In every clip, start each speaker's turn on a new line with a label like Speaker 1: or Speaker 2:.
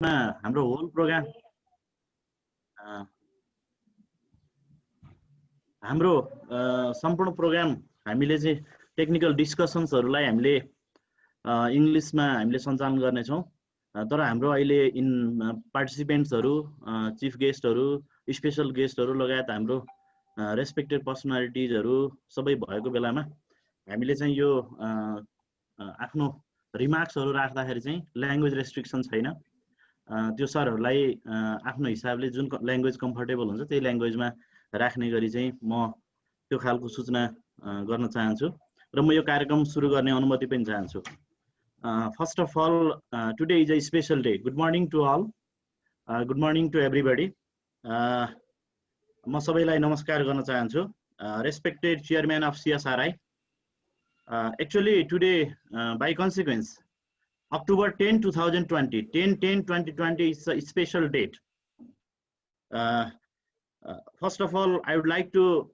Speaker 1: हाम्रो whole programme हाम्रो सम्पूर्ण प्रोग्राम हामीले चाहिँ टेक्निकल डिस्कसन्सहरूलाई हामीले इङ्ग्लिसमा हामीले सञ्चालन गर्नेछौँ। तर हाम्रो अहिले पार्टिसिपेन्ट्सहरू, चिफ गेस्टहरू, स्पेशल गेस्टहरू लगायत हाम्रो रेस्पेक्टेड पर्सनालिटिजहरू सबै भएको बेलामा हामीले चाहिँ यो आफ्नो रिमार्क्सहरू राख्दाखेरि चाहिँ ल्याङ्ग्वेज रेस्ट्रिक्सन छैन। त्यो सरहरूलाई आफ्नो हिसाबले जुन ल्याङ्ग्वेज कम्फर्टेबल हुन्छ त्यही ल्याङ्ग्वेजमा राख्ने गरी चाहिँ म त्यो खालको सूचना गर्न चाहन्छु र म यो कार्यक्रम सुरु गर्ने अनुमति पनि चाहन्छु। First of all, today is a special day. Good morning to all. Good morning to everybody. म सबैलाई नमस्कार गर्न चाहन्छु. Respected chairman of CSRI. Actually today, by consequence, October 10, 2020, 10/10/2020 is a special date. First of all, I would like to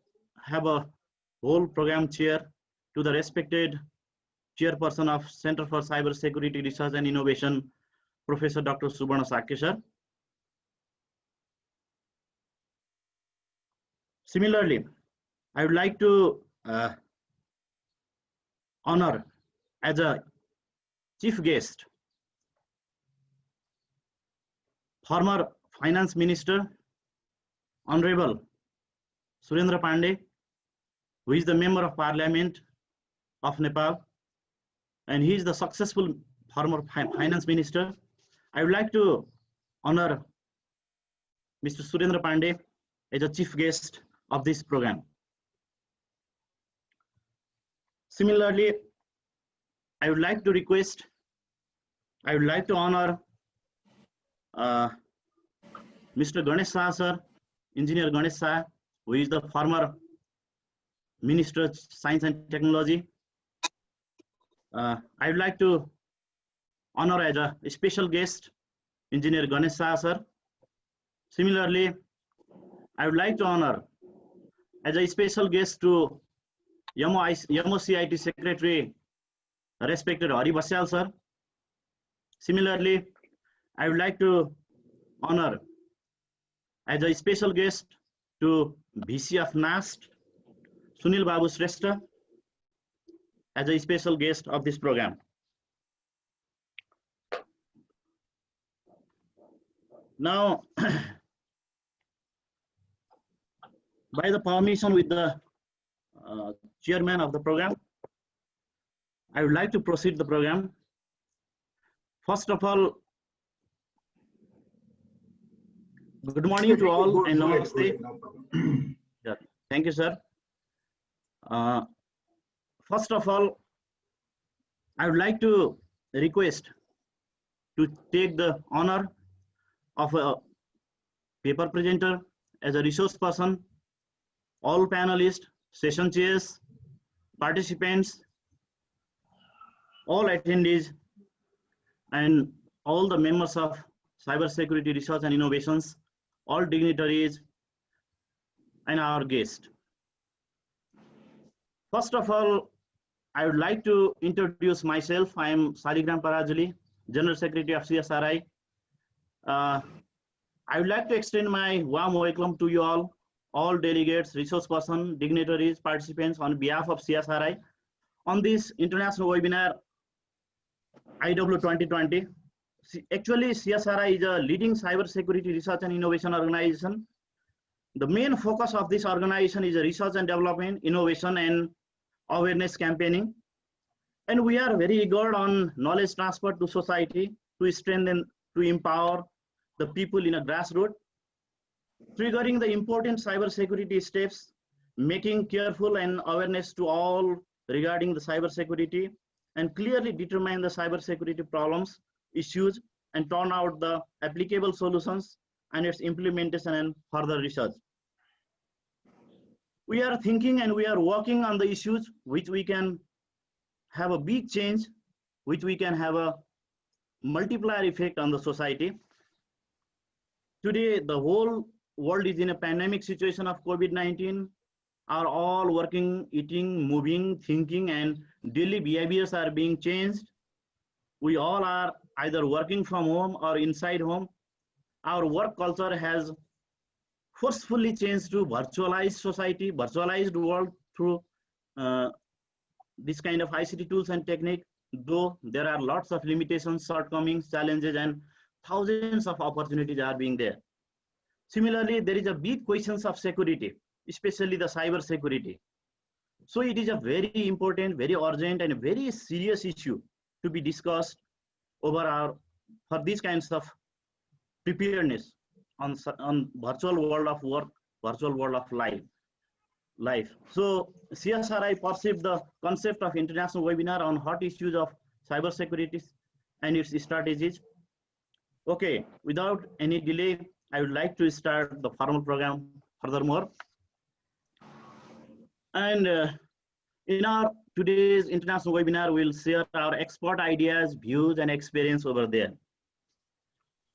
Speaker 1: have a whole program chair to the respected chairperson of Center for Cybersecurity Research and Innovation, Professor Dr. Subarna Sakya sir. Similarly, I would like to honor as a chief guest former Finance Minister Honorable Surendra Pandey, who is the Member of Parliament of Nepal, and he is the successful former Finance Minister. I would like to honor Mr. Surendra Pandey as a chief guest of this program. Similarly, I would like to honor Mr. Ganesh Shah sir, Engineer Ganesh Shah, who is the former Minister of Science and Technology. I would like to honor as a special guest Engineer Ganesh Shah sir. Similarly, I would like to honor as a special guest to YAMO CIT Secretary, respected Hari Basyal sir. Similarly, I would like to honor as a special guest to VC of NAST, Sunil Babu Shrestha, as a special guest of this program. Now, by the permission with the chairman of the program, I would like to proceed the program. First of all, good morning to all and namaste. Yeah, thank you, sir. First of all, I would like to request to take the honor of a paper presenter as a resource person, all panelists, session chairs, participants, all attendees, and all the members of Cybersecurity Research and Innovations, all dignitaries, and our guest. First of all, I would like to introduce myself. I am Saligram Parajali, General Secretary of CSRI. I would like to extend my warm welcome to you all delegates, resource persons, dignitaries, participants on behalf of CSRI on this international webinar IW 2020. Actually, CSRI is a leading cybersecurity research and innovation organization. The main focus of this organization is research and development, innovation, and awareness campaigning. And we are very eager on knowledge transfer to society to strengthen, to empower the people in a grassroots, triggering the important cybersecurity steps, making careful and awareness to all regarding the cybersecurity, and clearly determine the cybersecurity problems, issues, and turn out the applicable solutions and its implementation and further research. We are thinking and we are working on the issues which we can have a big change, which we can have a multiplier effect on the society. Today, the whole world is in a pandemic situation of COVID-19, are all working, eating, moving, thinking, and daily behaviors are being changed. We all are either working from home or inside home, our work culture has forcefully changed to virtualized society, virtualized world through uh, this kind of ICT tools and technique, though there are lots of limitations, shortcomings, challenges, and thousands of opportunities are being there. Similarly, there is a big questions of security, especially the cyber security. So it is a very important, very urgent, and a very serious issue to be discussed over our for these kinds of preparedness on virtual world of work, virtual world of life. So CSRI perceived the concept of international webinar on hot issues of cybersecurity and its strategies. Okay, without any delay, I would like to start the formal program furthermore. And in our today's international webinar, we'll share our expert ideas, views, and experience over there.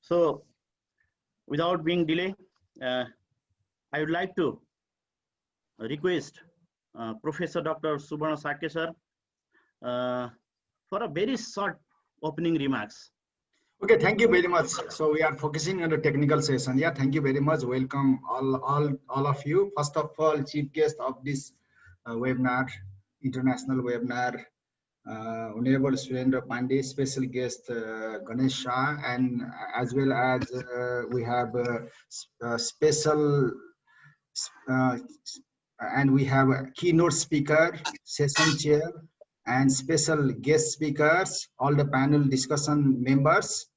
Speaker 1: So without being delay, I would like to request Professor Dr. Subarna Sakya sir for a very short opening remarks.
Speaker 2: Okay, thank you very much. So we are focusing on the technical session. Yeah, thank you very much. Welcome all of you. First of all, chief guest of this webinar, international webinar, Honorable Surendra Pandey, special guest Ganesh Shah, and as well as we have special and we have a keynote speaker, session chair, and special guest speakers, all the panel discussion members,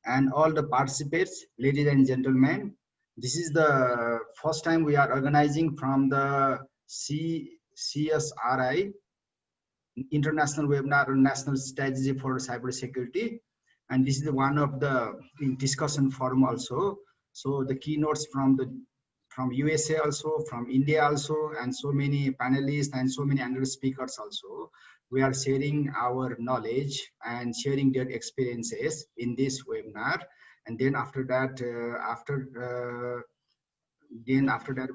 Speaker 2: and all the participants, ladies and gentlemen. This is the first time we are organizing from the CSRI, International Webinar on National Strategy for Cybersecurity. And this is one of the discussion forum also. So the keynotes from USA also, from India also, and so many panelists and so many English speakers also. We are sharing our knowledge and sharing their experiences in this webinar. And then after that,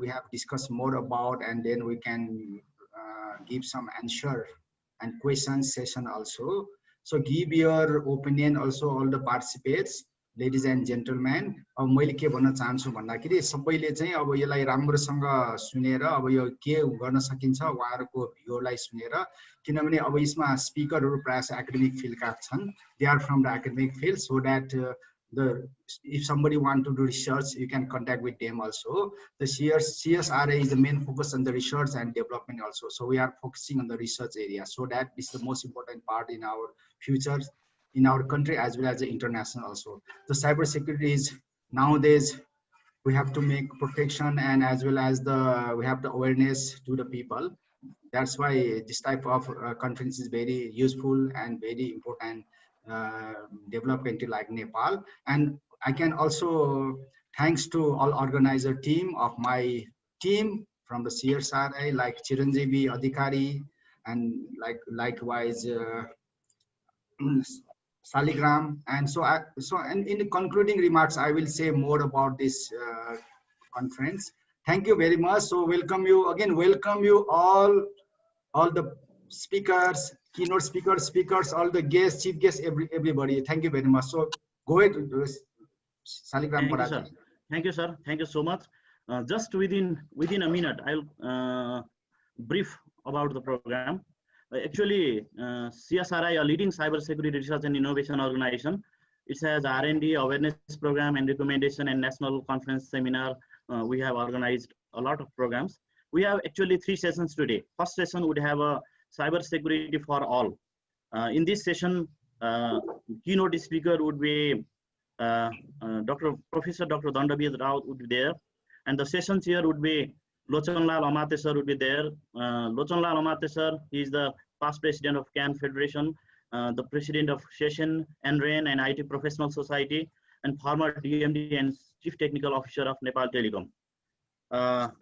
Speaker 2: we have discussed more about, and then we can give some answer and question session also. So give your opinion also, all the participants. Ladies and gentlemen, अब मैले के भन्न चाहन्छु भन्दाखेरि सबैले चाहिँ अब यसलाई राम्रोसँग सुनेर अब यो के गर्न सकिन्छ उहाँहरुको भ्यूलाई सुनेर, किनभने अब यसमा स्पिकरहरु प्रायः एकाडेमिक फिल्डका छन्. They are from the academic field, so that if somebody want to do research, you can contact with them also. The CSRA is the main focus on the research and development also. So we are focusing on the research area, so that is the most important part in our future, in our country as well as the international also. The cybersecurity is nowadays we have to make protection, and as well as we have the awareness to the people. That's why this type of conference is very useful and very important development like Nepal. And I can also thanks to all organizer team of my team from the CSRI, like Chiranjeevi Adhikari, and likewise Saligram. And and in the concluding remarks, I will say more about this conference. Thank you very much. So welcome you again. Welcome you all the speakers, keynote speakers, all the guests, chief guests, everybody. Thank you very much. So go ahead, Saligram.
Speaker 1: Thank you, sir. Thank you, sir. Thank you so much. Just within a minute, I'll brief about the program. Actually, CSRI, a leading cybersecurity research and innovation organization, it has R&D, awareness program, and recommendation and national conference seminar. We have organized a lot of programs. We have actually 3 sessions today. First session would have a cybersecurity for all. In this session, keynote speaker would be Professor Dr. Dandabir Rao would be there, and the session chair would be Lochanlal Amate sir would be there. Lochanlal Amate sir, he is the past president of CAN Federation, the president of Session, NREN, and IT Professional Society, and former DMD and Chief Technical Officer of Nepal Telecom.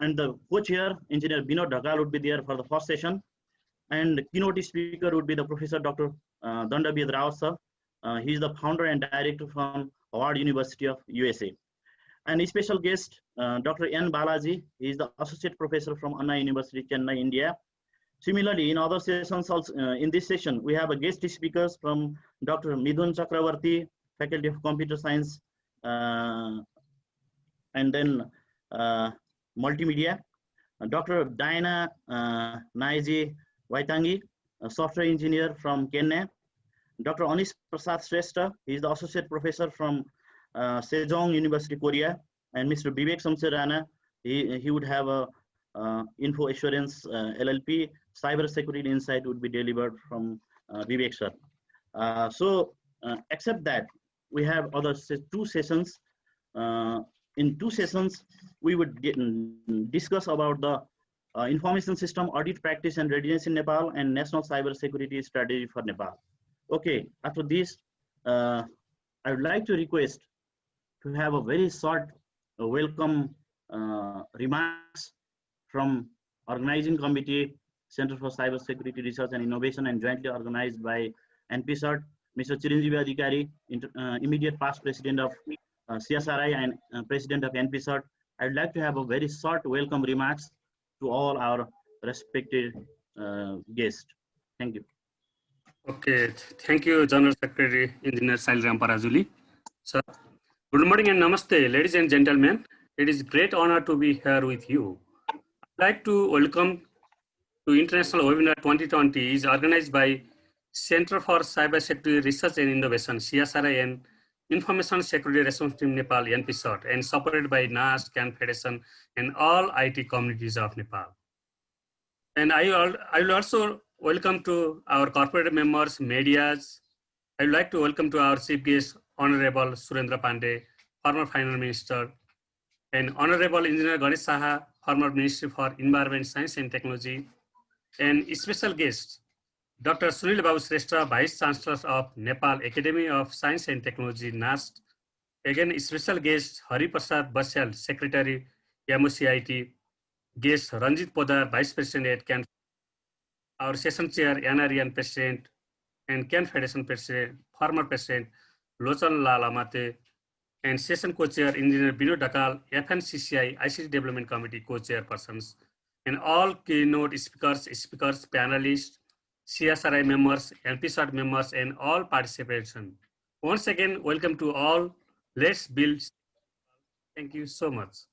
Speaker 1: And the co-chair, Engineer Binod Dhakal, would be there for the first session. And the keynote speaker would be the Professor Dr. Dandabir Rao sir. He is the founder and director from Howard University of USA. And a special guest, Dr. N. Balaji, he is the associate professor from Anna University, Chennai, India. Similarly, in other sessions also, in this session, we have a guest speakers from Dr. Midhun Chakravarti, Faculty of Computer Science, and then Multimedia. Dr. Diana Naiji Waitangi, a software engineer from Kenya. Dr. Anish Prasad Shrestha, he is the associate professor from Sejong University, Korea. And Mr. Vivek Samsirana, he would have a info assurance LLP. Cyber security insight would be delivered from Vivek sir. Except that, we have other two sessions. In two sessions, we would discuss about the information system audit practice and readiness in Nepal and national cyber security strategy for Nepal. Okay, after this, I would like to request to have a very short welcome remarks from organizing committee, Center for Cyber Security Research and Innovation, and jointly organized by npCert, Mr. Chiranjeevi Adhikari, immediate past president of CSRI and president of npCert. I would like to have a very short welcome remarks to all our respected guests. Thank you.
Speaker 3: Okay, thank you, General Secretary Engineer Saligram Parajuli. Sir, good morning and namaste, ladies and gentlemen. It is a great honor to be here with you. I'd like to welcome to International Webinar 2020 is organized by Center for Cybersecurity Research and Innovation, CSRI, and Information Security Response Team Nepal, npCert, and supported by NAST, CAN Federation, and all IT communities of Nepal. And I will also welcome to our corporate members, medias. I would like to welcome to our chief guest, Honorable Surendra Pandey, former Finance Minister, and Honorable Engineer Ganesh Saha, former Minister for Environment, Science and Technology, and special guest, Dr. Sunil Babu Shrestha, Vice Chancellor of Nepal Academy of Science and Technology, NAST. Again, special guest, Hari Prasad Basyal, Secretary, MOCIT. Guest, Ranjit Podar, Vice President at CAN. Our session chair, NREN President, and CAN Federation President, former President, Lochan Lal Amate, and session co-chair, Engineer Binod Dakal, FNCCI ICT Development Committee co-chairpersons, and all keynote speakers, panelists, CSRI members, npCert members, and all participation. Once again, welcome to all. Let's build. Thank you so much.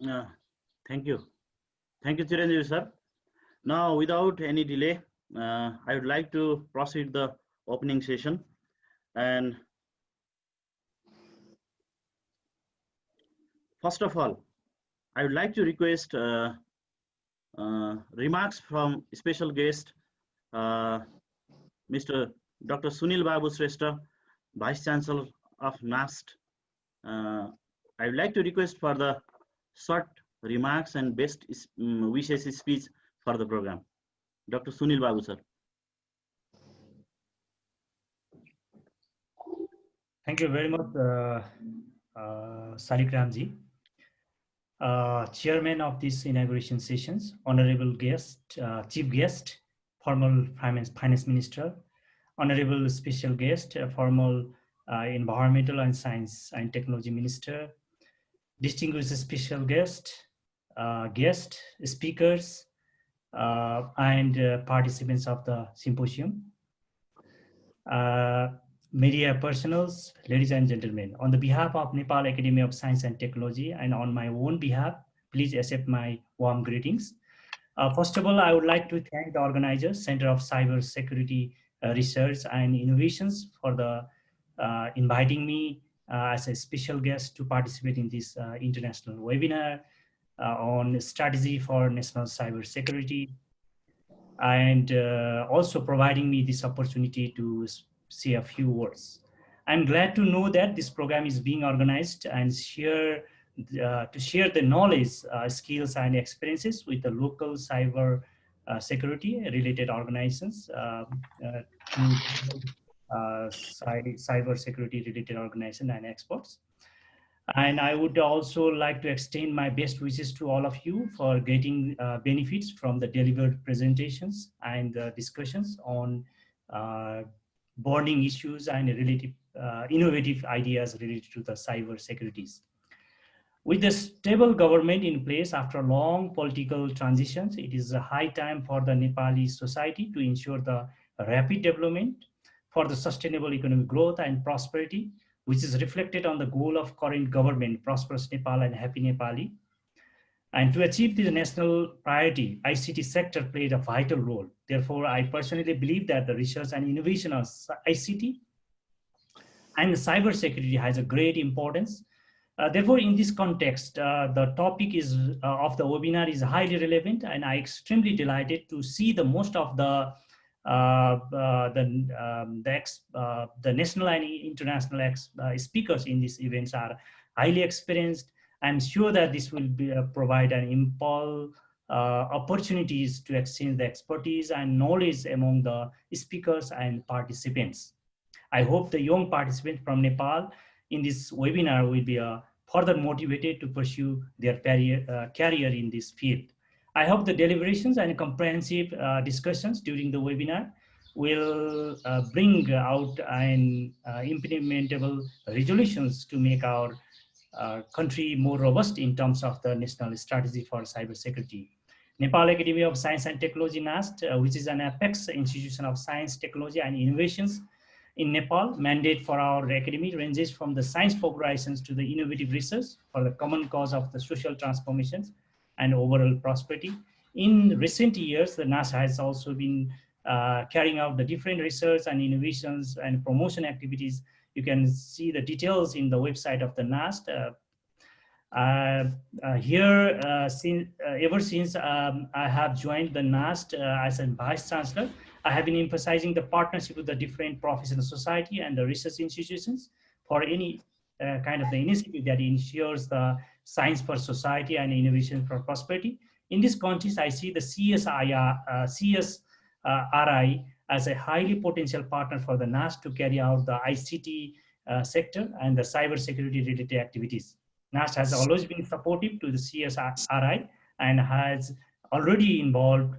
Speaker 1: Thank you. Thank you, Chiranjeevi sir. Now, without any delay, I would like to proceed the opening session. And first of all, I would like to request remarks from special guest, Mr. Dr. Sunil Babu Shrestha, Vice Chancellor of NAST. I would like to request for the short remarks and best wishes speech for the program. Dr. Sunil Babu, sir.
Speaker 4: Thank you very much, Salikramji. Chairman of this inauguration sessions, honorable guest, chief guest, former finance minister, honorable special guest, former environmental and science and technology minister, distinguished special guest, speakers, and participants of the symposium, media personals, ladies and gentlemen. On the behalf of Nepal Academy of Science and Technology and on my own behalf, please accept my warm greetings. First of all, I would like to thank the organizers, Center of Cyber Security Research and Innovations, for the inviting me as a special guest to participate in this international webinar on strategy for national cyber security, and also providing me this opportunity to say a few words. I'm glad to know that this program is being organized and to share the knowledge, skills, and experiences with the local cyber security related organizations, cyber security related organizations and experts. And I would also like to extend my best wishes to all of you for getting benefits from the delivered presentations and discussions on burning issues and related innovative ideas related to the cyber securities. With a stable government in place after long political transitions, it is a high time for the Nepali society to ensure the rapid development for the sustainable economic growth and prosperity, which is reflected on the goal of current government, Prosperous Nepal and Happy Nepali. And to achieve this national priority, ICT sector played a vital role. Therefore, I personally believe that the research and innovation of ICT and cybersecurity has a great importance. Therefore, in this context, the topic of the webinar is highly relevant, and I'm extremely delighted to see the most of the national and international speakers in these events are highly experienced. I'm sure that this will provide an impulse opportunities to exchange the expertise and knowledge among the speakers and participants. I hope the young participants from Nepal in this webinar will be further motivated to pursue their career in this field. I hope the deliberations and comprehensive discussions during the webinar will bring out and implementable resolutions to make our country more robust in terms of the national strategy for cybersecurity. Nepal Academy of Science and Technology, NAST, which is an apex institution of science, technology, and innovations in Nepal, mandate for our academy ranges from the science populations to the innovative research for the common cause of the social transformations and overall prosperity. In recent years, the NAST has also been carrying out the different research and innovations and promotion activities. You can see the details in the website of the NAST. Ever since I have joined the NAST as a Vice Chancellor, I have been emphasizing the partnership with the different professional society and the research institutions for any kind of the initiative that ensures the science for society and innovation for prosperity. In this context, I see the CSRI as a highly potential partner for the NAST to carry out the ICT sector and the cybersecurity related activities. NAST has always been supportive to the CSRI and has already involved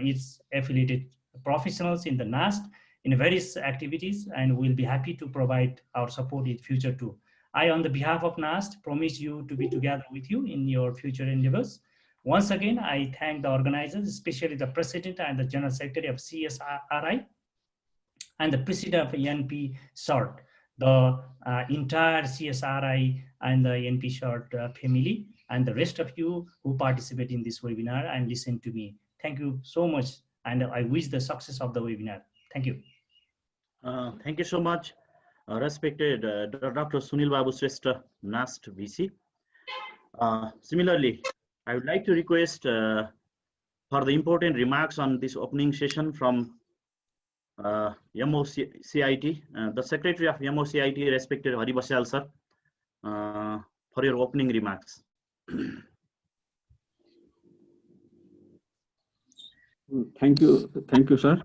Speaker 4: its affiliated professionals in the NAST in various activities, and we'll be happy to provide our support in future too. I, on the behalf of NAST, promise you to be together with you in your future endeavors. Once again, I thank the organizers, especially the President and the General Secretary of CSRI and the President of npCert, the entire CSRI and the npCert family, and the rest of you who participate in this webinar and listen to me. Thank you so much, and I wish the success of the webinar. Thank you.
Speaker 1: Thank you so much, respected Dr. Sunil Babu Shrestha, NAST VC. Similarly, I would like to request for the important remarks on this opening session from MOCIT, the Secretary of MOCIT, respected Hari Basyal sir, for your opening remarks.
Speaker 5: Thank you, sir.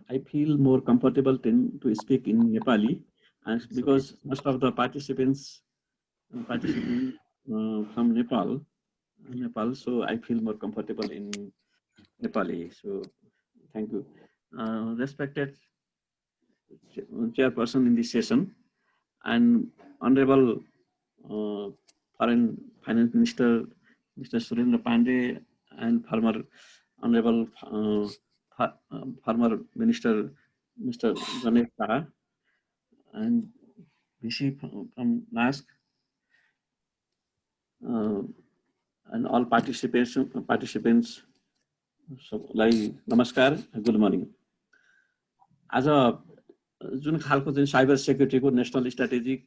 Speaker 5: I feel more comfortable to speak in Nepali, and because most of the participants from Nepal, so I feel more comfortable in Nepali. So, thank you, respected chairperson in this session, and Honorable Foreign Finance Minister Mr. Surendra Pandey, and Honorable former Minister Mr. Ganesh Shah, and VC from NASC, and all participants. So, namaskar, good morning. As a जुन खालको चाहिँ cyber सेक्युरिटीको national strategic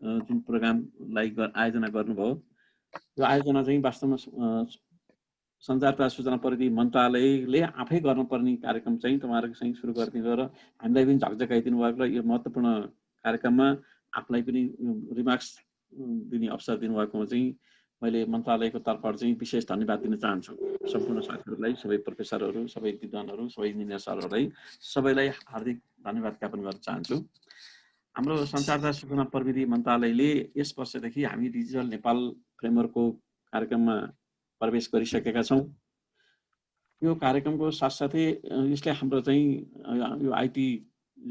Speaker 5: जुन programme आयोजना गर्नुभयो, यो आयोजना चाहिँ वास्तवमा सञ्चार तथा सूचना प्रविधि मन्त्रालयले आफै गर्नुपर्ने कार्यक्रम चाहिँ तपाईहरुको चाहिँ सुरु गरिदिनु र हामीलाई पनि झकझकाइदिनु भएको र यो महत्त्वपूर्ण कार्यक्रममा आफुलाई पनि रिमार्क्स दिने अवसर दिनुभएकोमा चाहिँ मैले मन्त्रालयको तर्फबाट चाहिँ विशेष धन्यवाद दिन चाहन्छु। सम्पूर्ण साथीहरुलाई, सबै प्रोफेसरहरु, सबै विद्वानहरु, सबै इन्जिनियर सरहरुलाई सबैलाई हार्दिक धन्यवाद ज्ञापन गर्न चाहन्छु। हाम्रो सञ्चार तथा सूचना प्रविधि मन्त्रालयले यस वर्षदेखि हामी डिजिटल नेपाल फ्रेमवर्कको कार्यक्रममा प्रवेश गरिसकेका छौं। यो कार्यक्रमको साथसाथै यसले हाम्रो चाहिँ यो आईटी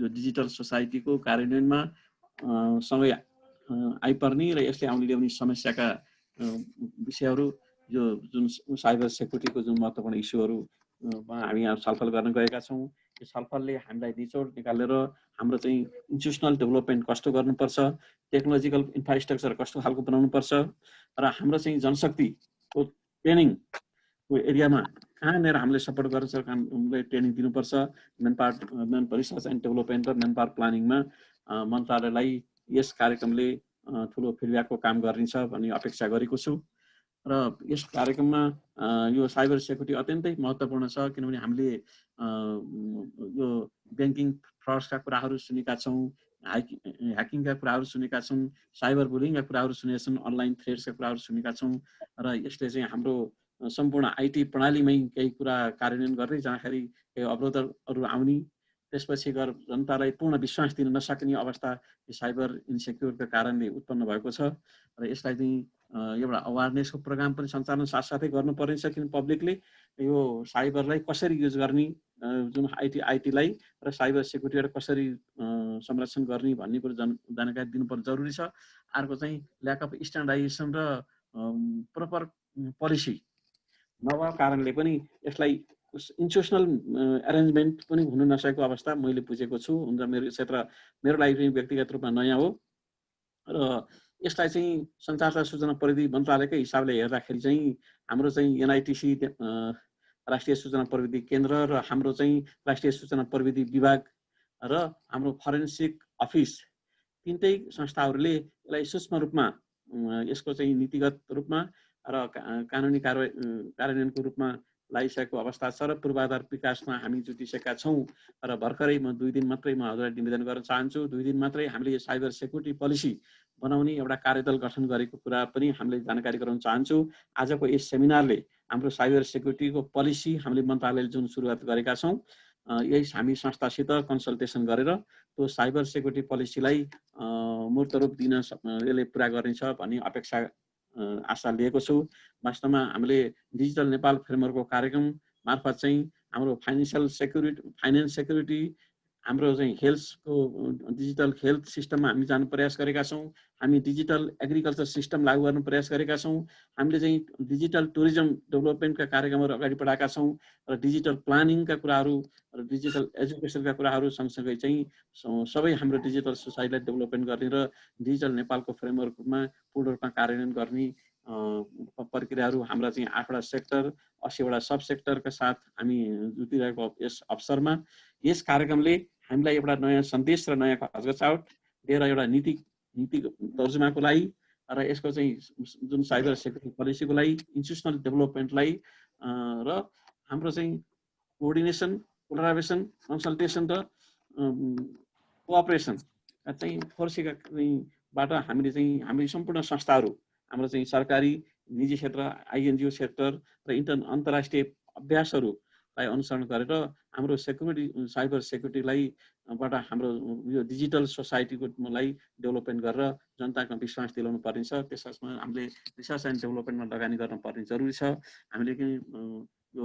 Speaker 5: जो डिजिटल सोसाइटीको कार्यान्वयनमा सँगै आइपर्ने र यसले आउने ल्याउने समस्याका विषयहरू यो जुन साइबर सेक्युरिटीको जुन महत्त्वपूर्ण इस्युहरूमा हामी यहाँ छलफल गर्न गएका छौँ। यो छलफलले हामीलाई निचोड निकालेर हाम्रो चाहिँ इन्स्टिट्युसनल डेभलपमेन्ट कस्तो गर्नुपर्छ, टेक्नोलोजिकल इन्फ्रास्ट्रक्चर कस्तो खालको बनाउनुपर्छ र हाम्रो चाहिँ जनशक्तिको ट्रेनिङको एरियामा कहाँनिर हामीले सपोर्ट गर्न सरकारले ट्रेनिङ दिनुपर्छ। म्यान research and development raw man power प्लानिङमा मन्त्रालयलाई yes कार्यक्रमले ठुलो फिडब्याकको काम गरिन्छ भन्ने अपेक्षा गरेको छु। र यस कार्यक्रममा यो साइबर सेक्युरिटी अत्यन्तै महत्त्वपूर्ण छ, किनभने हामीले यो ब्याङ्किङ फ्रड्सका कुराहरू सुनेका छौँ, ह्याकिङका कुराहरू सुनेका छौँ, साइबर बुलिङका कुराहरू सुनेका छौँ, अनलाइन थ्रेट्सका कुराहरू सुनेका छौँ र यसले चाहिँ हाम्रो सम्पूर्ण आइटी प्रणालीमै केही कुरा कार्यान्वयन गर्दै जाँदाखेरि केही अवरोधहरू आउने, त्यसपछि गएर जनतालाई पूर्ण विश्वास दिन नसक्ने अवस्था यो साइबर इन्सेक्युरका कारणले उत्पन्न भएको छ र यसलाई चाहिँ एउटा अवेरनेसको प्रोग्राम पनि सञ्चालन साथसाथै गर्नुपर्नेछ, किन पब्लिकले यो साइबरलाई कसरी युज गर्ने, जुन आइटीलाई र साइबर सेक्युरिटीबाट कसरी संरक्षण गर्ने भन्ने कुरो जानकारी दिनुपर्ने जरुरी छ। अर्को चाहिँ ल्याक अफ स्ट्यान्डर्डाइजेसन र प्रोपर पोलिसी नभएको कारणले पनि यसलाई इन्स्टिट्युसनल एरेन्जमेन्ट पनि हुन नसकेको अवस्था मैले बुझेको छु। हुन्छ, मेरो क्षेत्र मेरो लागि व्यक्तिगत रूपमा नयाँ हो र यसलाई चाहिँ सञ्चार तथा सूचना प्रविधि मन्त्रालयकै हिसाबले हेर्दाखेरि चाहिँ हाम्रो चाहिँ एनआइटिसी राष्ट्रिय सूचना प्रविधि केन्द्र र हाम्रो चाहिँ राष्ट्रिय सूचना प्रविधि विभाग र हाम्रो फरेन्सिक अफिस तीनटै संस्थाहरूले यसलाई सूक्ष्म रूपमा यसको चाहिँ नीतिगत रूपमा र कानुनी कार्यान्वयनको रूपमा लगाइसकेको अवस्था छ र पूर्वाधार विकासमा हामी जुटिसकेका छौँ र भर्खरै म 2 दिन मात्रै म हजुरलाई निवेदन गर्न चाहन्छु। 2 दिन मात्रै हामीले साइबर सेक्युरिटी पोलिसी बनाउने एउटा कार्यदल गठन गरेको कुरा पनि हामीले जानकारी गराउन चाहन्छु। आजको यस सेमिनारले हाम्रो साइबर सेक्युरिटीको पोलिसी हामीले मन्त्रालयले जुन सुरुवात गरेका छौँ, यही हामी संस्थासित कन्सल्टेसन गरेर त्यो साइबर सेक्युरिटी पोलिसीलाई मूर्त रूप दिन यसले पुरा गर्नेछ भन्ने अपेक्षा आशा लिएको छु। वास्तवमा हामीले डिजिटल नेपाल फ्रेमवर्कको कार्यक्रम मार्फत चाहिँ हाम्रो फाइनेन्स सेक्युरिटी, हाम्रो चाहिँ हेल्थको डिजिटल हेल्थ सिस्टममा हामी जानु प्रयास गरेका छौँ। हामी डिजिटल एग्रिकल्चर सिस्टम लागू गर्न प्रयास गरेका छौँ। हामीले चाहिँ डिजिटल टुरिज्म डेभलपमेन्टका कार्यक्रमहरू अगाडि बढाएका छौँ र डिजिटल प्लानिङका कुराहरू र डिजिटल एजुकेसनका कुराहरू सँगसँगै चाहिँ सबै हाम्रो डिजिटल सोसाइटीलाई डेभलपमेन्ट गर्ने र डिजिटल नेपालको फ्रेमवर्कमा पूर्ण रूपमा कार्यान्वयन गर्ने प्रक्रियाहरू हाम्रा चाहिँ 8वटा सेक्टर 80वटा सब सेक्टरका साथ हामी जुटिरहेको यस अवसरमा यस कार्यक्रमले हामीलाई एउटा नयाँ सन्देश र नयाँ हचकचाहट दिएर एउटा नीति तर्जुमाको लागि र यसको चाहिँ जुन साइबर सेक्युरिटी पोलिसीको लागि, इन्स्टिट्युसनल डेभलपमेन्टलाई र हाम्रो चाहिँ कोअर्डिनेसन, कोलाबोरेसन, कन्सल्टेसन र कोअपरेसन चाहिँ फोर्सबाट हामीले सम्पूर्ण संस्थाहरू, हाम्रो चाहिँ सरकारी, निजी क्षेत्र, आइएनजिओ सेक्टर र अन्तर्राष्ट्रिय अभ्यासहरूलाई अनुसरण गरेर हाम्रो साइबर सेक्युरिटीलाई बाट हाम्रो यो डिजिटल सोसाइटीकोलाई डेभलपमेन्ट गरेर जनताको विश्वास दिलाउनु पर्नेछ। त्यसमा हामीले रिसर्च एन्ड डेभलपमेन्टमा लगानी गर्नुपर्ने जरुरी छ। हामीले यो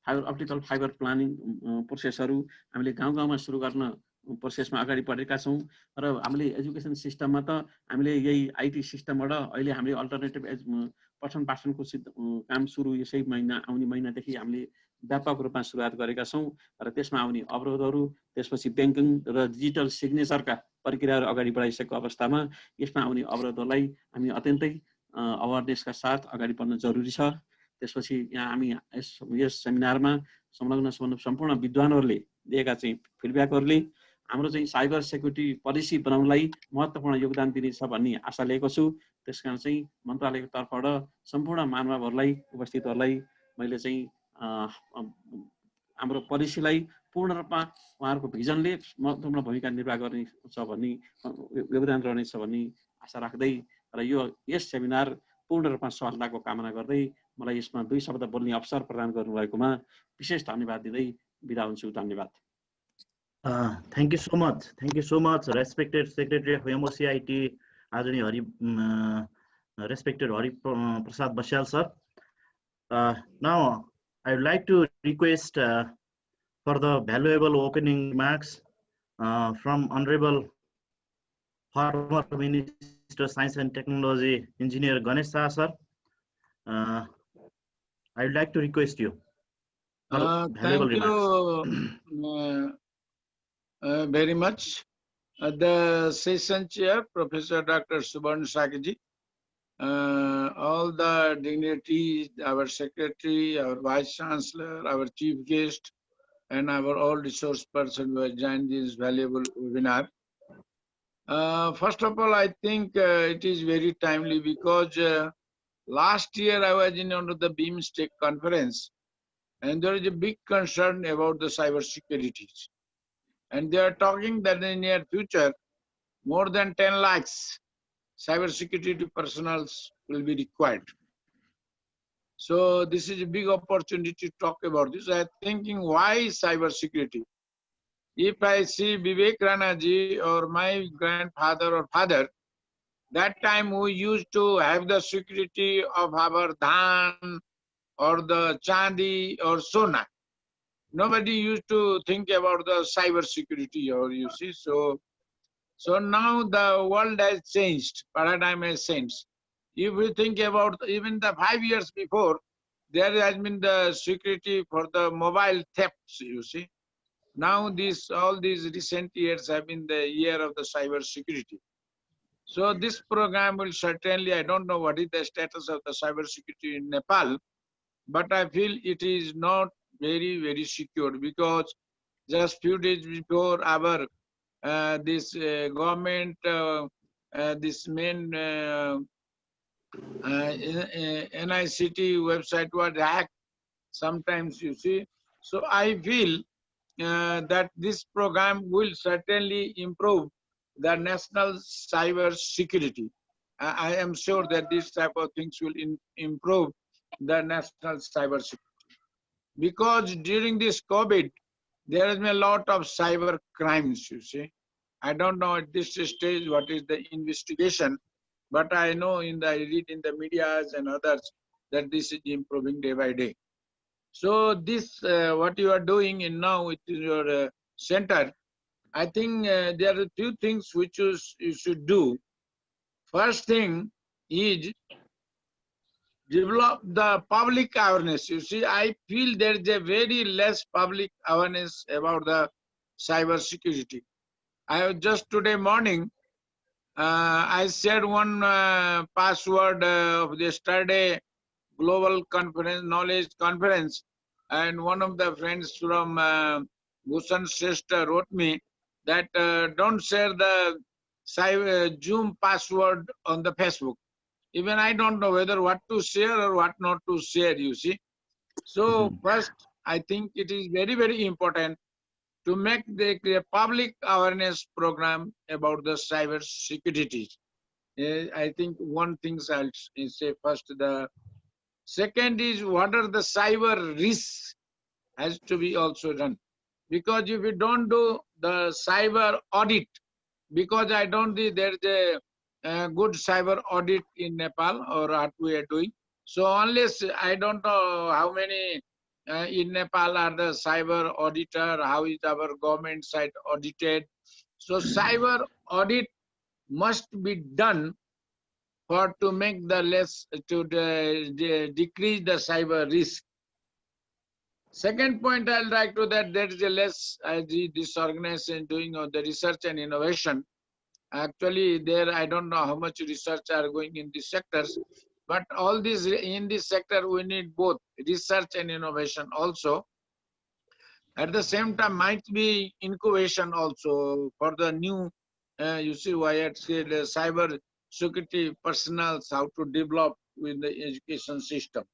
Speaker 5: अप्टिकल फाइबर प्लानिङ प्रोसेसहरू हामीले गाउँमा सुरु गर्न प्रोसेसमा अगाडि बढेका छौँ र हामीले एजुकेसन सिस्टममा त हामीले यही आइटी सिस्टमबाट अहिले हामीले अल्टरनेटिभ पठन पाठनको काम सुरु यसै आउने महिनादेखि हामीले व्यापक रूपमा सुरुवात गरेका छौँ र त्यसमा आउने अवरोधहरू, त्यसपछि ब्याङ्किङ र डिजिटल सिग्नेचरका प्रक्रियाहरू अगाडि बढाइसकेको अवस्थामा यसमा आउने अवरोधहरूलाई हामी अत्यन्तै अवेरनेसका साथ अगाडि बढ्न जरुरी छ। त्यसपछि यहाँ हामी यस सेमिनारमा संलग्न सम्पूर्ण विद्वानहरूले दिएका चाहिँ फिडब्याकहरूले हाम्रो चाहिँ साइबर सेक्युरिटी पोलिसी बनाउनलाई महत्त्वपूर्ण योगदान दिनेछ भन्ने आशा लिएको छु। त्यसकारण चाहिँ मन्त्रालयको तर्फबाट सम्पूर्ण महानुभावहरूलाई, उपस्थितहरूलाई मैले चाहिँ हाम्रो पोलिसीलाई पूर्ण रूपमा उहाँहरूको भिजनले महत्त्वपूर्ण भूमिका निर्वाह गर्नेछ भन्ने योगदान रहनेछ भन्ने आशा राख्दै र यस सेमिनार पूर्ण रूपमा सफलताको कामना गर्दै मलाई यसमा 2 शब्द बोल्ने अवसर प्रदान गर्नुभएकोमा विशेष धन्यवाद दिँदै बिदा हुन्छु। धन्यवाद।
Speaker 1: Thank you so much. Thank you so much, respected Secretary of MOCIT, respected Hari Prasad Bashal sir. Now, I would like to request for the valuable opening remarks from Honorable former Minister Science and Technology, Engineer Ganesh Shah, sir. I would like to request you for valuable
Speaker 6: Thank
Speaker 1: remarks.
Speaker 6: you very much. The session chair, Professor Dr. Subarn Sakiji, all the dignitaries, our secretary, our vice chancellor, our chief guest, and our all resource person who has joined this valuable webinar. First of all, I think it is very timely because last year I was in under the BIMSTEC conference, and there is a big concern about the cyber securities. And they are talking that in the near future, more than 10 lakhs cybersecurity personnel will be required. So this is a big opportunity to talk about this. I am thinking, why cybersecurity? If I see Vivek Ranaji or my grandfather or father, that time we used to have the security of our dhan or the chandi or sona. Nobody used to think about the cyber security, or you see. So now the world has changed, paradigm has changed. If we think about even the 5 years before, there has been the security for the mobile thefts, you see. Now all these recent years have been the year of the cyber security. So this program will certainly, I don't know what is the status of the cyber security in Nepal, but I feel it is not very, very secure, because just few days before our this government, this main NICT website was hacked sometimes, you see. So I feel that this program will certainly improve the national cyber security. I am sure that this type of things will improve the national cyber security. Because during this COVID, there has been a lot of cyber crimes, you see. I don't know at this stage what is the investigation, but I know I read in the medias and others that this is improving day by day. So this, what you are doing in now with your center, I think there are few things which you should do. First thing is develop the public awareness. You see, I feel there is a very less public awareness about the cyber security. I was just today morning, I shared one password of yesterday global conference, knowledge conference, and one of the friends from Bhushan Shrestha wrote me that don't share the Zoom password on the Facebook. Even I don't know whether what to share or what not to share, you see. So first, I think it is very, very important to make the public awareness program about the cyber security. I think one thing I'll say first. The second is, what are the cyber risks has to be also done. Because if you don't do the cyber audit, because I don't think there's a good cyber audit in Nepal or what we are doing. So unless I don't know how many in Nepal are the cyber auditor, how is our government side audited. So cyber audit must be done for to make the less, to decrease the cyber risk. Second point I'll like to that there is a less this organization doing on the research and innovation. Actually, there I don't know how much research are going in these sectors, but all these in this sector we need both research and innovation also. At the same time, might be incubation also for the new. You see, why I said cyber security personnel how to develop with the education system.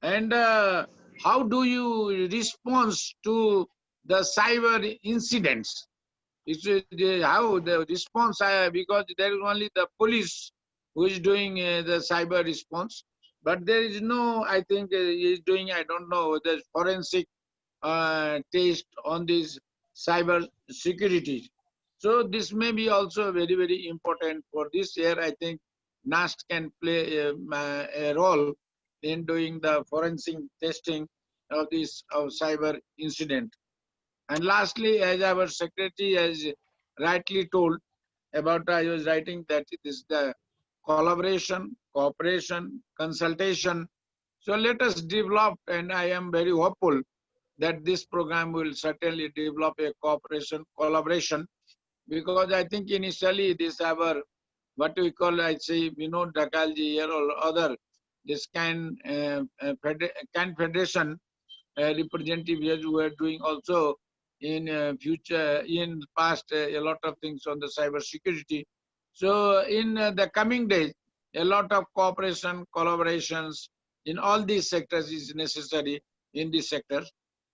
Speaker 6: And how do you respond to the cyber incidents? It's how the response, because there is only the police who is doing the cyber response, but there is no, I think is doing, I don't know, the forensic test on this cyber security. So this may be also very, very important for this year. I think NAST can play a role in doing the forensic testing of this cyber incident. And lastly, as our secretary has rightly told, about I was writing that it is the collaboration, cooperation, consultation. So let us develop, and I am very hopeful that this program will certainly develop a cooperation, collaboration, because I think initially this our, what we call, I say, Dakalji here or other, this CAN Federation representative who are doing also in future, in past, a lot of things on the cyber security. So in the coming days, a lot of cooperation, collaborations in all these sectors is necessary in this sector.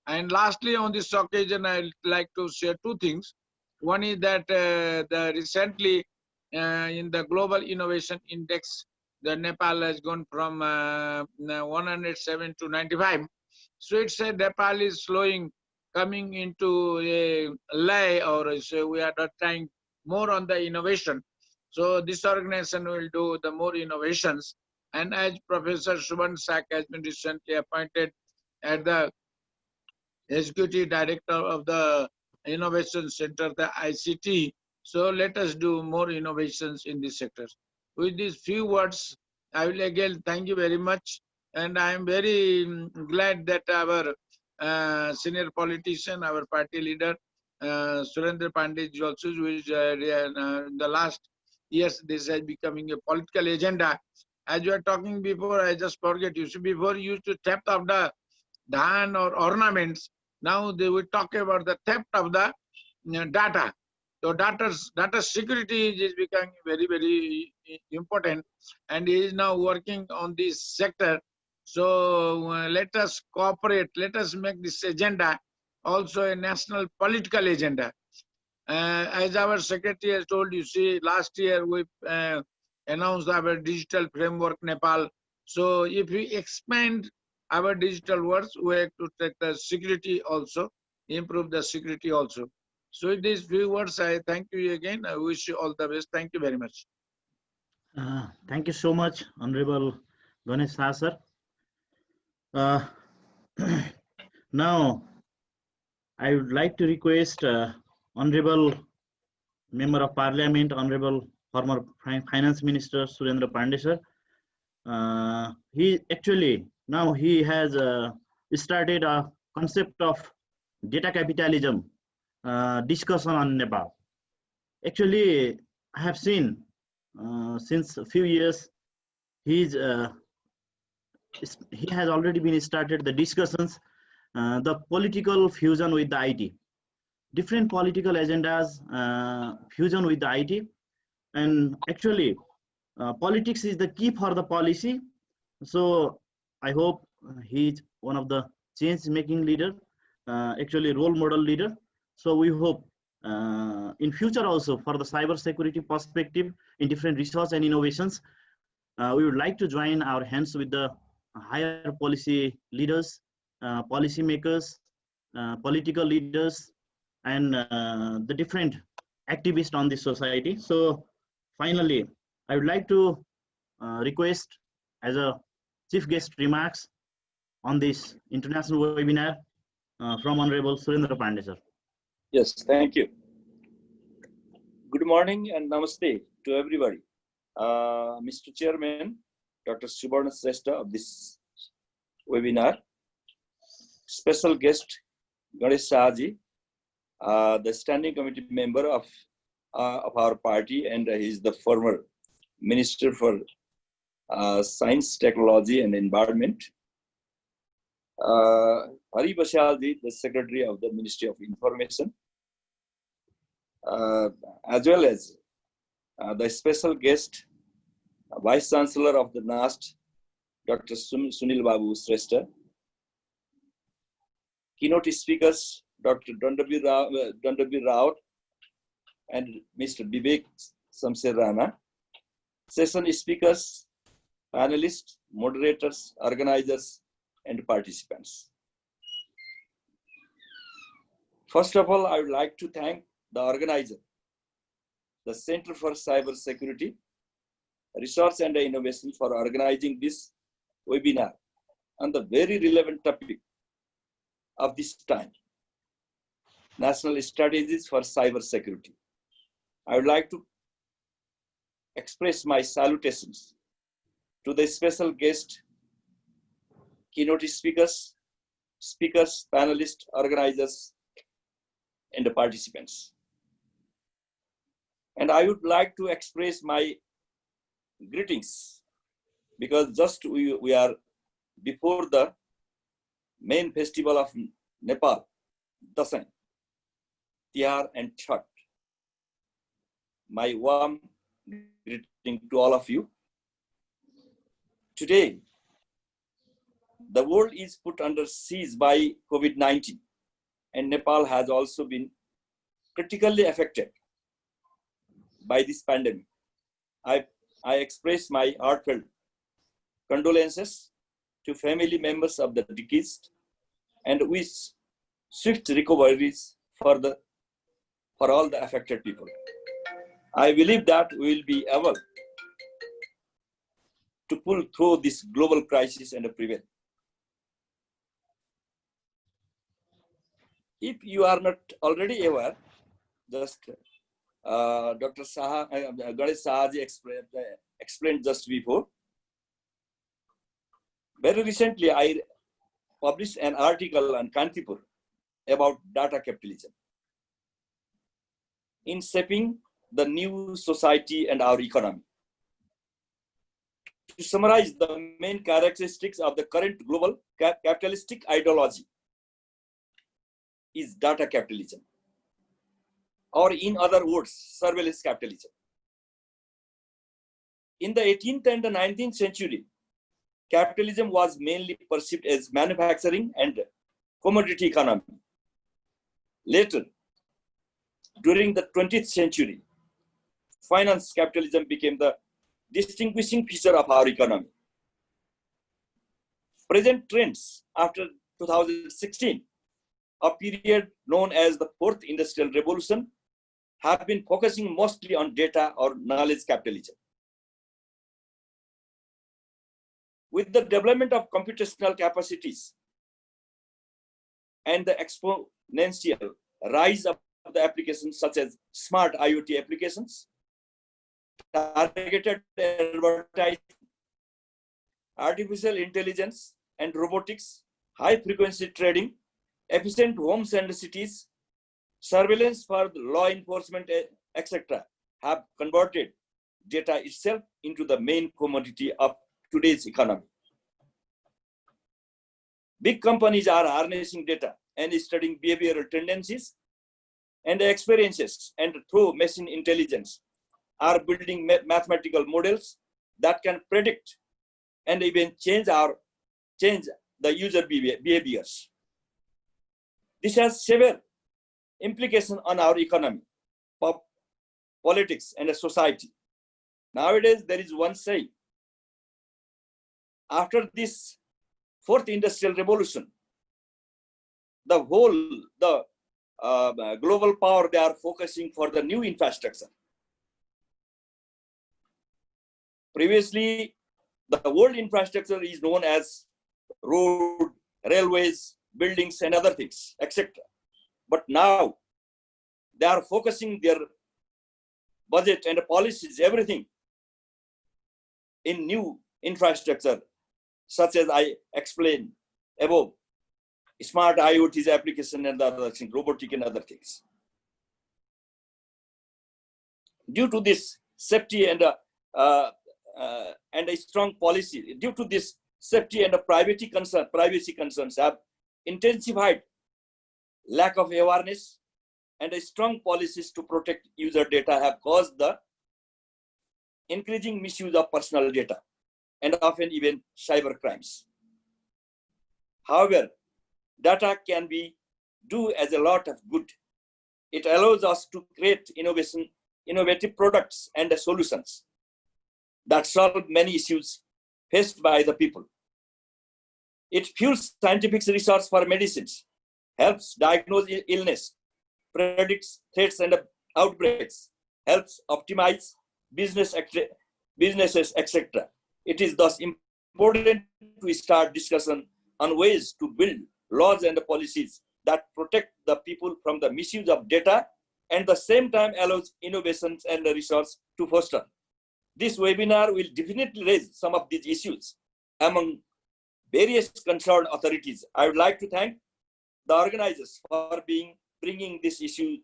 Speaker 6: And lastly, on this occasion, I'd like to share two things. One is that the recently in the Global Innovation Index, the Nepal has gone from 107 to 95. So it's a Nepal is slowing, coming into a lie, or so we are not trying more on the innovation. So this organization will do the more innovations. And as Professor Subhan Sak has been recently appointed as the Executive Director of the Innovation Center, the ICT. So let us do more innovations in this sector. With these few words, I will again thank you very much. And I am very glad that our senior politician, our party leader, Surendra Pandey also, who is in the last years, this is becoming a political agenda. As you were talking before, I just forget, you see, before you used to theft of the dhan or ornaments. Now they will talk about the theft of the data. So data security is becoming very, very important, and he is now working on this sector. So let us cooperate, let us make this agenda also a national political agenda. As our secretary has told you, see, last year we announced our digital framework Nepal. So if we expand our digital works, we have to take the security also, improve the security also. So with these few words, I thank you again. I wish you all the best. Thank you very much.
Speaker 1: Thank you so much, Honorable Ganesh Shah, sir. Now, I would like to request Honorable Member of Parliament, Honorable former Finance Minister Surendra Pandey, sir. He actually, now he has started a concept of data capitalism discussion on Nepal. Actually, I have seen since a few years, he has already been started the discussions, the political fusion with the IT, different political agendas fusion with the IT, and actually politics is the key for the policy. So I hope he is one of the change-making leader, actually role model leader. So we hope in future also for the cyber security perspective in different research and innovations, we would like to join our hands with the higher policy leaders, policy makers, political leaders, and the different activists on this society. So finally, I would like to request as a chief guest remarks on this international webinar from Honorable Surendra Pandey, sir.
Speaker 7: Yes, thank you. Good morning and namaste to everybody. Mr. Chairman, Dr. Subarna Srestha of this webinar, special guest Ganesh Shahji, the standing committee member of our party, and he is the former Minister for Science, Technology and Environment. Hari Bashalji, the Secretary of the Ministry of Information, as well as the special guest, Vice Chancellor of the NAST, Dr. Sunil Babu Srestha, keynote speakers, Dr. Dandavi Rao and Mr. Vivek Samser Rana, session speakers, panelists, moderators, organizers, and participants. First of all, I would like to thank the organizer, the Center for Cybersecurity, Research and Innovation, for organizing this webinar on the very relevant topic of this time, National Strategies for Cybersecurity. I would like to express my salutations to the special guest, keynote speakers, panelists, organizers, and the participants. And I would like to express my greetings because just we are before the main festival of Nepal, Dasai, Tihar and Chhat. My warm greeting to all of you. Today, the world is put under siege by COVID-19, and Nepal has also been critically affected by this pandemic. I express my heartfelt condolences to family members of the deceased and wish swift recoveries for all the affected people. I believe that we will be able to pull through this global crisis and prevail. If you are not already aware, just Dr. Ganesh Sahaji explained just before. Very recently, I published an article on Kantipur about data capitalism in shaping the new society and our economy. To summarize the main characteristics of the current global capitalistic ideology is data capitalism, or in other words, surveillance capitalism. In the 18th and the 19th century, capitalism was mainly perceived as manufacturing and commodity economy. Later, during the 20th century, finance capitalism became the distinguishing feature of our economy. Present trends after 2016, a period known as the Fourth Industrial Revolution, have been focusing mostly on data or knowledge capitalism. With the development of computational capacities and the exponential rise of the applications such as smart IoT applications, targeted advertising, artificial intelligence and robotics, high-frequency trading, efficient homes and cities, surveillance for law enforcement, etc., have converted data itself into the main commodity of today's economy. Big companies are harnessing data and studying behavioral tendencies and experiences, and through machine intelligence are building mathematical models that can predict and even change the user behaviors. This has severe implications on our economy, politics, and society. Nowadays, there is one saying: after this Fourth Industrial Revolution, the global power, they are focusing for the new infrastructure. Previously, the world infrastructure is known as road, railways, buildings, and other things, etc. But now, they are focusing their budget and policies, everything, in new infrastructure, such as I explained above, smart IoT's application and other things, robotic and other things. Due to this safety and a strong policy, due to this safety and privacy concerns have intensified, lack of awareness and strong policies to protect user data have caused the increasing misuse of personal data and often even cyber crimes. However, data can do as a lot of good. It allows us to create innovative products and solutions that solve many issues faced by the people. It fuels scientific research for medicines, helps diagnose illness, predicts threats and outbreaks, helps optimize businesses, etc. It is thus important to start discussion on ways to build laws and policies that protect the people from the misuse of data and at the same time allows innovations and research to foster. This webinar will definitely raise some of these issues among various concerned authorities. I would like to thank the organizers for bringing this issue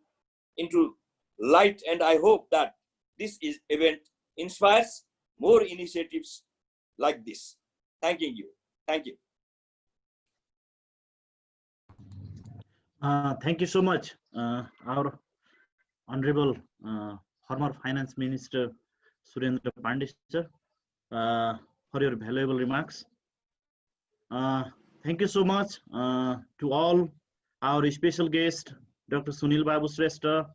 Speaker 7: into light, and I hope that this event inspires more initiatives like this. Thanking you. Thank you.
Speaker 1: Thank you so much, our Honorable former Finance Minister Surendra Pandey sir, for your valuable remarks. Thank you so much to all our special guest, Dr. Sunil Babu Shrestha,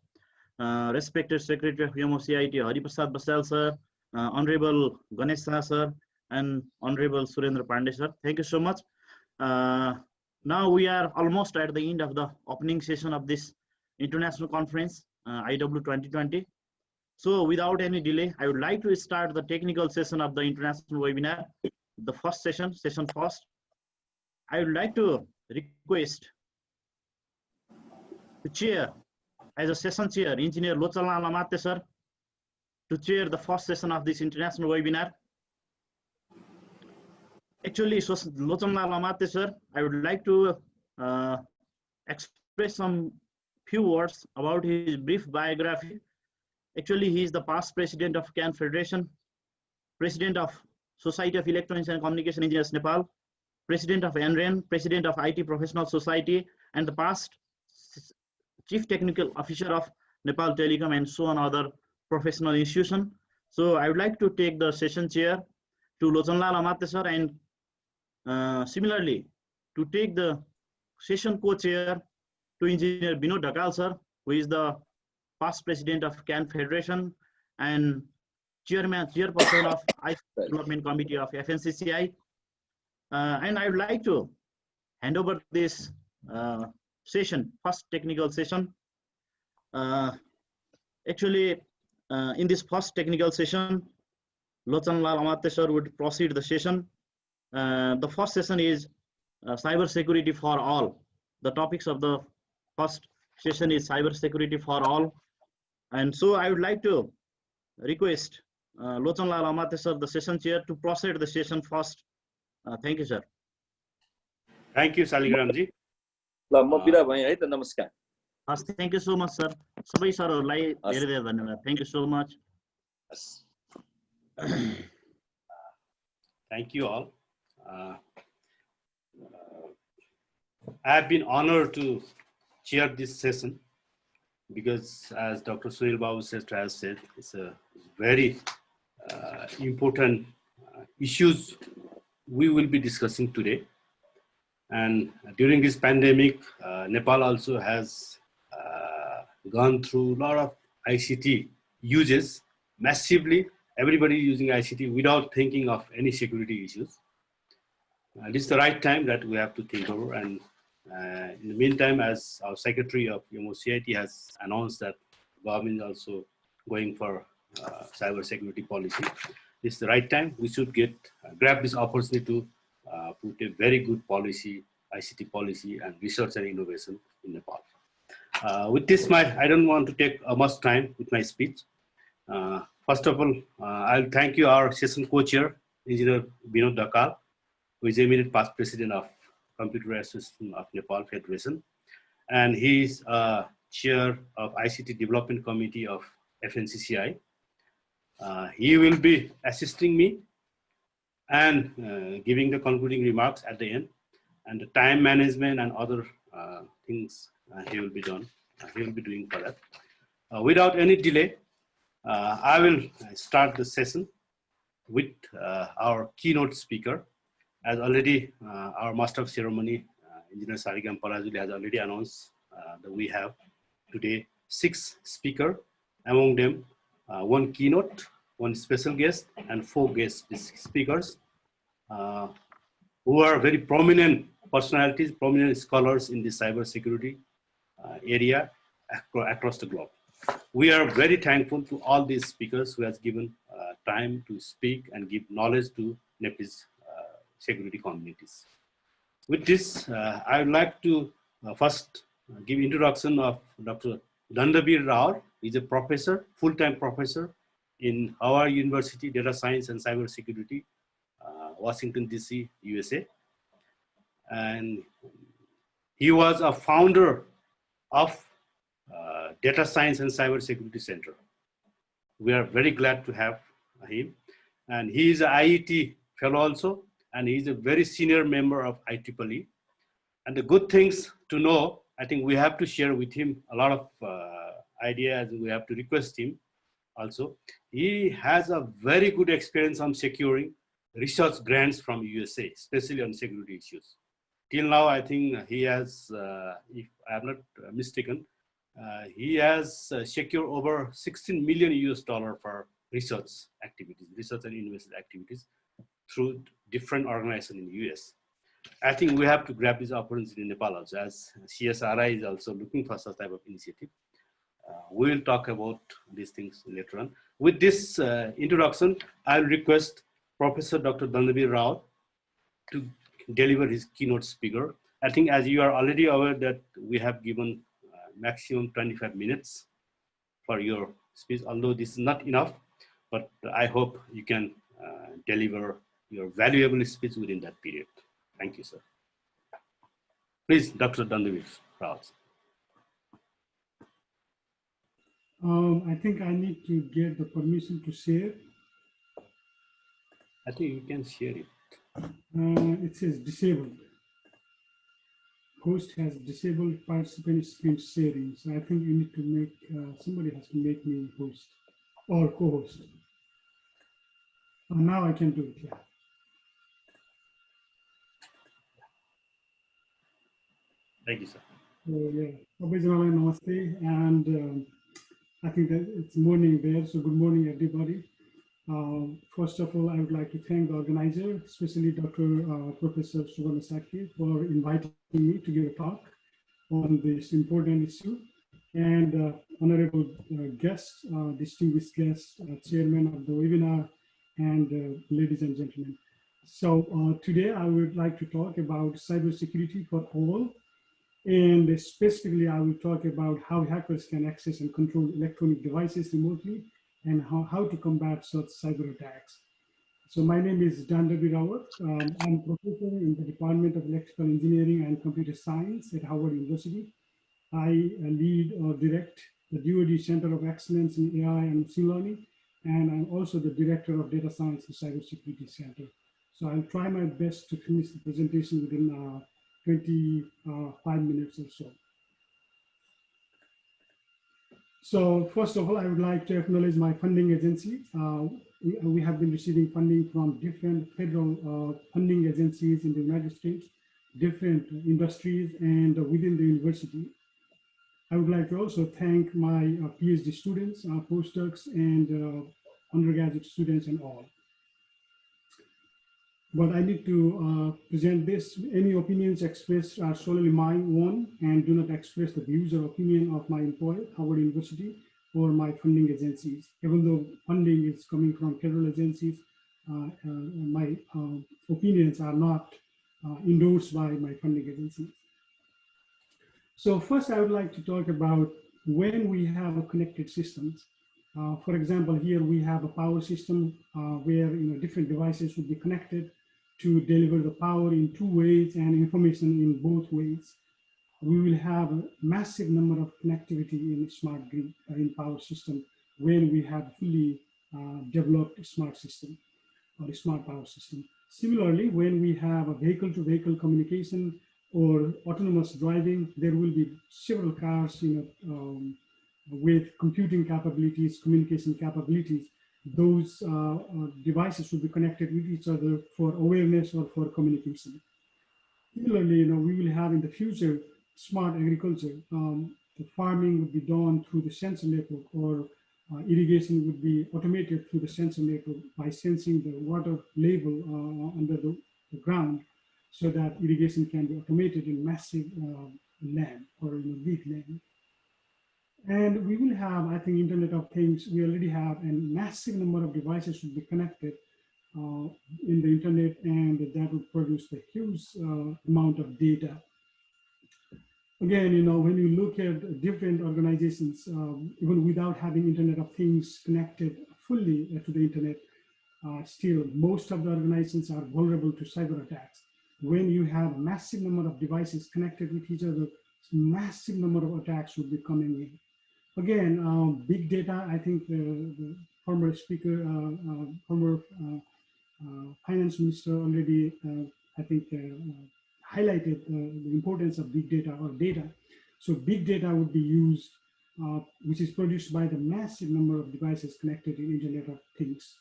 Speaker 1: respected Secretary of UMOCIT Hariprasad Basal sir, Honorable Ganesh Shah sir, and Honorable Surendra Pandey sir. Thank you so much. Now we are almost at the end of the opening session of this international conference, IW 2020. So without any delay, I would like to start the technical session of the international webinar, the first session first. I would like to request to chair, as a session chair, Engineer Lochalna Lamate sir, to chair the first session of this international webinar. Actually, Lochalna Lamate sir, I would like to express some few words about his brief biography. Actually, he is the past president of CAN Federation, president of Society of Electronics and Communication Engineers Nepal, president of NREN, president of IT Professional Society, and the past chief technical officer of Nepal Telecom and so on other professional institution. So I would like to take the session chair to Lochanla Lamate sir, and similarly to take the session co-chair to Engineer Vinod Dhakal sir, who is the past president of CAN Federation and chairperson of IT Development Committee of FNCCI. And I would like to hand over this session, first technical session. Actually, in this first technical session, Lochanla Lamate sir would proceed the session. The first session is cybersecurity for all. The topics of the first session is cybersecurity for all. And so I would like to request Lochanla Lamate sir, the session chair, to proceed the session first. Thank you, sir.
Speaker 3: Thank you, Saligramji.
Speaker 7: Namaskar.
Speaker 1: Thank you so much, sir. Sabai sirहरूलाई धेरै धेरै धन्यवाद. Thank you so much.
Speaker 3: Thank you all. I have been honored to chair this session because, as Dr. Sunil Babu Shrestha has said, it's a very important issues we will be discussing today. And during this pandemic, Nepal also has gone through a lot of ICT uses massively. Everybody using ICT without thinking of any security issues. This is the right time that we have to think over. And in the meantime, as our Secretary of UMOCIT has announced that government is also going for cybersecurity policy, this is the right time. We should grab this opportunity to put a very good policy, ICT policy and research and innovation in Nepal. With this, I don't want to take much time with my speech. First of all, I'll thank you, our session co-chair, Engineer Vinod Dhakal, who is immediate past president of Computer Association of Nepal Federation, and he is chair of ICT Development Committee of FNCCI. He will be assisting me and giving the concluding remarks at the end, and the time management and other things he will be doing for that. Without any delay, I will start the session with our keynote speaker. As already our master of ceremony, Engineer Sarigam Parajuli, has already announced that we have today 6 speakers, among them 1 keynote, 1 special guest, and 4 guest speakers who are very prominent personalities, prominent scholars in the cybersecurity area across the globe. We are very thankful to all these speakers who has given time to speak and give knowledge to Nepalese security communities. With this, I would like to first give introduction of Dr. Dandabir Rao. He's a professor, full-time professor
Speaker 8: in Howard University, Data Science and Cybersecurity, Washington, DC, USA. And he was a founder of Data Science and Cybersecurity Center. We are very glad to have him. And he is an IET fellow also, and he's a very senior member of IEEE. And the good things to know, I think we have to share with him a lot of ideas. We have to request him also. He has a very good experience on securing research grants from USA, especially on security issues. Till now, I think he has, if I'm not mistaken, he has secured over 16 million US dollar for research activities, research and investment activities through different organizations in the US. I think we have to grab this opportunity in Nepal also, as CSRI is also looking for such type of initiative. We will talk about these things later on. With this introduction, I'll request Professor Dr. Dandabir Rao to deliver his keynote speaker. I think as you are already aware that we have given maximum 25 minutes for your speech, although this is not enough, but I hope you can deliver your valuable speech within that period. Thank you, sir. Please, Dr. Dandabir Rao.
Speaker 9: I think I need to get the permission to share.
Speaker 8: I think you can share it.
Speaker 9: It says disabled. Host has disabled participant screen sharing. So I think you need to make, somebody has to make me host or co-host. Now I can do it, yeah.
Speaker 8: Thank you, sir.
Speaker 9: So, yeah, namaste, and I think that it's morning there, so good morning, everybody. First of all, I would like to thank the organizer, especially Professor Subarna Sakhi, for inviting me to give a talk on this important issue. And honorable guests, distinguished guests, chairman of the webinar, and ladies and gentlemen. So today I would like to talk about cybersecurity for all. And specifically, I will talk about how hackers can access and control electronic devices remotely and how to combat such cyber attacks. So my name is Dandabir Rao. I'm professor in the Department of Electrical Engineering and Computer Science at Howard University. I lead or direct the DoD Center of Excellence in AI and Machine Learning, and I'm also the director of Data Science and Cybersecurity Center. So I'll try my best to finish the presentation within 25 minutes or so. So first of all, I would like to acknowledge my funding agency. We have been receiving funding from different federal funding agencies in the United States, different industries, and within the university. I would like to also thank my PhD students, postdocs, and undergraduate students and all. But I need to present this. Any opinions expressed are solely my own and do not express the views or opinion of my employer, Howard University, or my funding agencies. Even though funding is coming from federal agencies, my opinions are not endorsed by my funding agencies. So first, I would like to talk about when we have a connected systems. For example, here we have a power system where different devices would be connected to deliver the power in two ways and information in both ways. We will have a massive number of connectivity in smart grid, in power system, when we have fully developed smart system or a smart power system. Similarly, when we have a vehicle-to-vehicle communication or autonomous driving, there will be several cars, with computing capabilities, communication capabilities. Those devices will be connected with each other for awareness or for communication. Similarly, we will have in the future smart agriculture. The farming would be done through the sensor network, or irrigation would be automated through the sensor network by sensing the water level under the ground, so that irrigation can be automated in massive land or in big land. And we will have, I think, Internet of Things. We already have a massive number of devices should be connected in the internet, and that would produce a huge amount of data. Again, when you look at different organizations, even without having Internet of Things connected fully to the internet, still most of the organizations are vulnerable to cyber attacks. When you have a massive number of devices connected with each other, massive number of attacks will be coming in. Again, big data, I think the former speaker, former finance minister already, I think, highlighted the importance of big data or data. So big data would be used, which is produced by the massive number of devices connected in Internet of Things.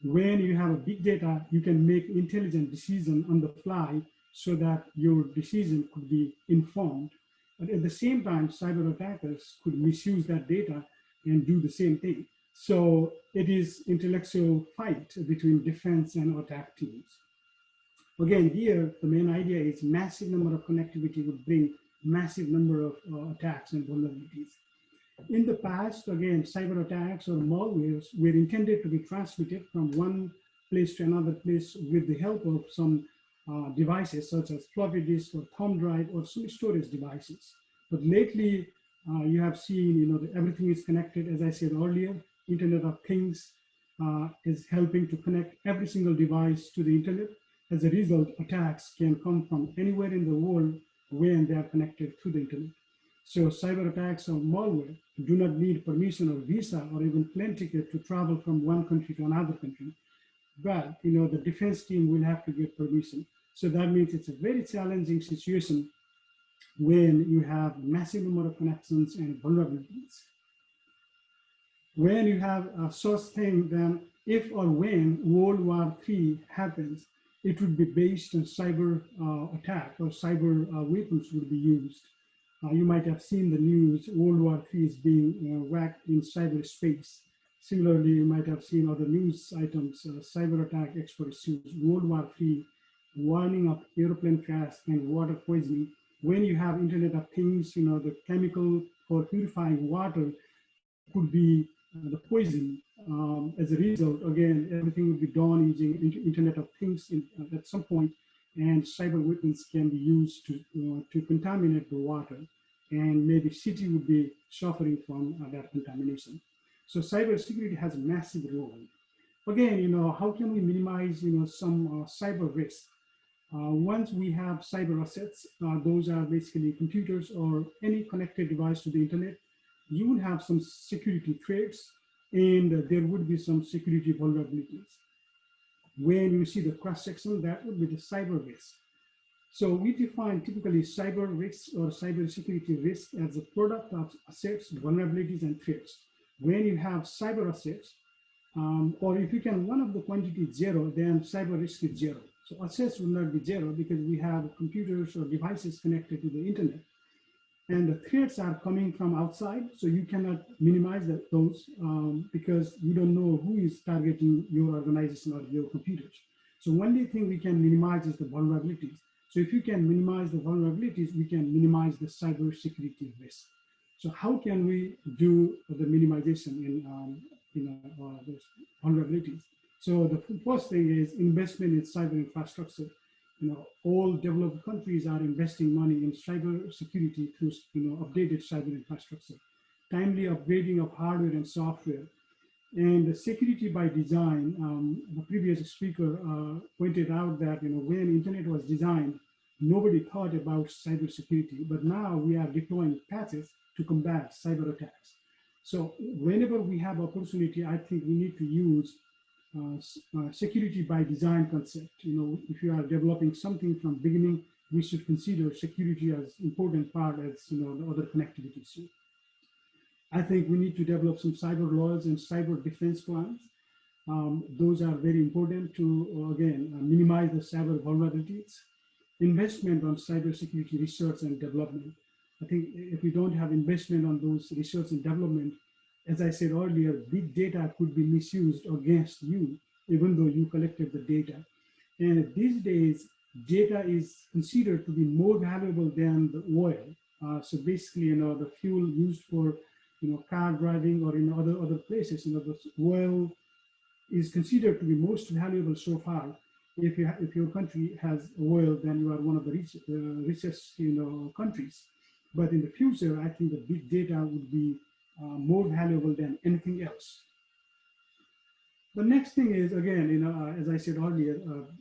Speaker 9: When you have a big data, you can make intelligent decision on the fly so that your decision could be informed. But at the same time, cyber attackers could misuse that data and do the same thing. So it is intellectual fight between defense and attack teams. Again, here, the main idea is massive number of connectivity would bring massive number of attacks and vulnerabilities. In the past, again, cyber attacks or malwares were intended to be transmitted from one place to another place with the help of some devices such as floppy disk or thumb drive or some storage devices. But lately, you have seen, that everything is connected. As I said earlier, Internet of Things is helping to connect every single device to the internet. As a result, attacks can come from anywhere in the world when they are connected to the internet. So cyber attacks or malware do not need permission or visa or even plane ticket to travel from one country to another country. But the defense team will have to get permission. So that means it's a very challenging situation when you have massive number of connections and vulnerabilities. When you have such thing, then if or when World War III happens, it would be based on cyber attack or cyber weapons would be used. You might have seen the news, World War III is being whacked in cyberspace. Similarly, you might have seen other news items, cyber attack experts use World War III, warning of airplane crash and water poisoning. When you have Internet of Things, the chemical for purifying water could be the poison. As a result, again, everything would be done using Internet of Things at some point, and cyber weapons can be used to contaminate the water, and maybe city would be suffering from that contamination. So cybersecurity has a massive role. Again, how can we minimize, some cyber risk? Once we have cyber assets, those are basically computers or any connected device to the internet, you would have some security threats and there would be some security vulnerabilities. When you see the cross-section, that would be the cyber risk. So we define typically cyber risks or cybersecurity risk as a product of assets, vulnerabilities, and threats. When you have cyber assets, or if you can one of the quantity is zero, then cyber risk is zero. So assets will not be zero because we have computers or devices connected to the internet. And the threats are coming from outside, so you cannot minimize those because you don't know who is targeting your organization or your computers. So only thing we can minimize is the vulnerabilities. So if you can minimize the vulnerabilities, we can minimize the cybersecurity risk. So how can we do the minimization in those vulnerabilities? So the first thing is investment in cyber infrastructure. All developed countries are investing money in cyber security through updated cyber infrastructure, timely upgrading of hardware and software, and the security by design. The previous speaker pointed out that when internet was designed, nobody thought about cyber security, but now we are deploying patches to combat cyber attacks. So whenever we have opportunity, I think we need to use security by design concept. If you are developing something from beginning, we should consider security as important part as the other connectivity. So I think we need to develop some cyber laws and cyber defense plans. Those are very important to again minimize the cyber vulnerabilities. Investment on cybersecurity research and development. I think if we don't have investment on those research and development, as I said earlier, big data could be misused against you, even though you collected the data. And these days, data is considered to be more valuable than the oil. So basically, the fuel used for, car driving or in other places, the oil is considered to be most valuable so far. If your country has oil, then you are one of the richest, countries. But in the future, I think the big data would be more valuable than anything else. The next thing is, again, as I said earlier,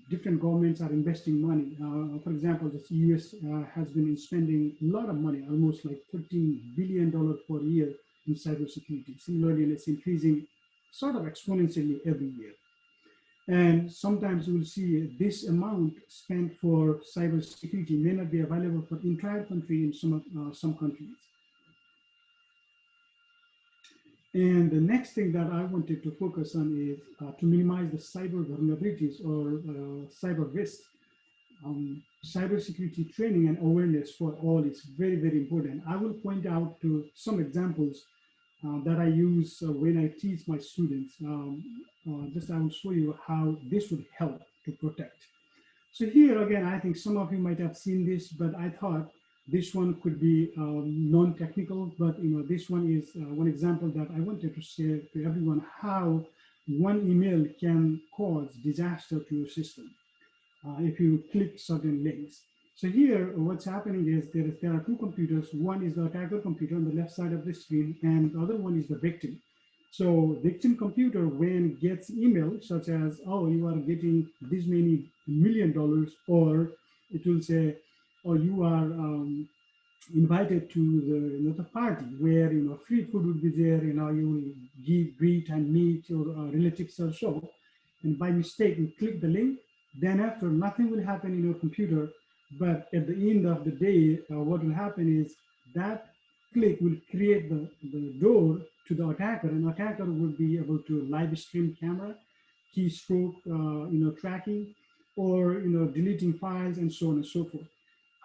Speaker 9: different governments are investing money. For example, the US has been spending a lot of money, almost like $13 billion per year in cybersecurity. Similarly, it's increasing sort of exponentially every year. And sometimes you will see this amount spent for cybersecurity may not be available for entire country in some countries. And the next thing that I wanted to focus on is to minimize the cyber vulnerabilities or cyber risks. Cybersecurity training and awareness for all is very, very important. I will point out to some examples that I use when I teach my students. Just I will show you how this would help to protect. So here again, I think some of you might have seen this, but I thought this one could be non-technical, but this one is one example that I wanted to share to everyone how one email can cause disaster to your system if you click certain links. So here, what's happening is there are two computers. One is the attacker computer on the left side of the screen, and the other one is the victim. So victim computer, when it gets email such as, oh, you are getting this many $1 million, or it will say, or you are invited to the party where free food would be there, you will greet and meet your relatives or so, and by mistake you click the link, then after nothing will happen in your computer, but at the end of the day, what will happen is that click will create the door to the attacker, and attacker will be able to live stream camera, keystroke tracking, or deleting files and so on and so forth.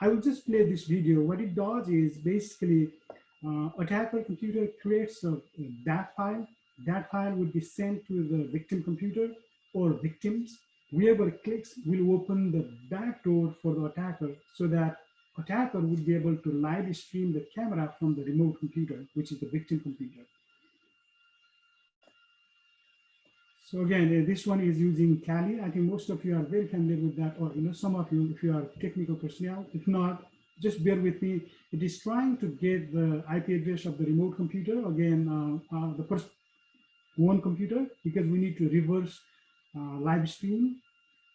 Speaker 9: I will just play this video. What it does is basically attacker computer creates that file. That file would be sent to the victim computer or victims. Whoever clicks will open the back door for the attacker, so that attacker would be able to live stream the camera from the remote computer, which is the victim computer. So again, this one is using Kali. I think most of you are very familiar with that, or some of you, if you are technical personnel. If not, just bear with me. It is trying to get the IP address of the remote computer, again, the first one computer, because we need to reverse live stream.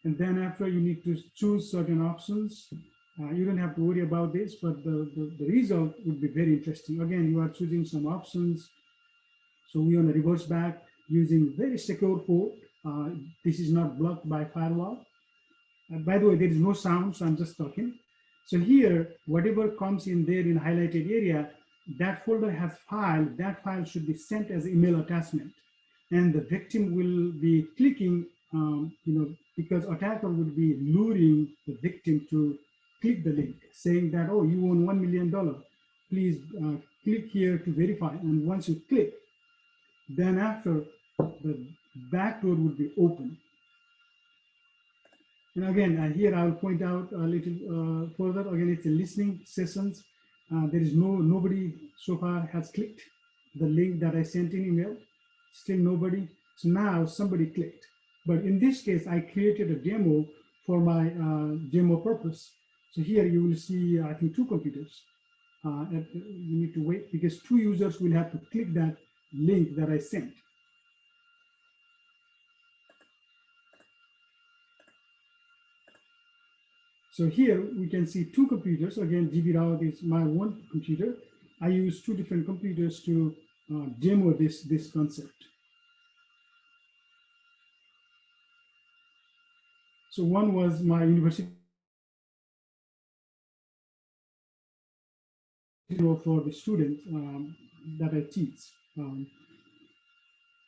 Speaker 9: And then after, you need to choose certain options. You don't have to worry about this, but the result would be very interesting. Again, you are choosing some options. So we want to reverse back using very secure port. This is not blocked by firewall. By the way, there is no sound, so I'm just talking. So here, whatever comes in there in highlighted area, that folder has file. That file should be sent as email attachment. And the victim will be clicking, because attacker would be luring the victim to click the link, saying that, oh, you won $1 million. Please click here to verify. And once you click, then after, the back door would be open. And again, here I'll point out a little further. Again, it's a listening sessions. There is nobody so far has clicked the link that I sent in email. Still nobody. So now somebody clicked. But in this case, I created a demo for my demo purpose. So here you will see, I think, two computers. You need to wait because two users will have to click that link that I sent. So here we can see two computers. Again, GB Route is my one computer. I use two different computers to demo this concept. So one was my university for the student that I teach.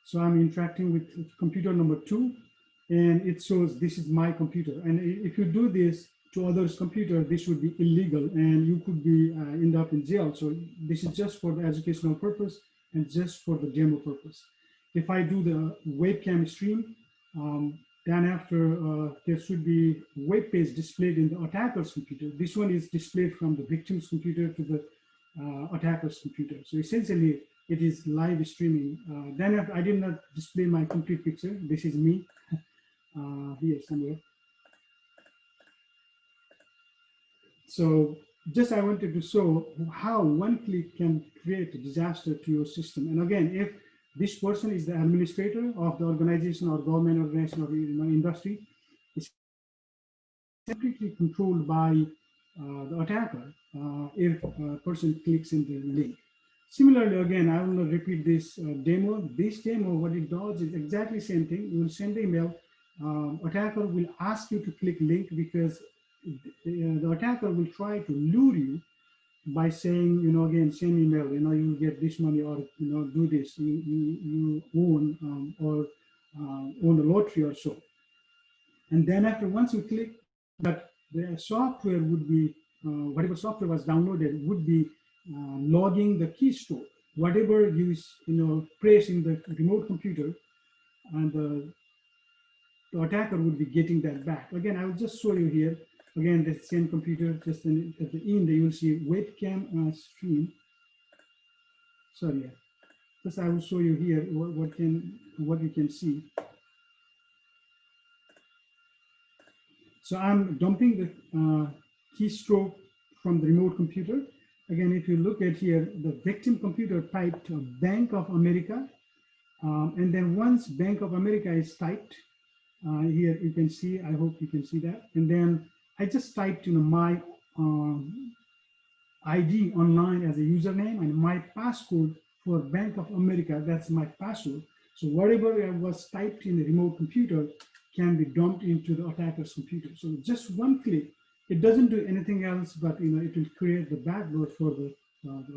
Speaker 9: So I'm interacting with computer number 2, and it shows this is my computer. And if you do this to others' computer, this would be illegal, and you could be end up in jail. So this is just for the educational purpose and just for the demo purpose. If I do the webcam stream, then after there should be web page displayed in the attacker's computer. This one is displayed from the victim's computer to the attacker's computer. So essentially, it is live streaming. Then after, I did not display my complete picture. This is me here somewhere. So just I wanted to show how one click can create a disaster to your system. And again, if this person is the administrator of the organization or government organization or industry. It's completely controlled by the attacker if a person clicks in the link. Similarly, again, I will not repeat this demo. This demo, what it does is exactly the same thing. You will send the email. Attacker will ask you to click link because the attacker will try to lure you by saying, again, same email, you will get this money, or, do this, you own or own a lottery or so. And then after, once you click that, the software would be, whatever software was downloaded would be logging the keystroke, whatever you, press in the remote computer, and the attacker would be getting that back. Again, I will just show you here. Again, the same computer, just at the end, you will see webcam stream. Sorry, yeah. Just I will show you here what you can see. So I'm dumping the keystroke from the remote computer. Again, if you look at here, the victim computer typed Bank of America, and then once Bank of America is typed, here you can see. I hope you can see that, and then I just typed my ID online as a username and my passcode for Bank of America, that's my password. So whatever was typed in the remote computer can be dumped into the attacker's computer. So just one click, it doesn't do anything else, but it will create the backdoor for the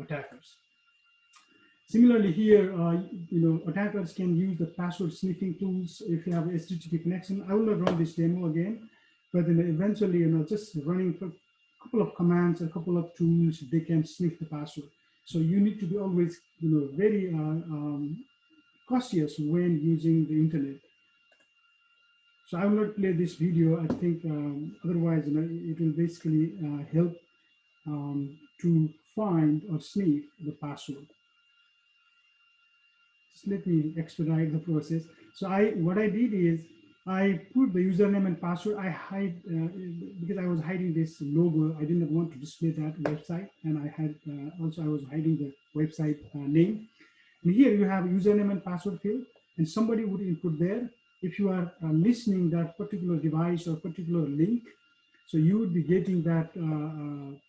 Speaker 9: attackers. Similarly here, attackers can use the password sniffing tools if you have a HTTP connection. I will not run this demo again, but then eventually, just running a couple of commands, a couple of tools, they can sniff the password. So you need to be always, very cautious when using the internet. So I will not play this video. I think otherwise, it will basically help to find or sniff the password. Just let me expedite the process. So what I did is I put the username and password. I hide because I was hiding this logo. I did not want to display that website, and I had also I was hiding the website name. And here you have username and password field, and somebody would input there. If you are listening that particular device or particular link, so you would be getting that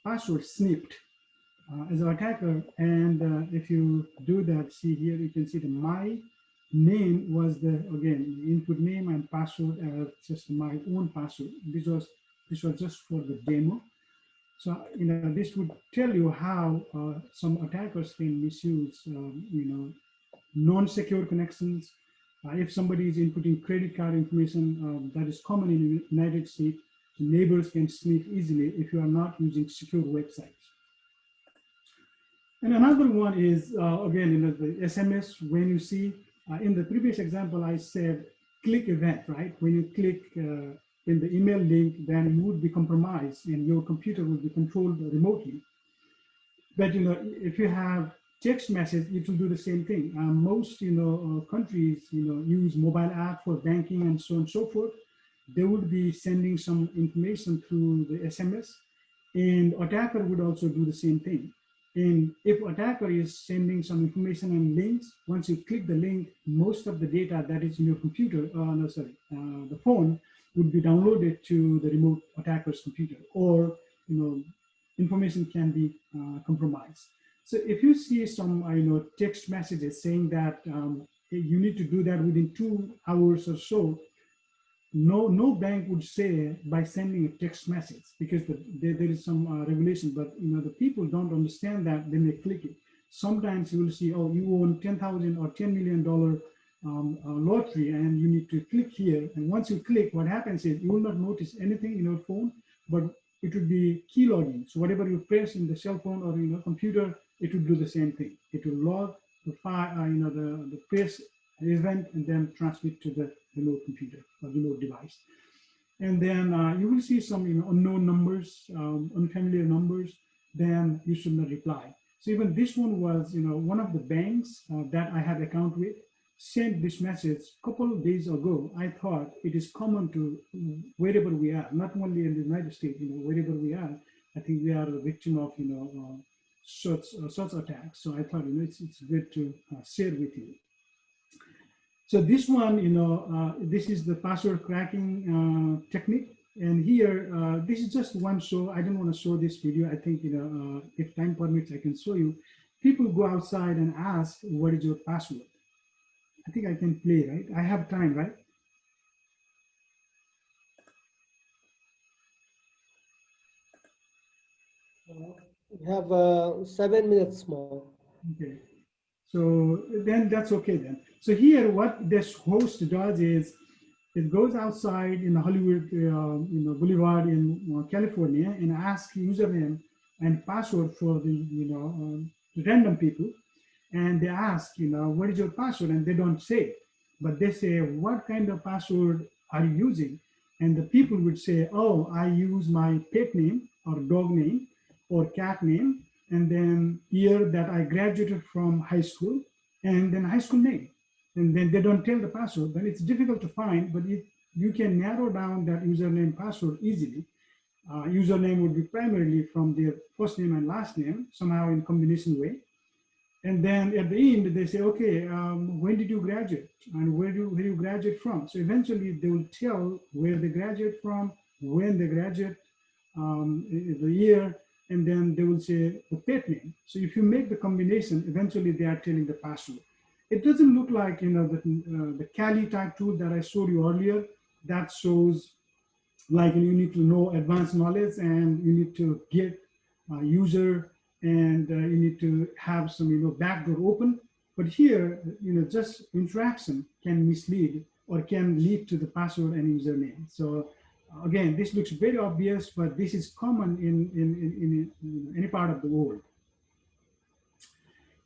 Speaker 9: password snipped as an attacker. And if you do that, see here, you can see the my name was the, again, input name and password, just my own password. This was just for the demo. So, this would tell you how some attackers can misuse, non-secure connections. If somebody is inputting credit card information, that is common in the United States, neighbors can sniff easily if you are not using secure websites. And another one is, again, the SMS, when you see, in the previous example, I said click event, right? When you click in the email link, then you would be compromised and your computer will be controlled remotely. But, if you have text message, it will do the same thing. Most, countries, use mobile app for banking and so on and so forth. They would be sending some information through the SMS, and attacker would also do the same thing. And if attacker is sending some information and links, once you click the link, most of the data that is in your computer, the phone, would be downloaded to the remote attacker's computer, or information can be compromised. So if you see some text messages saying that you need to do that within 2 hours or so, no bank would say by sending a text message, because there is some regulation, but the people don't understand that, then they click it. Sometimes you will see, oh, you own $10,000 or $10 million lottery, and you need to click here. And once you click, what happens is you will not notice anything in your phone, but it would be key logging. So whatever you press in the cell phone or computer, it will do the same thing. It will log the file, the press event, and then transmit to the remote computer or remote device. And then you will see some unknown numbers, unfamiliar numbers. Then you should not reply. So even this one was, one of the banks that I had account with sent this message a couple of days ago. I thought it is common to wherever we are, not only in the United States, wherever we are. I think we are a victim of, such attacks. So I thought, it's good to share with you. So this one, this is the password cracking technique. And here, this is just one show. I don't want to show this video. I think, if time permits, I can show you. People go outside and ask, what is your password? I think I can play, right? I have time, right?
Speaker 10: We have 7 minutes more.
Speaker 9: Okay. So then that's okay then. So here, what this host does is, it goes outside in the Hollywood, Boulevard in California and asks username and password for the, random people. And they ask, what is your password? And they don't say, but they say, what kind of password are you using? And the people would say, oh, I use my pet name or dog name or cat name, and then year that I graduated from high school, and then high school name. And then they don't tell the password, then it's difficult to find, but if you can narrow down that username password easily. Username would be primarily from their first name and last name, somehow in combination way. And then at the end, they say, okay, when did you graduate? And where you graduate from? So eventually they will tell where they graduate from, when they graduate, the year, and then they will say the pet name. So if you make the combination, eventually they are telling the password. It doesn't look like, the Kali type tool that I showed you earlier, that shows like you need to know advanced knowledge and you need to get user and you need to have some, backdoor open. But here, just interaction can mislead or can lead to the password and username. So again, this looks very obvious, but this is common in any part of the world.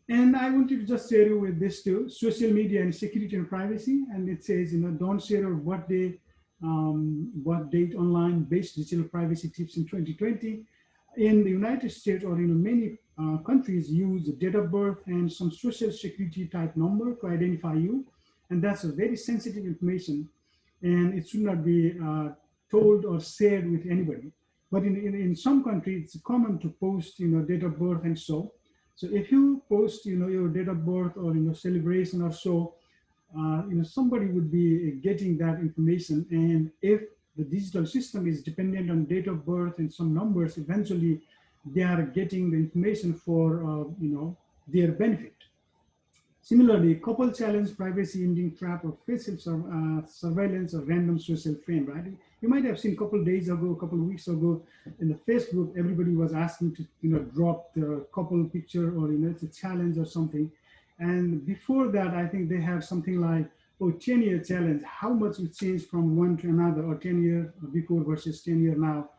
Speaker 9: And I wanted to just share you with this too, social media and security and privacy. And it says, don't share your birthday, what date online based digital privacy tips in 2020. In the United States or in many countries use date of birth and some social security type number to identify you. And that's a very sensitive information and it should not be told or shared with anybody. But in some countries, it's common to post, date of birth and so. So if you post, your date of birth or, celebration or so, somebody would be getting that information. And if the digital system is dependent on date of birth and some numbers, eventually they are getting the information for, their benefit. Similarly, couple challenge privacy ending trap of facial surveillance or random social frame, right? You might have seen a couple of days ago, a couple of weeks ago in the Facebook, everybody was asking to, drop the couple picture or, it's a challenge or something. And before that, I think they have something like, 10-year challenge, how much it changed from one to another or 10 years before versus 10 years now.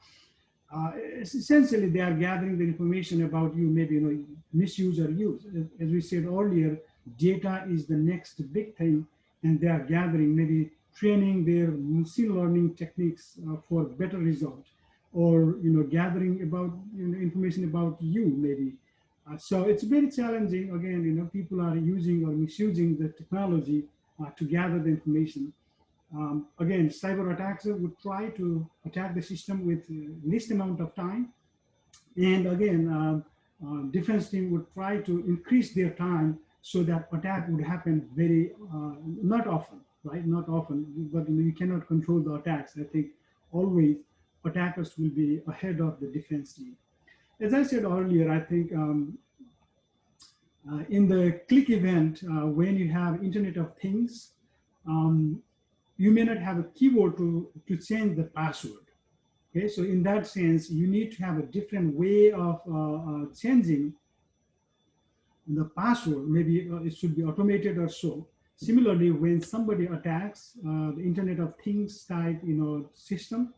Speaker 9: Essentially, they are gathering the information about you, maybe, misuse or use. As we said earlier, data is the next big thing, and they are gathering, maybe training their machine learning techniques for better result, or gathering about information about you, maybe. So it's very challenging. Again, people are using or misusing the technology to gather the information. Again, cyber attackers would try to attack the system with least amount of time, and again, defense team would try to increase their time so that attack would happen very, not often, right? Not often, but you cannot control the attacks. I think always attackers will be ahead of the defense team. As I said earlier, I think in the click event, when you have Internet of Things, you may not have a keyboard to change the password. Okay, so in that sense, you need to have a different way of changing the password. Maybe it should be automated or so. Similarly, when somebody attacks the Internet of Things type, system,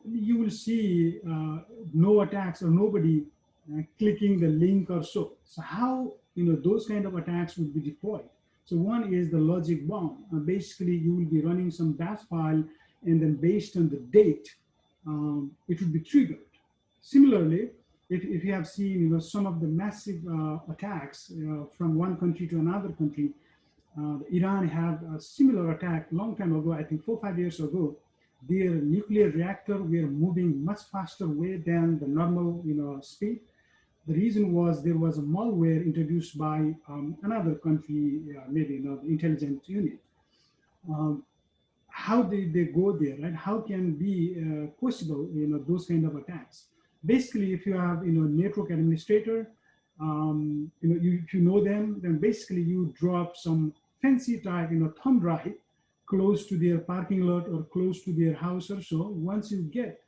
Speaker 9: you will see no attacks or nobody clicking the link or so. So how, those kind of attacks would be deployed? So one is the logic bomb. Basically, you will be running some bash file, and then based on the date, it would be triggered. Similarly, if you have seen, some of the massive attacks from one country to another country, Iran had a similar attack long time ago, I think 4 or 5 years ago. Their nuclear reactor were moving much faster way than the normal, speed. The reason was there was a malware introduced by another country, maybe the intelligence unit. How did they go there, right? How can be possible, those kind of attacks? Basically, if you have, network administrator, if you know them, then basically you drop some fancy type, thumb drive close to their parking lot or close to their house or so. Once you get,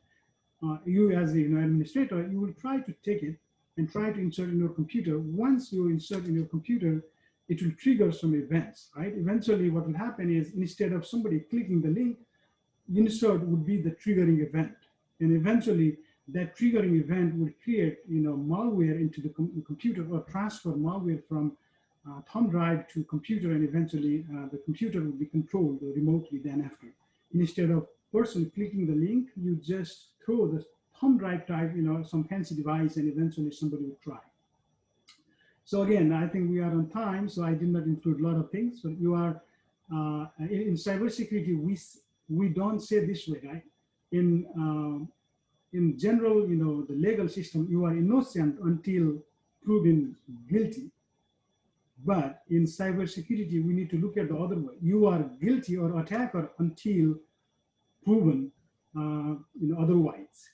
Speaker 9: you as the administrator, you will try to take it and try to insert in your computer. Once you insert in your computer, it will trigger some events, right? Eventually what will happen is instead of somebody clicking the link, insert would be the triggering event. And eventually that triggering event would create, malware into the computer or transfer malware from thumb drive to computer, and eventually the computer will be controlled remotely then after. Instead of person clicking the link, you just throw the thumb drive type, some fancy device, and eventually somebody will try. So again, I think we are on time, so I did not include a lot of things. So you are, in cybersecurity, we don't say this way, right? In general, the legal system, you are innocent until proven guilty. But in cybersecurity, we need to look at the other way. You are guilty or attacker until proven otherwise.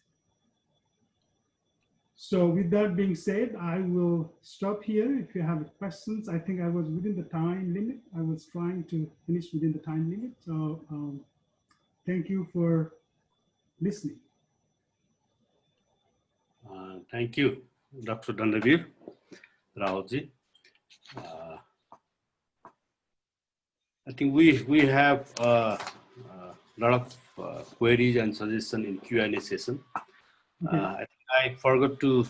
Speaker 9: So with that being said, I will stop here. If you have questions, I think I was within the time limit. I was trying to finish within the time limit. So thank you for listening.
Speaker 8: Thank you, Dr. Dandavir Raoji. I think we have a lot of queries and suggestions in Q&A session.
Speaker 9: Okay.
Speaker 8: I think I forgot to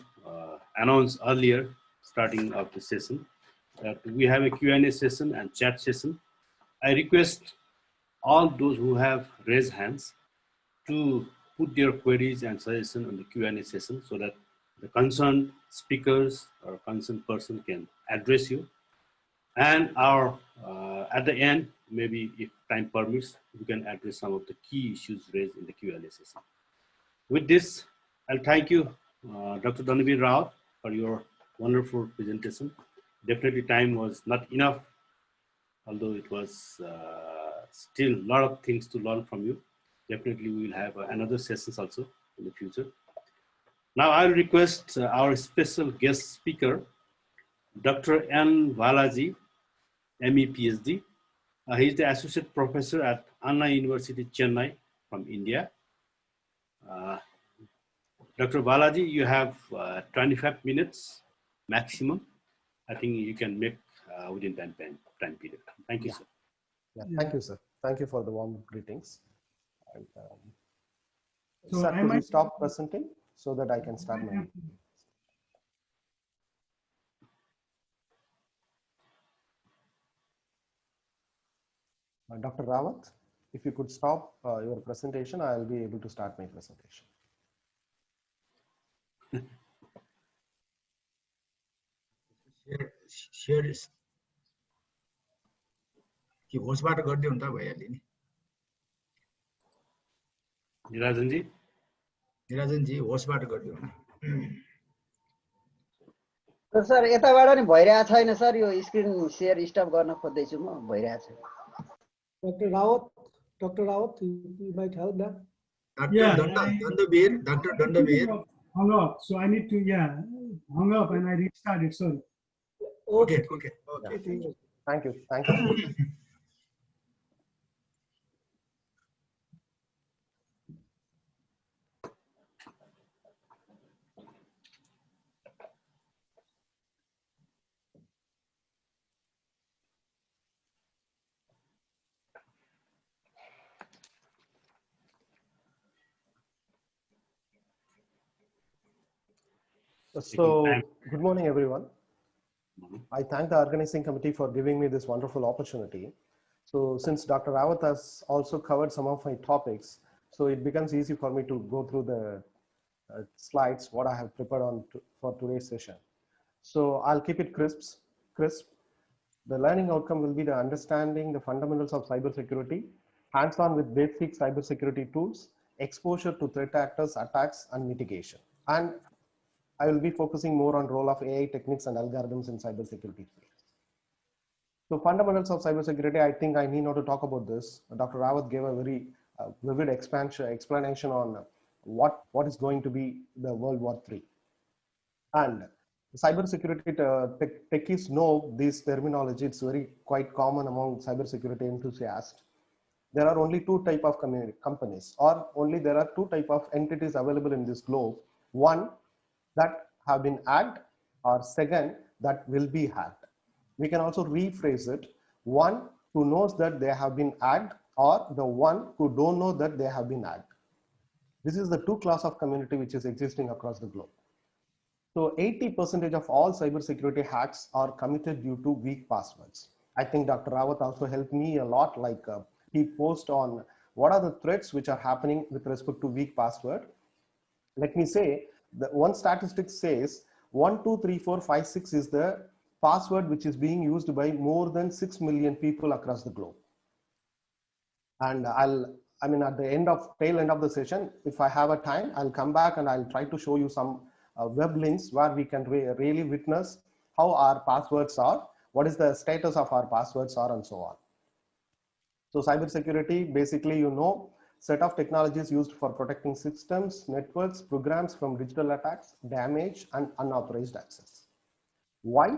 Speaker 8: announce earlier, starting of the session, that we have a Q&A session and chat session. I request all those who have raised hands to put their queries and suggestions on the Q&A session so that the concerned speakers or concerned person can address you. And at the end, maybe if time permits, we can address some of the key issues raised in the Q&A session. With this, I'll thank you, Dr. Dandavir Rao, for your wonderful presentation. Definitely time was not enough, although it was still a lot of things to learn from you. Definitely we will have another sessions also in the future. Now I'll request our special guest speaker, Dr. N. Balaji, ME PhD. He is the Associate Professor at Anna University, Chennai from India. Dr. Balaji, you have 25 minutes maximum. I think you can make within time period. Thank you, sir.
Speaker 11: Yeah, thank you, sir. Thank you for the warm greetings. And,
Speaker 9: So
Speaker 11: sir,
Speaker 9: I
Speaker 11: could you
Speaker 9: might
Speaker 11: stop presenting so that I can start my meeting? Dr. Rawat, if you could stop your presentation, I'll be able to start my presentation.
Speaker 2: Share this. कि होस्टबाट गरिदियो भने त भइहाल्यो नि
Speaker 8: निराजनजी
Speaker 2: निराजनजी होस्टबाट गरिदियो भने
Speaker 12: sir यताबाट नि भइरहेको छैन सर यो स्क्रिन शेयर स्टप गर्न खोज्दैछु म भइरहेको छैन
Speaker 10: Dr. Rawat, you might help that.
Speaker 2: Dr. Dandavir.
Speaker 9: Hung up, so I need to hung up and I restarted. Sorry.
Speaker 2: Okay.
Speaker 11: Thank you. Thank you. So, good morning, everyone. I thank the organizing committee for giving me this wonderful opportunity. So, since Dr. Rawat has also covered some of my topics, so it becomes easy for me to go through the slides, what I have prepared for today's session. So, I'll keep it crisp. The learning outcome will be the understanding the fundamentals of cybersecurity, hands-on with basic cybersecurity tools, exposure to threat actors, attacks, and mitigation. And I will be focusing more on role of AI techniques and algorithms in cybersecurity space. So fundamentals of cybersecurity, I think I need not to talk about this. Dr. Rawat gave a very vivid explanation on what is going to be the World War III. And cybersecurity techies know this terminology. It's very quite common among cybersecurity enthusiasts. There are only two type of companies, or only there are two type of entities available in this globe. One that have been hacked, or second that will be hacked. We can also rephrase it: one who knows that they have been hacked, or the one who don't know that they have been hacked. This is the two class of community which is existing across the globe. So 80% of all cybersecurity hacks are committed due to weak passwords. I think Dr. Rawat also helped me a lot, like he posted on what are the threats which are happening with respect to weak password. Let me say, the one statistic says 123456 is the password which is being used by more than 6 million people across the globe. And at the tail end of the session, if I have a time, I'll come back and I'll try to show you some web links where we can really witness how our passwords are, what is the status of our passwords are, and so on. So cybersecurity, basically, set of technologies used for protecting systems, networks, programs from digital attacks, damage, and unauthorized access. Why?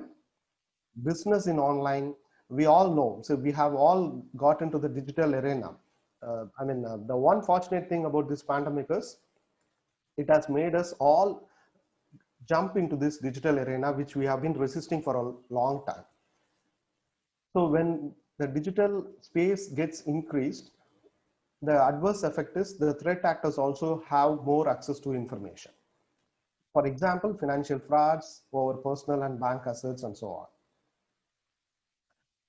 Speaker 11: Business in online, we all know. So we have all got into the digital arena. The one fortunate thing about this pandemic is it has made us all jump into this digital arena, which we have been resisting for a long time. So when the digital space gets increased, the adverse effect is the threat actors also have more access to information. For example, financial frauds over personal and bank assets and so on.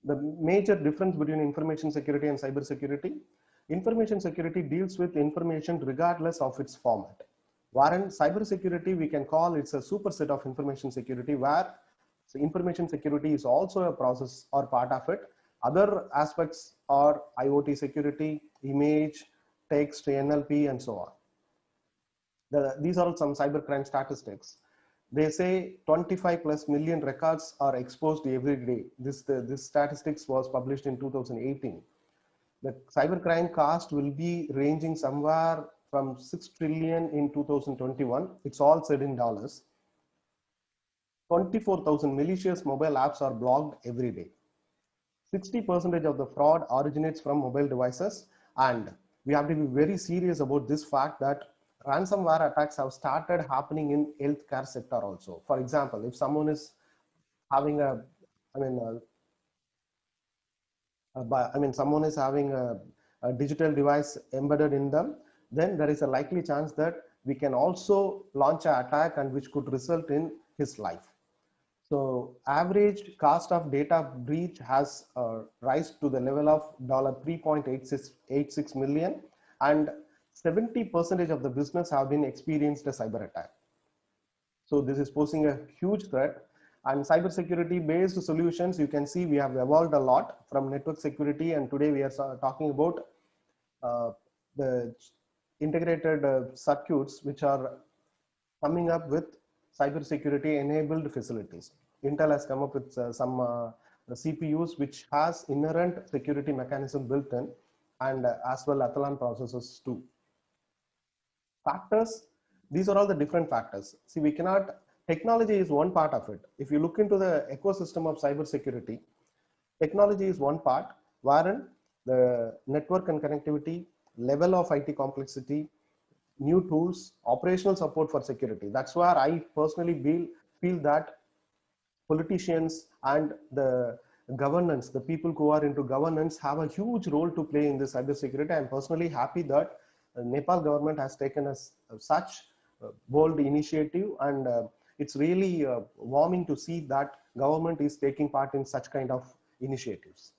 Speaker 11: The major difference between information security and cybersecurity: information security deals with information regardless of its format. Wherein cybersecurity, we can call it's a superset of information security, where information security is also a process or part of it. Other aspects are IoT security, image, text, NLP, and so on. These are some cybercrime statistics. They say 25+ million records are exposed every day. This statistics was published in 2018. The cybercrime cost will be ranging somewhere from 6 trillion in 2021. It's all said in dollars. 24,000 malicious mobile apps are blocked every day. 60% of the fraud originates from mobile devices, and we have to be very serious about this fact that ransomware attacks have started happening in healthcare sector also. For example, if someone is having someone is having a digital device embedded in them, then there is a likely chance that we can also launch an attack, and which could result in his life. So average cost of data breach has rise to the level of $3.86 million, and 70% of the business have been experienced a cyber attack. So this is posing a huge threat. And cybersecurity based solutions, you can see we have evolved a lot from network security, and today we are talking about the integrated circuits which are coming up with cybersecurity enabled facilities. Intel has come up with some CPUs which has inherent security mechanism built in, and as well Athlon processors too. Factors, these are all the different factors. See, we cannot, technology is one part of it. If you look into the ecosystem of cybersecurity, technology is one part, wherein the network and connectivity, level of IT complexity, new tools, operational support for security. That's where I personally feel that politicians and the governance, the people who are into governance, have a huge role to play in this cybersecurity. I'm personally happy that Nepal government has taken such bold initiative, and it's really warming to see that government is taking part in such kind of initiatives.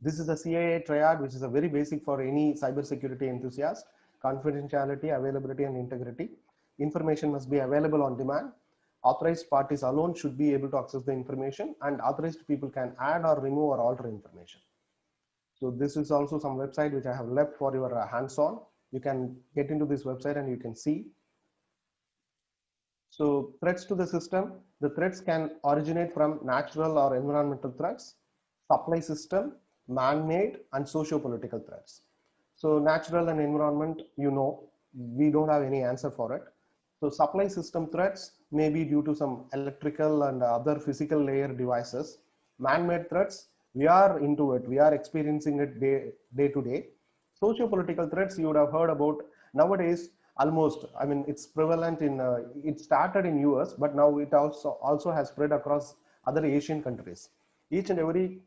Speaker 11: This is a CIA triad, which is a very basic for any cybersecurity enthusiast: confidentiality, availability, and integrity. Information must be available on demand. Authorized parties alone should be able to access the information, and authorized people can add or remove or alter information. So this is also some website which I have left for your hands-on. You can get into this website and you can see. So threats to the system, the threats can originate from natural or environmental threats, supply system, man-made, and socio-political threats. So natural and environment, you know, we don't have any answer for it. So supply system threats may be due to some electrical and other physical layer devices. Man-made threats, we are into it. We are experiencing it day to day. Socio-political threats, you would have heard about nowadays. Almost, I mean, it's prevalent in. It started in US, but now it also has spread across other Asian countries. Each and every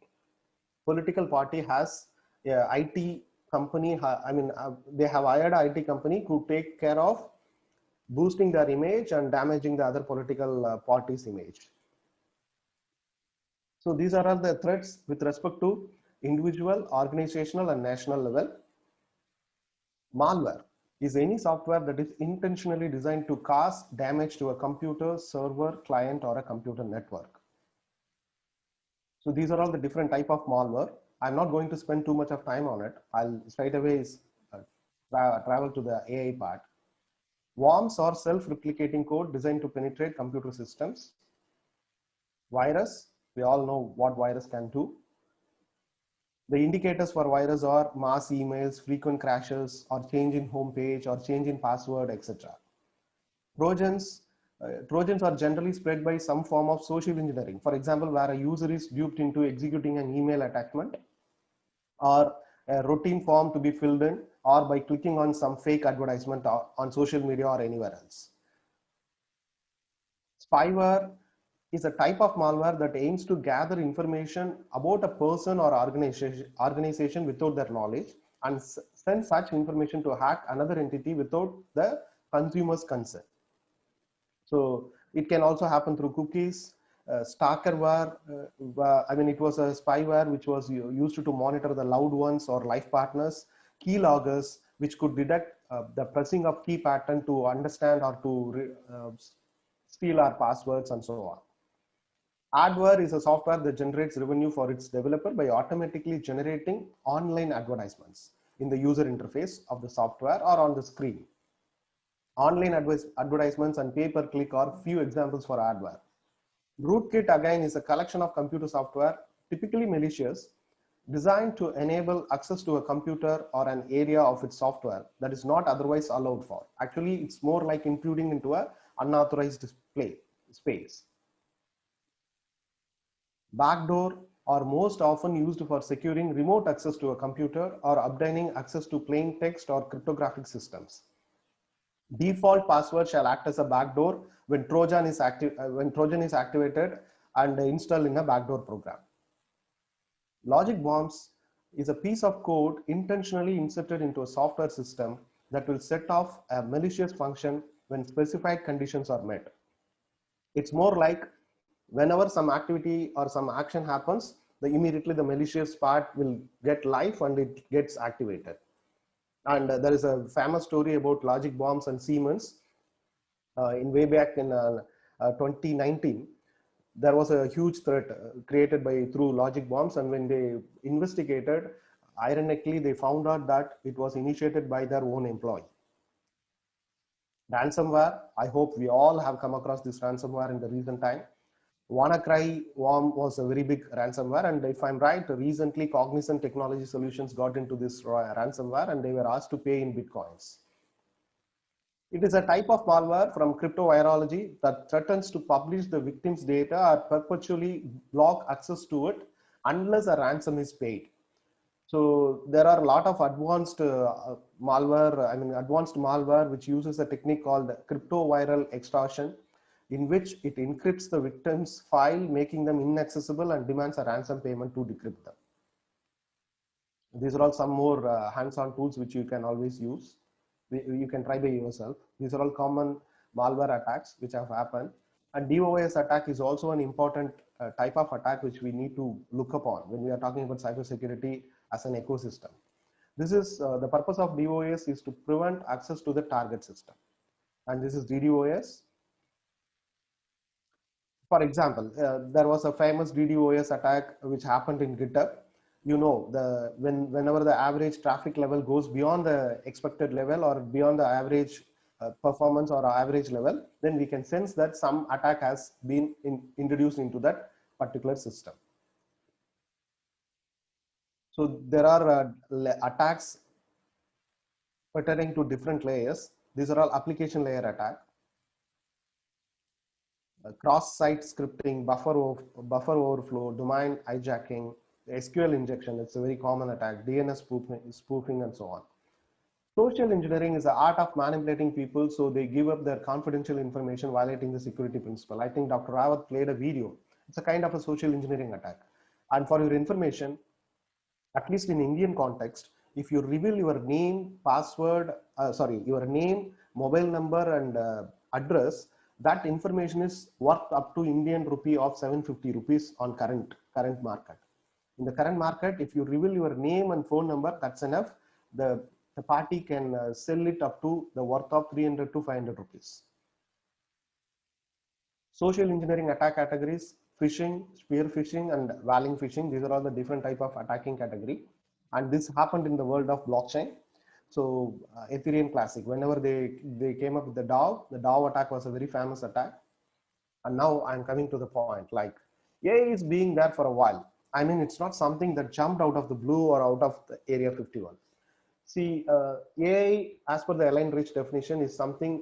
Speaker 11: political party has a IT company. I mean, they have hired an IT company to take care of boosting their image and damaging the other political party's image. So these are all the threats with respect to individual, organizational, and national level. Malware is any software that is intentionally designed to cause damage to a computer, server, client, or a computer network. So these are all the different type of malware. I'm not going to spend too much of time on it. I'll straight away travel to the AI part. Worms are self-replicating code designed to penetrate computer systems. Virus, we all know what virus can do. The indicators for virus are mass emails, frequent crashes, or change in home page, or change in password, etc. Trojans are generally spread by some form of social engineering. For example, where a user is duped into executing an email attachment, or a routine form to be filled in, or by clicking on some fake advertisement on social media or anywhere else. Spyware is a type of malware that aims to gather information about a person or organization without their knowledge and send such information to hack another entity without the consumer's consent. So it can also happen through cookies. Stalkerware, I mean, it was a spyware which was used to monitor the loved ones or life partners. Keyloggers, which could detect the pressing of key pattern to understand or to steal our passwords and so on. Adware is a software that generates revenue for its developer by automatically generating online advertisements in the user interface of the software or on the screen. Online advertisements and pay-per-click are few examples for adware. Rootkit again is a collection of computer software, typically malicious, designed to enable access to a computer or an area of its software that is not otherwise allowed for. Actually, it's more like intruding into an unauthorized space. Backdoor are most often used for securing remote access to a computer or obtaining access to plain text or cryptographic systems. Default password shall act as a backdoor when Trojan is activated and installed in a backdoor program. Logic bombs is a piece of code intentionally inserted into a software system that will set off a malicious function when specified conditions are met. It's more like whenever some activity or some action happens, immediately the malicious part will get live and it gets activated. And there is a famous story about logic bombs and Siemens. In way back in 2019, there was a huge threat created through logic bombs, and when they investigated, ironically, they found out that it was initiated by their own employee. Ransomware, I hope we all have come across this ransomware in the recent time. WannaCry worm was a very big ransomware, and if I'm right, recently Cognizant Technology Solutions got into this ransomware and they were asked to pay in Bitcoins. It is a type of malware from cryptovirology that threatens to publish the victim's data or perpetually block access to it unless a ransom is paid. So there are a lot of advanced malware which uses a technique called cryptoviral extortion, in which it encrypts the victim's file, making them inaccessible, and demands a ransom payment to decrypt them. These are all some more hands-on tools which you can always use. You can try by yourself. These are all common malware attacks which have happened. And DOS attack is also an important type of attack which we need to look upon when we are talking about cybersecurity as an ecosystem. This is the purpose of DOS is to prevent access to the target system. And this is DDoS. For example, there was a famous DDoS attack which happened in GitHub. You know, whenever the average traffic level goes beyond the expected level or beyond the average performance or average level, then we can sense that some attack has been introduced into that particular system. So there are attacks pertaining to different layers. These are all application layer attack. Cross-site scripting, buffer overflow, domain hijacking, SQL injection, it's a very common attack, DNS spoofing and so on. Social engineering is the art of manipulating people so they give up their confidential information violating the security principle. I think Dr. Rawat played a video. It's a kind of a social engineering attack. And for your information, at least in Indian context, if you reveal your name, password, your name, mobile number and address, that information is worth up to Indian rupee of 750 rupees on current market. In the current market, if you reveal your name and phone number, that's enough. The party can sell it up to the worth of 300 to 500 rupees. Social engineering attack categories: phishing, spear phishing, and walling phishing. These are all the different type of attacking category. And this happened in the world of blockchain. So Ethereum Classic, whenever they came up with the DAO attack was a very famous attack. And now I'm coming to the point, like AI is being there for a while. I mean, it's not something that jumped out of the blue or out of the Area 51. See, AI, as per the Ellen Rich definition, is something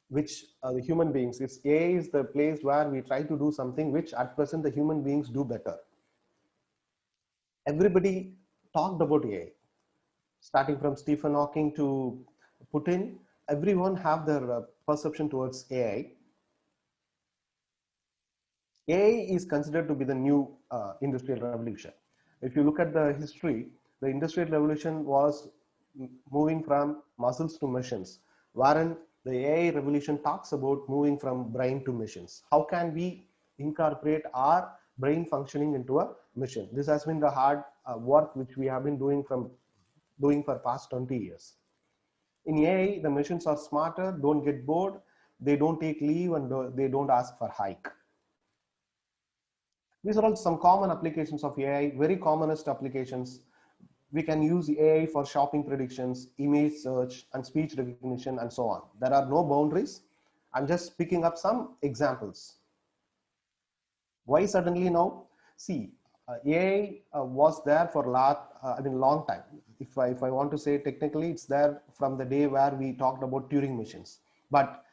Speaker 11: which the human beings, AI is the place where we try to do something which at present the human beings do better. Everybody talked about AI, starting from Stephen Hawking to Putin. Everyone have their perception towards AI. AI is considered to be the new industrial revolution. If you look at the history, the industrial revolution was moving from muscles to machines, wherein the AI revolution talks about moving from brain to machines. How can we incorporate our brain functioning into a machine? This has been the hard work which we have been doing for past 20 years. In AI, the machines are smarter, don't get bored, they don't take leave, and they don't ask for hike. These are all some common applications of AI, very commonest applications. We can use AI for shopping predictions, image search, and speech recognition, and so on. There are no boundaries. I'm just picking up some examples. Why suddenly now? See, AI was there for long time. If I want to say technically, it's there from the day where we talked about Turing machines. But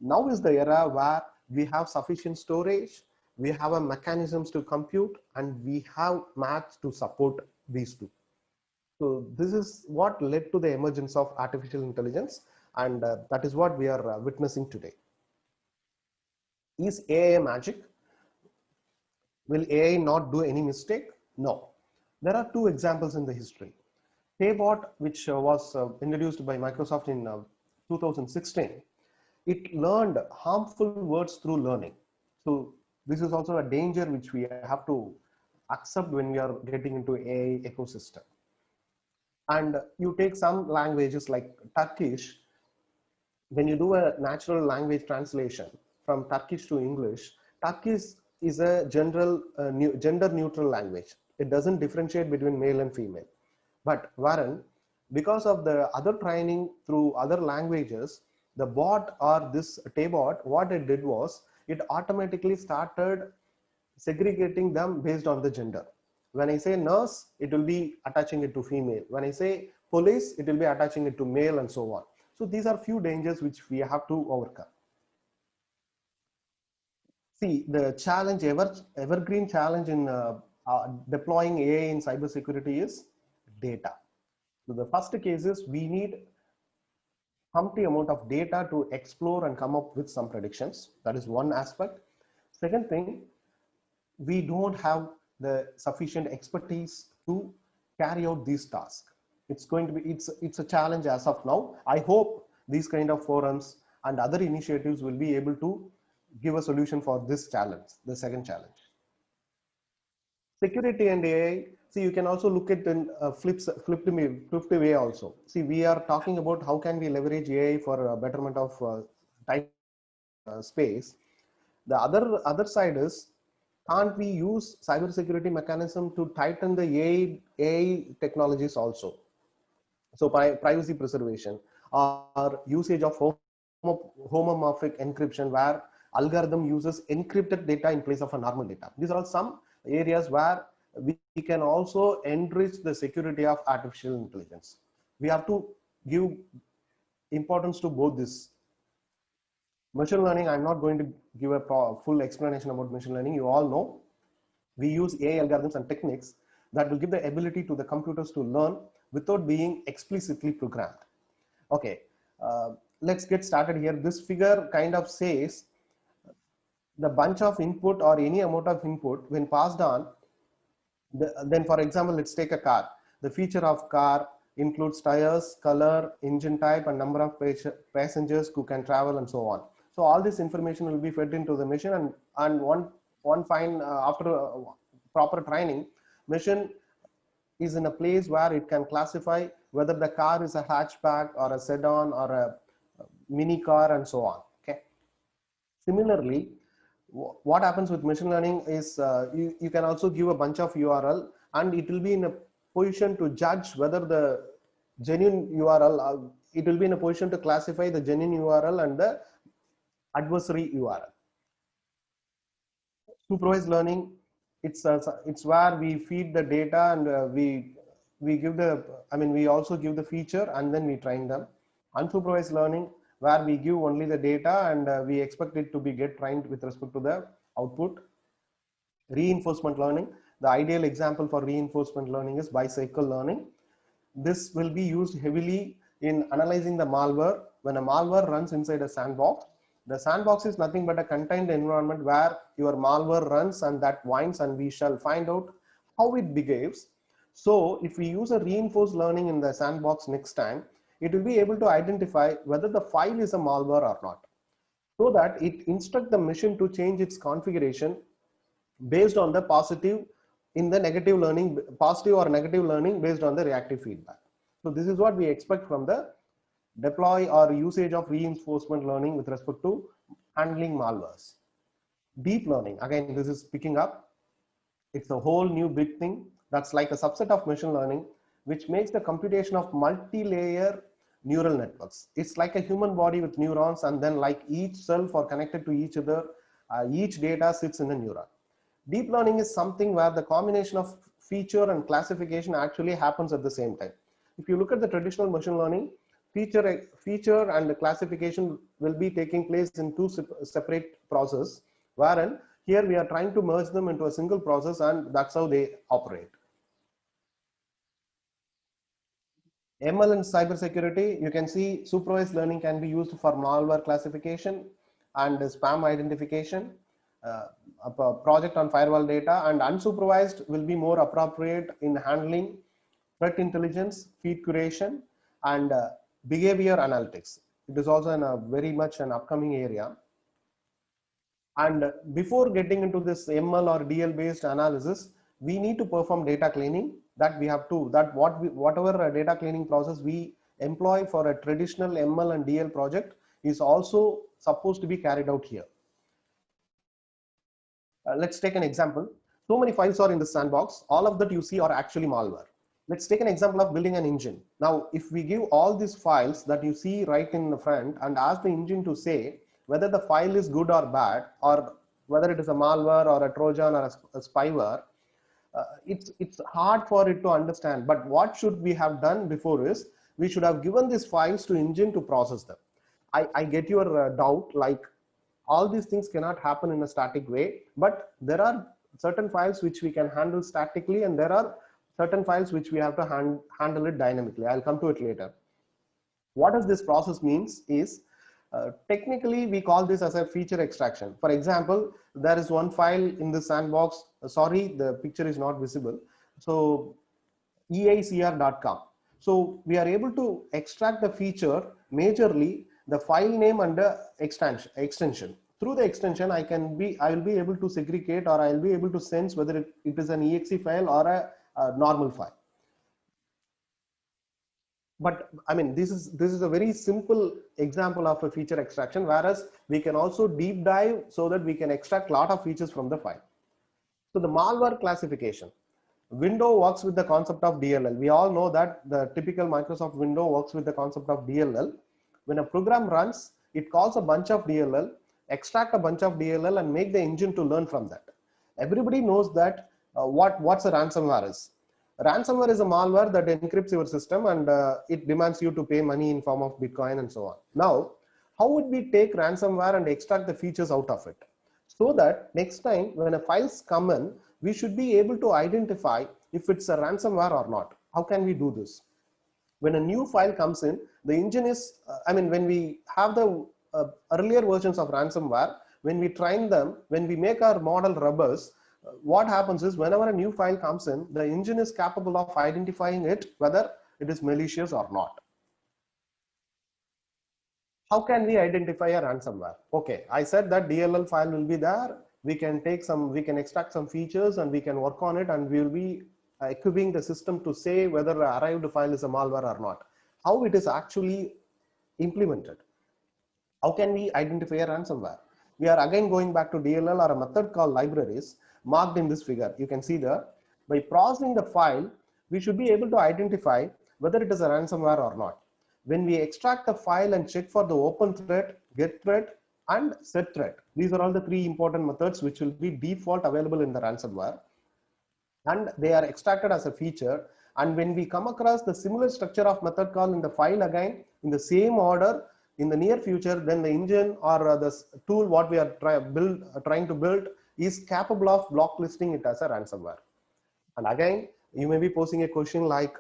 Speaker 11: now is the era where we have sufficient storage, we have a mechanisms to compute, and we have maths to support these two. So this is what led to the emergence of artificial intelligence, and that is what we are witnessing today. Is AI magic? Will AI not do any mistake? No. There are two examples in the history. Paybot, which was introduced by Microsoft in 2016, it learned harmful words through learning. So this is also a danger which we have to accept when we are getting into AI ecosystem. And you take some languages like Turkish, when you do a natural language translation from Turkish to English, Turkish is a general gender neutral language. It doesn't differentiate between male and female. But Warren, because of the other training through other languages, the bot or this Paybot, what it did was it automatically started segregating them based on the gender. When I say nurse, it will be attaching it to female. When I say police, it will be attaching it to male, and so on. So these are few dangers which we have to overcome. See, the challenge, evergreen challenge in deploying AI in cybersecurity is data. So the first case is we need humpty amount of data to explore and come up with some predictions. That is one aspect. Second thing, we don't have the sufficient expertise to carry out these tasks. It's going to be, it's a challenge as of now. I hope these kind of forums and other initiatives will be able to give a solution for this challenge, the second challenge. Security and AI, see, you can also look at in flipped way also. See, we are talking about how can we leverage AI for betterment of time space. The other side is, can't we use cybersecurity mechanism to tighten the AI technologies also? So by privacy preservation, or usage of homomorphic encryption, where algorithm uses encrypted data in place of a normal data. These are some areas where we can also enrich the security of artificial intelligence. We have to give importance to both this. Machine learning, I'm not going to give a full explanation about machine learning. You all know we use AI algorithms and techniques that will give the ability to the computers to learn without being explicitly programmed. Okay, let's get started here. This figure kind of says the bunch of input or any amount of input when passed on. Then for example, let's take a car. The feature of car includes tires, color, engine type, and number of passengers who can travel, and so on. So all this information will be fed into the machine, and one fine after proper training, machine is in a place where it can classify whether the car is a hatchback or a sedan or a mini car, and so on. Okay. Similarly, what happens with machine learning is you can also give a bunch of URL, and it will be in a position to judge whether the genuine URL, it will be in a position to classify the genuine URL and the adversary URL. Supervised learning, it's where we feed the data, and we give the, we also give the feature and then we train them. Unsupervised learning, where we give only the data and we expect it to get trained with respect to the output. Reinforcement learning, the ideal example for reinforcement learning is bicycle learning. This will be used heavily in analyzing the malware. When a malware runs inside a sandbox, the sandbox is nothing but a contained environment where your malware runs, and that winds, and we shall find out how it behaves. So if we use a reinforced learning in the sandbox next time, it will be able to identify whether the file is a malware or not, so that it instructs the machine to change its configuration based on the positive or negative learning based on the reactive feedback. So this is what we expect from the deploy or usage of reinforcement learning with respect to handling malwares. Deep learning, again, this is picking up. It's a whole new big thing that's like a subset of machine learning, which makes the computation of multi-layer neural networks. It's like a human body with neurons, and then like each cell are connected to each other, each data sits in a neuron. Deep learning is something where the combination of feature and classification actually happens at the same time. If you look at the traditional machine learning, feature and classification will be taking place in two separate processes, wherein here we are trying to merge them into a single process, and that's how they operate. ML and cybersecurity, you can see supervised learning can be used for malware classification and spam identification, a project on firewall data, and unsupervised will be more appropriate in handling threat intelligence, feed curation, and behavior analytics. It is also very much an upcoming area. And before getting into this ML or DL based analysis, we need to perform data cleaning. That we have to, whatever data cleaning process we employ for a traditional ML and DL project is also supposed to be carried out here. Let's take an example. So many files are in the sandbox. All of that you see are actually malware. Let's take an example of building an engine. Now, if we give all these files that you see right in the front and ask the engine to say whether the file is good or bad, or whether it is a malware or a Trojan or a spyware, it's hard for it to understand. But what should we have done before is we should have given these files to engine to process them. I get your doubt, like all these things cannot happen in a static way, but there are certain files which we can handle statically, and there are certain files which we have to handle it dynamically. I'll come to it later. What does this process means is, technically we call this as a feature extraction. For example, there is one file in the sandbox, sorry, the picture is not visible. So eicr.com. So we are able to extract the feature majorly the file name and the extension. Through the extension, I will be able to segregate, or I'll be able to sense whether it is an exe file or a normal file. But I mean, this is a very simple example of a feature extraction, whereas we can also deep dive so that we can extract a lot of features from the file. So the malware classification. Windows works with the concept of DLL. We all know that the typical Microsoft Windows works with the concept of DLL. When a program runs, it calls a bunch of DLL, extract a bunch of DLL and make the engine to learn from that. Everybody knows that what's a ransomware is. Ransomware is a malware that encrypts your system and it demands you to pay money in form of Bitcoin and so on. Now, how would we take ransomware and extract the features out of it? So that next time when a files come in, we should be able to identify if it's a ransomware or not. How can we do this? When a new file comes in, the engine is, when we have the earlier versions of ransomware, when we train them, when we make our model robust, what happens is whenever a new file comes in, the engine is capable of identifying it, whether it is malicious or not. How can we identify a ransomware? Okay, I said that DLL file will be there. We can extract some features and we can work on it, and we will be equipping the system to say whether the arrived file is a malware or not. How it is actually implemented? How can we identify a ransomware? We are again going back to DLL or a method called libraries marked in this figure. You can see there, by processing the file, we should be able to identify whether it is a ransomware or not. When we extract the file and check for the open threat, get threat, and set threat, these are all the three important methods which will be default available in the ransomware, and they are extracted as a feature. And when we come across the similar structure of method call in the file again in the same order in the near future, then the engine or the tool what we are trying to build is capable of blacklisting it as a ransomware. And again, you may be posing a question like,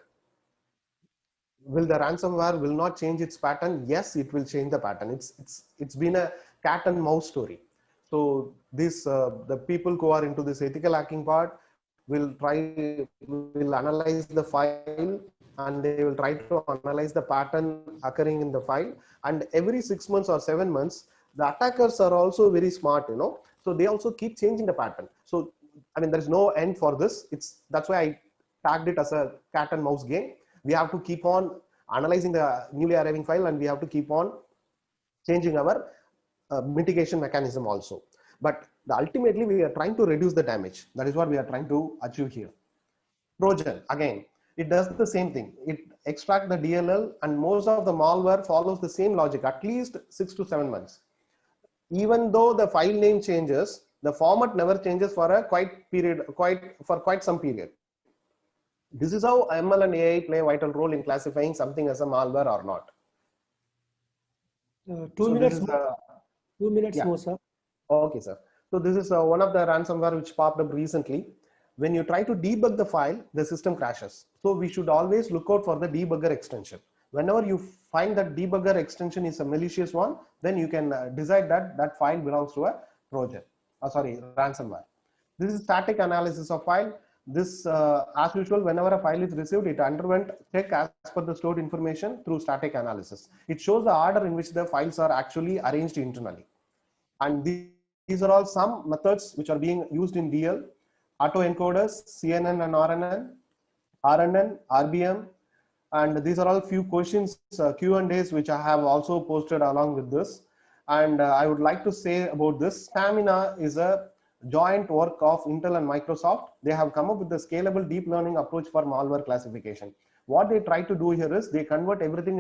Speaker 11: will the ransomware will not change its pattern? Yes, it will change the pattern. It's been a cat and mouse story. So this the people who are into this ethical hacking part will analyze the file, and they will try to analyze the pattern occurring in the file. And every 6 months or 7 months, the attackers are also very smart, so they also keep changing the pattern. So there is no end for this. That's why I tagged it as a cat and mouse game. We have to keep on analyzing the newly arriving file, and we have to keep on changing our mitigation mechanism also. But ultimately, we are trying to reduce the damage. That is what we are trying to achieve here. Trojan, again, it does the same thing. It extracts the DLL, and most of the malware follows the same logic, at least 6 to 7 months. Even though the file name changes, the format never changes for a quite some period. This is how ML and AI play a vital role in classifying something as a malware or not.
Speaker 10: 2 minutes more. 2 minutes more, sir.
Speaker 11: Okay, sir. So this is one of the ransomware which popped up recently. When you try to debug the file, the system crashes. So we should always look out for the debugger extension. Whenever you find that debugger extension is a malicious one, then you can decide that that file belongs to a Trojan. Ransomware. This is static analysis of file. This, as usual, whenever a file is received, it underwent check as per the stored information through static analysis. It shows the order in which the files are actually arranged internally. And these are all some methods which are being used in DL, autoencoders, CNN and RNN, RBM, and these are all few questions, Q&As, which I have also posted along with this. And I would like to say about this, Stamina is a joint work of Intel and Microsoft. They have come up with the scalable deep learning approach for malware classification. What they try to do here is they convert everything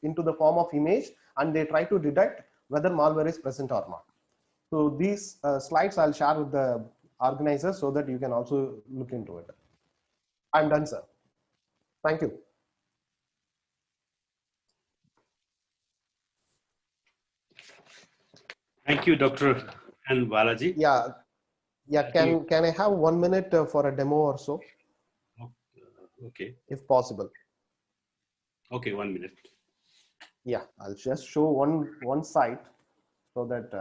Speaker 11: into the form of image, and they try to detect whether malware is present or not. So these slides I'll share with the organizers so that you can also look into it. I'm done, sir. Thank you.
Speaker 8: Thank you, Dr. N. Balaji.
Speaker 11: Yeah. Can I have 1 minute for a demo or so?
Speaker 8: Okay.
Speaker 11: If possible.
Speaker 8: Okay, 1 minute.
Speaker 11: Yeah, I'll just show one site so that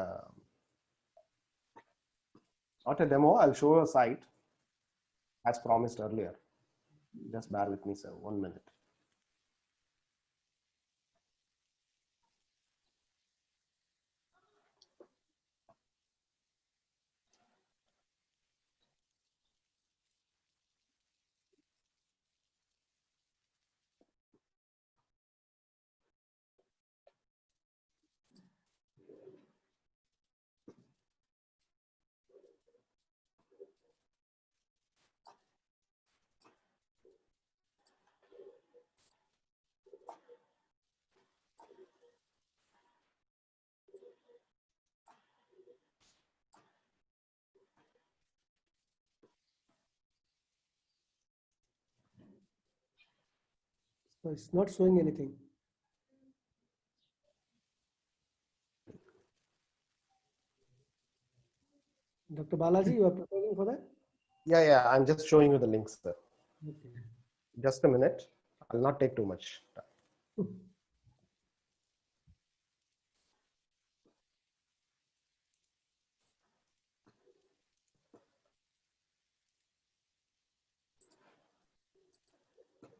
Speaker 11: not a demo. I'll show a site as promised earlier. Just bear with me, sir. 1 minute.
Speaker 10: So it's not showing anything. Dr. Balaji, you are preparing for that?
Speaker 11: Yeah, I'm just showing you the links, sir.
Speaker 10: Okay.
Speaker 11: Just a minute. I'll not take too much time.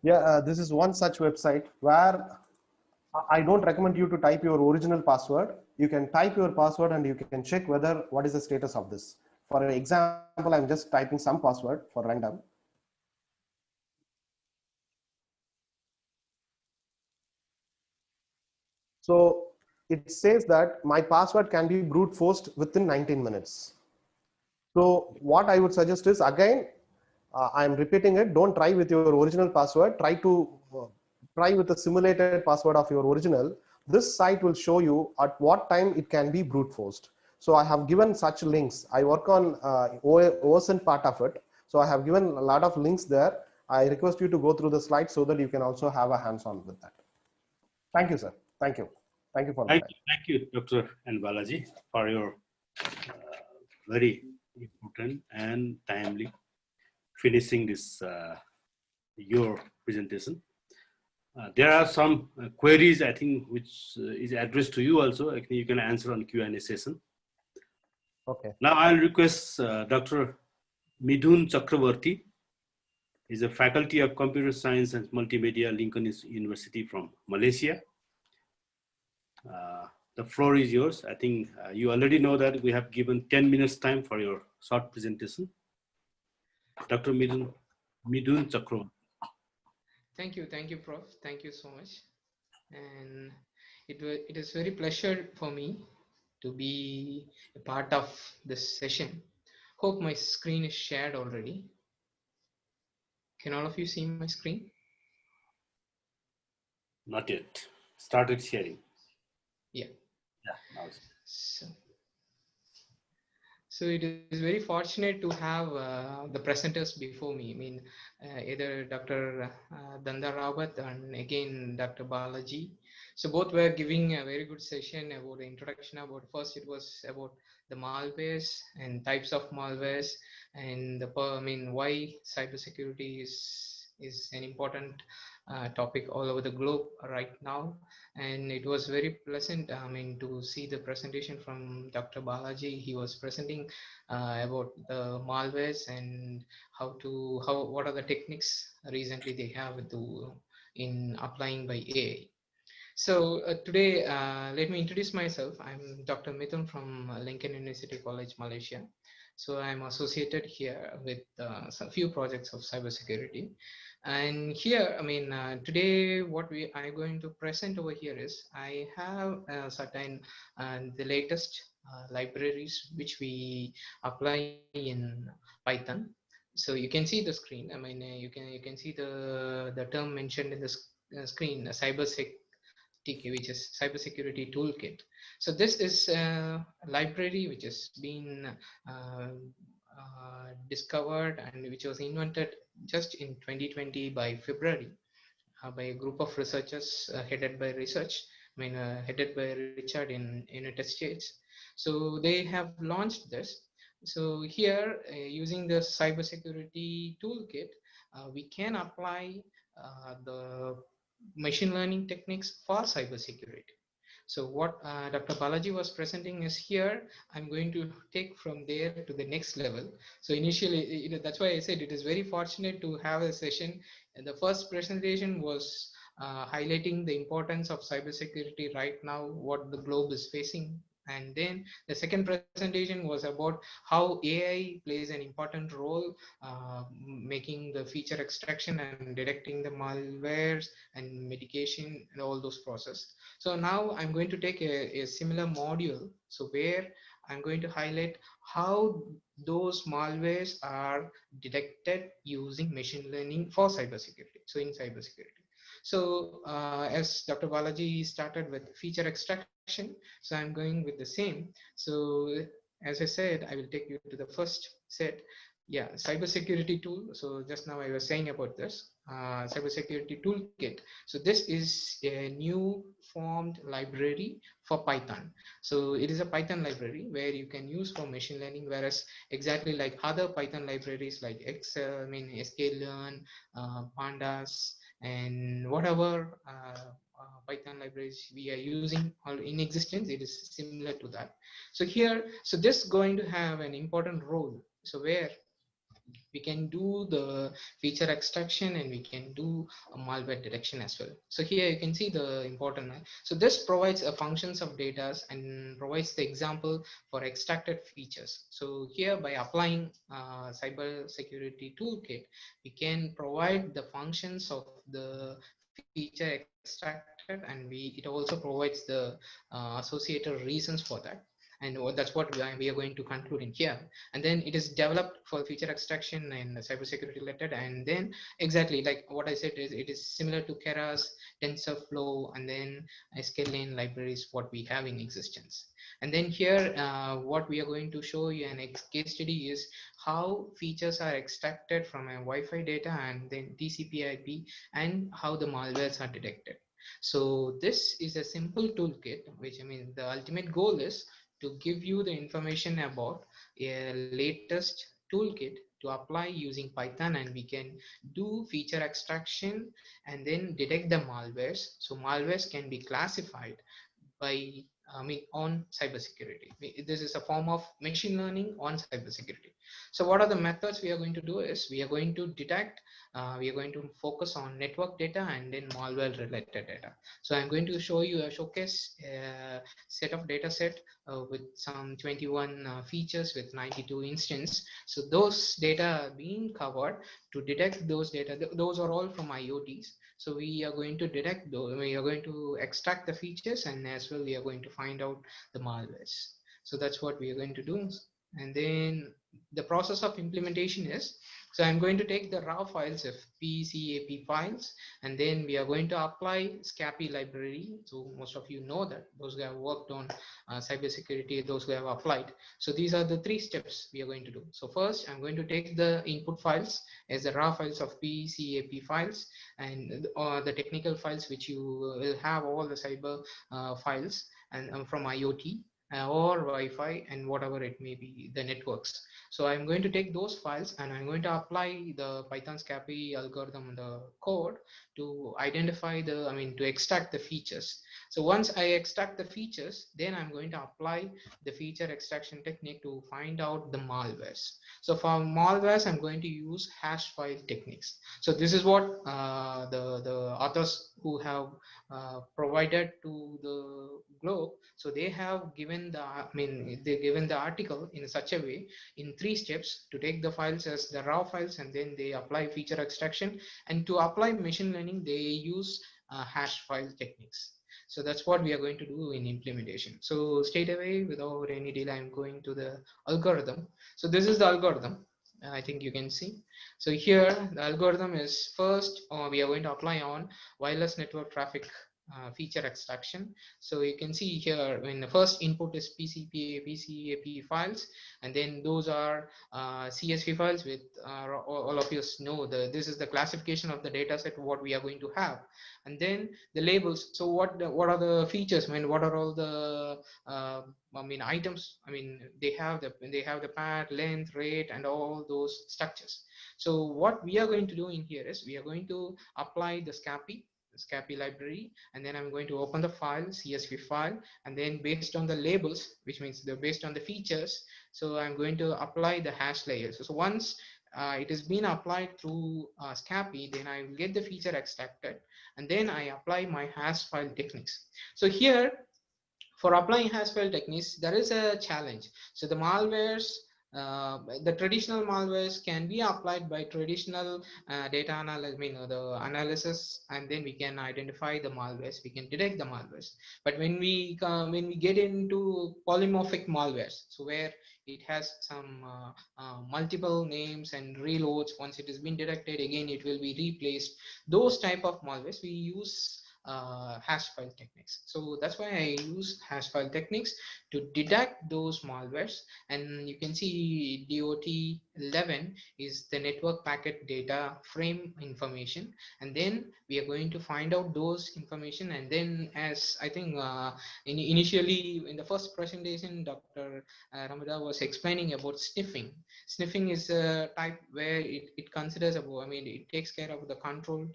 Speaker 11: Yeah, this is one such website where I don't recommend you to type your original password. You can type your password and you can check whether what is the status of this. For example, I'm just typing some password for random. So it says that my password can be brute forced within 19 minutes. So what I would suggest is, again, I'm repeating it. Don't try with your original password. Try with the simulated password of your original. This site will show you at what time it can be brute forced. So I have given such links. I work on OSN part of it. So I have given a lot of links there. I request you to go through the slides so that you can also have a hands-on with that. Thank you, sir. Thank you. Thank you for the time.
Speaker 8: Thank you, Dr. and Balaji, for your very important and timely finishing this your presentation. There are some queries, I think, which is addressed to you also. I think you can answer on Q&A session.
Speaker 11: Okay.
Speaker 8: Now I'll request Dr. Midhun Chakravarti. He's a faculty of Computer Science and Multimedia, Lincoln University from Malaysia. The floor is yours. I think you already know that we have given 10 minutes time for your short presentation. Dr. Midhun Chakravarti.
Speaker 13: Thank you, Prof. Thank you so much. And it is very pleasure for me to be a part of this session. Hope my screen is shared already. Can all of you see my screen?
Speaker 8: Not yet. Started sharing.
Speaker 13: Yeah.
Speaker 8: Yeah. Now
Speaker 13: so it is very fortunate to have the presenters before me. I mean, either Dr. Danda Rawat and again Dr. Balaji. So both were giving a very good session about the introduction. About first, it was about the malwares and types of malwares, and why cybersecurity is an important topic all over the globe right now. And it was very pleasant, to see the presentation from Dr. Balaji. He was presenting about the malwares and what are the techniques recently they have in applying by AI. So today, let me introduce myself. I'm Dr. Mithun from Lincoln University College, Malaysia. So I'm associated here with a few projects of cybersecurity. And here, today what I'm going to present over here is I have certain the latest libraries which we apply in Python. So you can see the screen. You can see the term mentioned in the screen, which is Cybersecurity Toolkit. So this is a library which has been discovered and which was invented just in 2020 by February by a group of researchers headed by Richard in United States. So they have launched this. So here, using the Cybersecurity Toolkit, we can apply the machine learning techniques for cybersecurity. So what Dr. Balaji was presenting is here, I'm going to take from there to the next level. So initially, that's why I said it is very fortunate to have a session. And the first presentation was highlighting the importance of cybersecurity right now, what the globe is facing. And then the second presentation was about how AI plays an important role, making the feature extraction and detecting the malwares and mitigation and all those processes. So now I'm going to take a similar module, so where I'm going to highlight how those malwares are detected using machine learning for cybersecurity. So in cybersecurity. So as Dr. Balaji started with feature extraction, so I'm going with the same. So as I said, I will take you to the first set. Yeah, cybersecurity tool. So just now I was saying about this. cybersecurity toolkit. So this is a new formed library for Python. So it is a Python library where you can use for machine learning, whereas exactly like other Python libraries like Excel, sklearn, pandas, and whatever Python libraries we are using or in existence, it is similar to that. So here, so this is going to have an important role. So where we can do the feature extraction and we can do a malware detection as well. So here you can see the important. So this provides a functions of data and provides the example for extracted features. So here by applying cyber security toolkit, we can provide the functions of the feature extracted, and it also provides the associated reasons for that. And that's what we are going to conclude in here. And then it is developed for feature extraction and cybersecurity related. And then exactly like what I said is it is similar to Keras, TensorFlow, and then sklearn libraries what we have in existence. And then here what we are going to show you an case study is how features are extracted from a Wi-Fi data and then TCP/IP, and how the malwares are detected. So this is a simple toolkit, which the ultimate goal is to give you the information about a latest toolkit to apply using Python, and we can do feature extraction and then detect the malwares. So malwares can be classified by on cybersecurity. This is a form of machine learning on cybersecurity. So what are the methods we are going to do is we are going to detect, we are going to focus on network data and then malware related data. So I'm going to show you a showcase set of data set with some 21 features with 92 instances. So those data are being covered. To detect those data, those are all from IoTs. So we are going to detect those, we are going to extract the features, and as well we are going to find out the malwares. So that's what we are going to do. And then the process of implementation is, so I'm going to take the raw files of PCAP files, and then we are going to apply SCAPI library. So most of you know that, those who have worked on cybersecurity, those who have applied. So these are the 3 steps we are going to do. So first, I'm going to take the input files as the raw files of PCAP files, and the technical files which you will have all the cyber files and from IoT or Wi-Fi and whatever it may be, the networks. So I'm going to take those files and I'm going to apply the Python SCAPI algorithm, the code, to identify the, to extract the features. So once I extract the features, then I'm going to apply the feature extraction technique to find out the malwares. So for malwares, I'm going to use hash file techniques. So this is what the authors who have provided to the globe. So they have given the, they given the article in such a way in 3 steps to take the files as the raw files, and then they apply feature extraction, and to apply machine learning, they use hash file techniques. So that's what we are going to do in implementation. So straight away, without any delay, I'm going to the algorithm. So this is the algorithm. I think you can see. So here the algorithm is first we are going to apply on wireless network traffic feature extraction. So you can see here when the first input is PCAP files, and then those are CSV files with all of you know this is the classification of the data set what we are going to have, and then the labels. So what are the features? What are all the items? They have the path, length, rate, and all those structures. So what we are going to do in here is we are going to apply the SCAPI library, and then I'm going to open the file, CSV file, and then based on the labels, which means based on the features, so I'm going to apply the hash layers. So once it has been applied through SCAPI, then I will get the feature extracted, and then I apply my hash file techniques. So here, for applying hash file techniques, there is a challenge. So the malwares, the traditional malwares can be applied by traditional data analysis, the analysis, and then we can identify the malwares, we can detect the malwares. But when we get into polymorphic malwares, so where it has some multiple names and reloads, once it has been detected, again it will be replaced. Those type of malwares we use hash file techniques. So that's why I use hash file techniques to detect those malwares. And you can see DOT 11 is the network packet data frame information, and then we are going to find out those information. And then, as I think initially in the first presentation, Dr. Ramada was explaining about sniffing. Sniffing is a type where it considers about, I mean, it takes care of the control,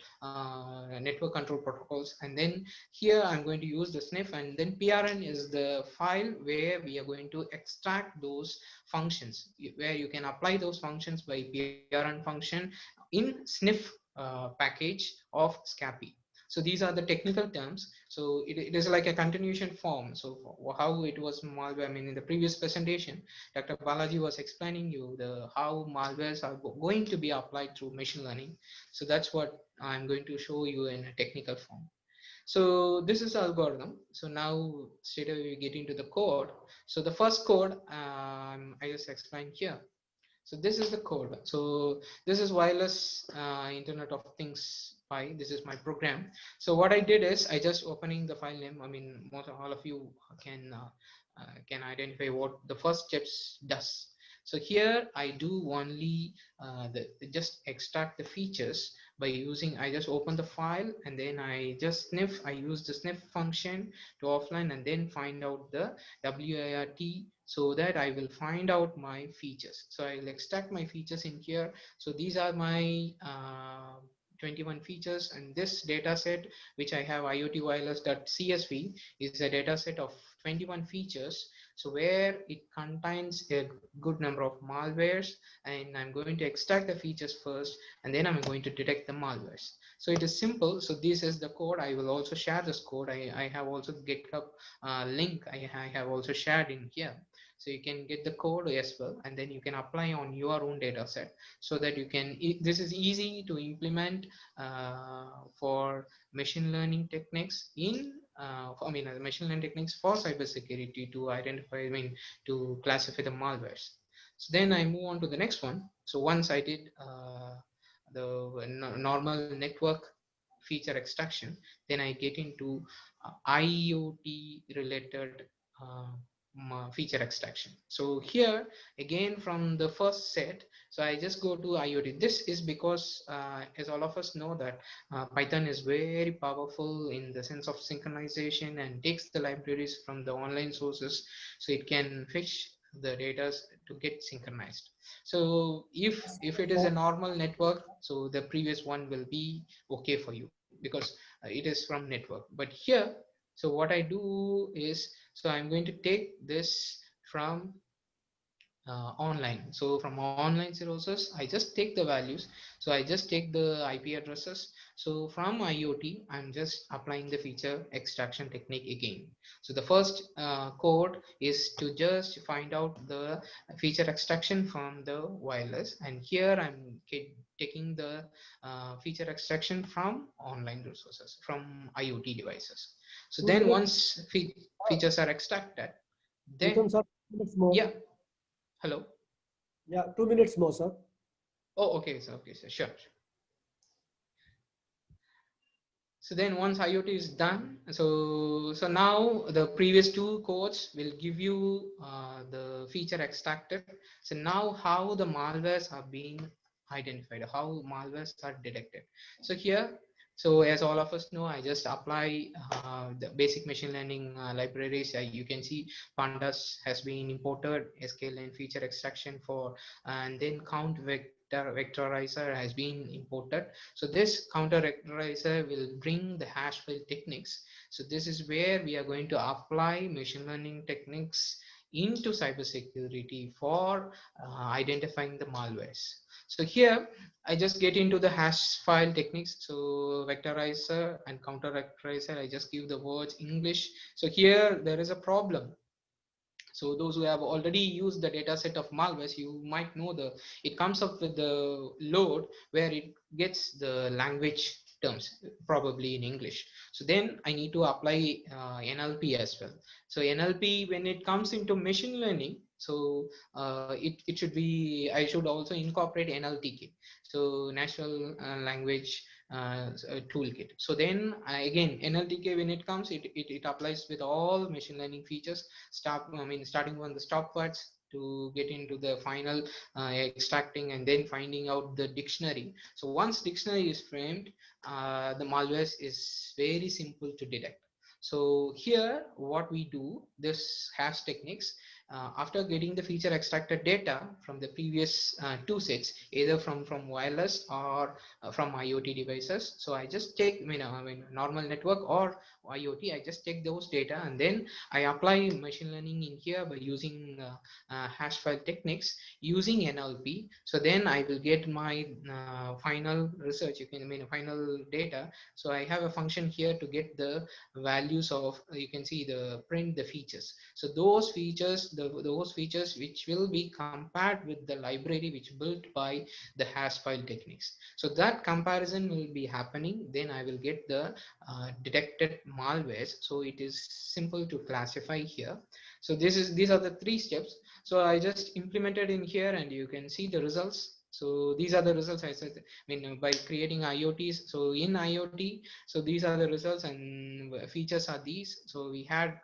Speaker 13: network control protocols. And then here I'm going to use the sniff, and then PRN is the file where we are going to extract those functions, where you can apply those functions by PRN function in sniff package of SCAPI. So these are the technical terms. So it is like a continuation form. So how it was malware, I mean, in the previous presentation, Dr. Balaji was explaining you how malwares are going to be applied through machine learning. So that's what I'm going to show you in a technical form. So this is algorithm. So now straight away we get into the code. So the first code I just explained here. So this is the code. So this is wireless Internet of Things Pi. This is my program. So what I did is I just opening the file name. I mean, most all of you can identify what the first steps does. So here I do only just extract the features by using, I just open the file and then I just sniff. I use the sniff function to offline and then find out the WIRT, so that I will find out my features. So I'll extract my features in here. So these are my 21 features, and this data set which I have, IoT wireless.csv, is a data set of 21 features. So where it contains a good number of malwares, and I'm going to extract the features first, and then I'm going to detect the malwares. So it is simple. So this is the code. I will also share this code. I have also GitHub link I have also shared in here. So you can get the code as well, and then you can apply on your own data set, so that you can, this is easy to implement for machine learning techniques in machine learning techniques for cybersecurity to identify, to classify the malwares. So then I move on to the next one. So once I did the normal network feature extraction, then I get into IoT related feature extraction. So here again from the first set, so I just go to IoT. This is because as all of us know that Python is very powerful in the sense of synchronization and takes the libraries from the online sources, so it can fetch the data to get synchronized. So if it is a normal network, so the previous one will be okay for you because it is from network. But here, so what I do is, so I'm going to take this from online. So from online sources, I just take the values. So I just take the IP addresses. So from IoT, I'm just applying the feature extraction technique again. So the first code is to just find out the feature extraction from the wireless. And here I'm taking the feature extraction from online resources, from IoT devices. So then once features are extracted, then yeah. Hello.
Speaker 10: Yeah, 2 minutes more, sir.
Speaker 13: Oh, okay, sir. Okay, sir. Sure. So then once IoT is done, so now the previous two codes will give you the feature extracted. So now how the malwares are being identified, how malwares are detected. So here, so as all of us know, I just apply the basic machine learning libraries. You can see pandas has been imported, sklearn feature extraction for, and then count vectorizer has been imported. So this counter vectorizer will bring the hash file techniques. So this is where we are going to apply machine learning techniques into cybersecurity for identifying the malwares. So here I just get into the hash file techniques. So vectorizer and counter vectorizer, I just give the words English. So here there is a problem. So those who have already used the data set of malwares, you might know it comes up with the load where it gets the language terms, probably in English. So then I need to apply NLP as well. So NLP, when it comes into machine learning, so it should be, I should also incorporate NLTK. So natural language toolkit. So then again, NLTK, when it comes, it applies with all machine learning features, starting from the stop words, to get into the final extracting and then finding out the dictionary. So once dictionary is framed, the malware is very simple to detect. So here what we do, this hash techniques, after getting the feature extracted data from the previous two sets, either from wireless or from IoT devices. So I just take, I mean normal network or IoT, I just take those data and then I apply machine learning in here by using hash file techniques using NLP. So then I will get my final research, final data. So I have a function here to get the values of, you can see the print the features. So those features, those features which will be compared with the library which built by the hash file techniques. So that comparison will be happening. Then I will get the detected malwares. So it is simple to classify here. So these are the 3 steps. So I just implemented in here and you can see the results. So these are the results I said, by creating IoTs. So in IoT, so these are the results and features are these. So we had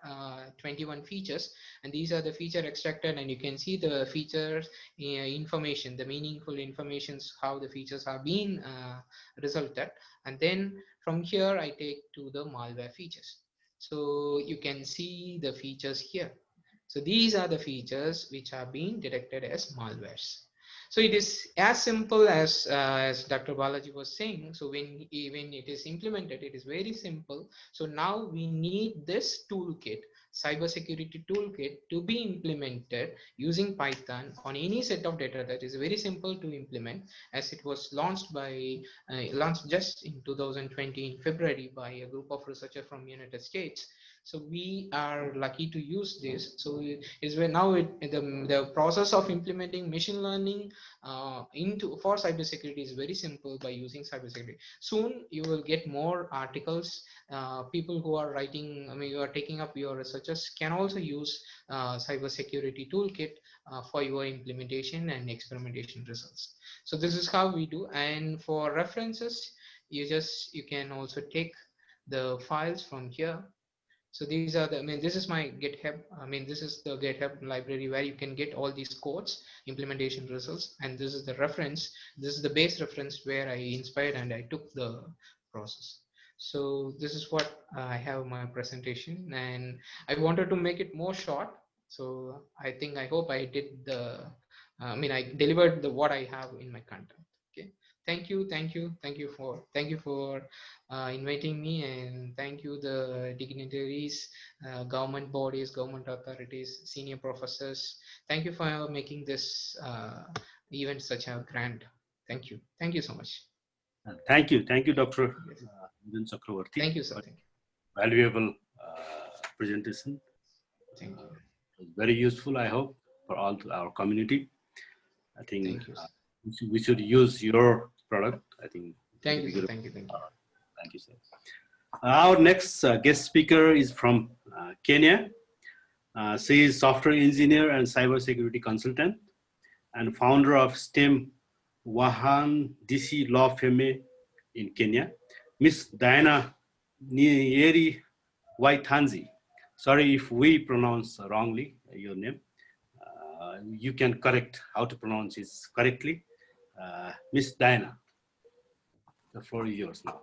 Speaker 13: 21 features and these are the feature extracted, and you can see the features information, the meaningful informations, how the features are being resulted. And then from here I take to the malware features. So you can see the features here. So these are the features which are being detected as malwares. So it is as simple as Dr. Balaji was saying. So when it is implemented, it is very simple. So now we need this toolkit, cybersecurity toolkit, to be implemented using Python on any set of data. That is very simple to implement, as it was launched just in 2020 in February by a group of researchers from United States. So we are lucky to use this. So is where now the process of implementing machine learning for cybersecurity is very simple by using cybersecurity. Soon you will get more articles. People who are writing, you are taking up your researchers can also use cybersecurity toolkit for your implementation and experimentation results. So this is how we do. And for references, you can also take the files from here. So these are the, this is my GitHub. This is the GitHub library where you can get all these codes, implementation results, and this is the reference. This is the base reference where I inspired and I took the process. So this is what I have my presentation, and I wanted to make it more short. So I hope I did I delivered what I have in my content. Okay. Thank you for inviting me, and thank you the dignitaries, government bodies, government authorities, senior professors. Thank you for making this event such a grand. Thank you so much.
Speaker 8: Thank you, Dr. Chakravarti.
Speaker 13: Thank you, sir. Thank you.
Speaker 8: Valuable presentation.
Speaker 13: Thank you.
Speaker 8: It was very useful, I hope, for all our community. I think we should use your product. I think.
Speaker 13: Thank you, sir. Thank you.
Speaker 8: Thank you, sir. Our next guest speaker is from Kenya. She is software engineer and cybersecurity consultant and founder of STEM Wahandisi Law Firm in Kenya. Miss Diana Nyeri Waitanzi. Sorry if we pronounce wrongly your name. You can correct how to pronounce it correctly. Miss Diana, the floor is yours now.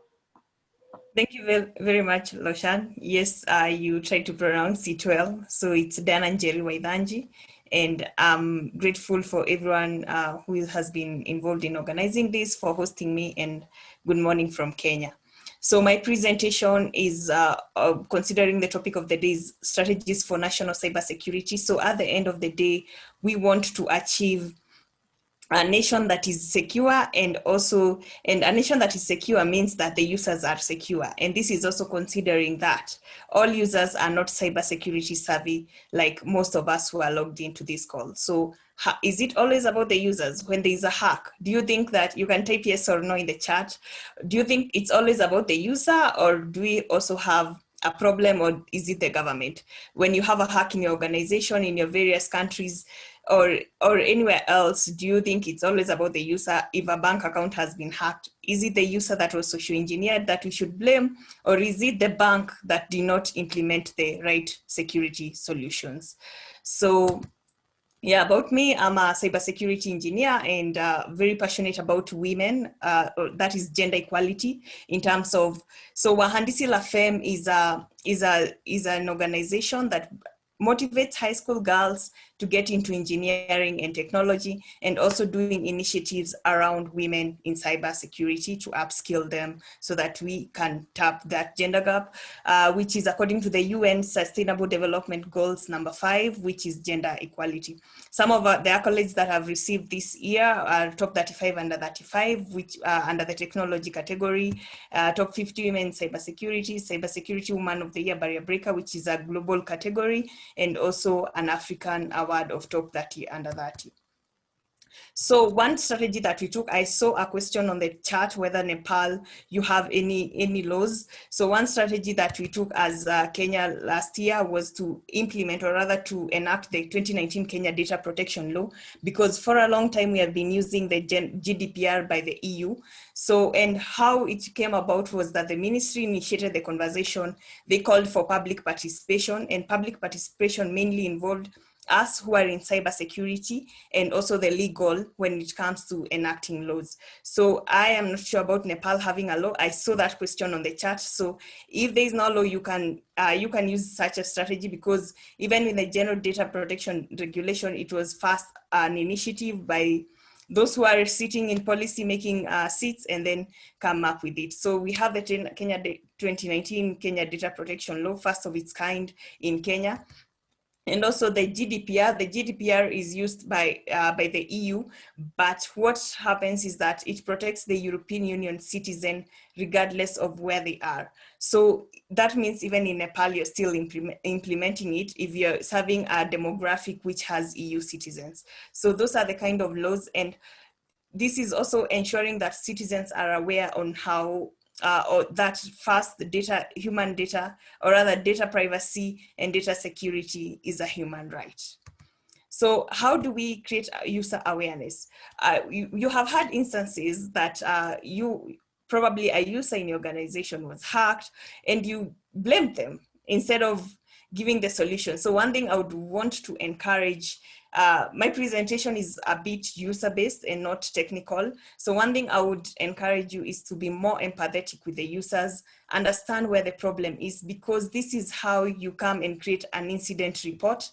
Speaker 14: Thank you very much, Loshan. Yes, you tried to pronounce it well. So it's Diana Njeri Waitanzi, and I'm grateful for everyone who has been involved in organizing this, for hosting me, and good morning from Kenya. So my presentation is considering the topic of the day is strategies for national cybersecurity. So at the end of the day, we want to achieve a nation that is secure, and a nation that is secure means that the users are secure. And this is also considering that all users are not cybersecurity savvy, like most of us who are logged into this call. So is it always about the users? When there is a hack, do you think that you can type yes or no in the chat? Do you think it's always about the user, or do we also have a problem, or is it the government? When you have a hack in your organization, in your various countries, or anywhere else, do you think it's always about the user? If a bank account has been hacked, is it the user that was social engineered that we should blame, or is it the bank that did not implement the right security solutions? So Yeah, about me, I'm a cybersecurity engineer and very passionate about women, that is gender equality in terms of, so Wahandisi La Femme is an organization that motivates high school girls to get into engineering and technology, and also doing initiatives around women in cybersecurity to upskill them so that we can tap that gender gap, which is according to the UN Sustainable Development Goals number 5, which is gender equality. Some of the accolades that I've received this year are top 35 under 35, which under the technology category, top 50 women in cybersecurity, cybersecurity woman of the year barrier breaker, which is a global category, and also an African award of top 30 under 30. So one strategy that we took, I saw a question on the chat whether Nepal, you have any laws. So one strategy that we took as Kenya last year was to implement, or rather to enact, the 2019 Kenya Data Protection Law, because for a long time we have been using the GDPR by the EU. So, and how it came about was that the ministry initiated the conversation. They called for public participation, and public participation mainly involved us who are in cybersecurity and also the legal when it comes to enacting laws. So I am not sure about Nepal having a law. I saw that question on the chat. So if there is no law, you can use such a strategy, because even in the general data protection regulation, it was first an initiative by those who are sitting in policy making seats and then come up with it. So we have the 2019 Kenya Data Protection Law, first of its kind in Kenya. And also the GDPR is used by the EU, but what happens is that it protects the European Union citizen regardless of where they are. So that means even in Nepal, you're still implementing it if you're serving a demographic which has EU citizens. So those are the kind of laws, and this is also ensuring that citizens are aware on how or that first data, human data, or rather data privacy and data security is a human right. So how do we create user awareness? You have had instances that you probably a user in your organization was hacked and you blamed them instead of giving the solution. So one thing I would want to encourage, my presentation is a bit user-based and not technical. So one thing I would encourage you is to be more empathetic with the users, understand where the problem is, because this is how you come and create an incident report.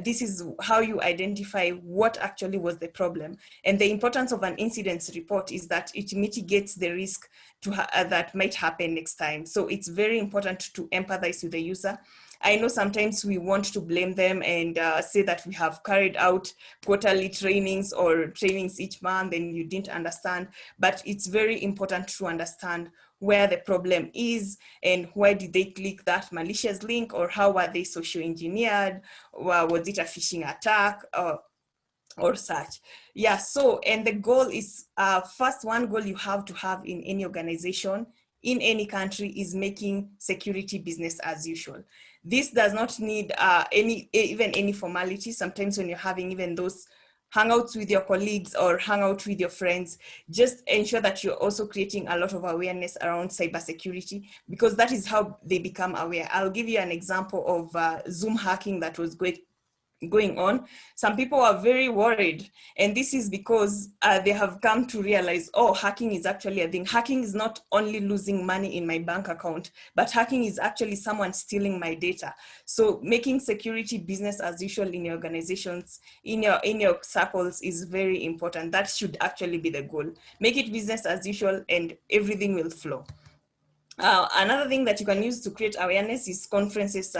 Speaker 14: This is how you identify what actually was the problem. And the importance of an incident report is that it mitigates the risk that might happen next time. So it's very important to empathize with the user. I know sometimes we want to blame them and say that we have carried out quarterly trainings or trainings each month and you didn't understand, but it's very important to understand where the problem is and why did they click that malicious link, or how were they social engineered, or was it a phishing attack, or such. Yeah, so, and the goal is, first one goal you have to have in any organization, in any country, is making security business as usual. This does not need even any formality. Sometimes when you're having even those hangouts with your colleagues or hang out with your friends, just ensure that you're also creating a lot of awareness around cybersecurity, because that is how they become aware. I'll give you an example of Zoom hacking that was going on. Some people are very worried, and this is because they have come to realize, oh, hacking is actually a thing. Hacking is not only losing money in my bank account, but hacking is actually someone stealing my data. So making security business as usual in your organizations, in your circles, is very important. That should actually be the goal. Make it business as usual and everything will flow. Another thing that you can use to create awareness is conferences,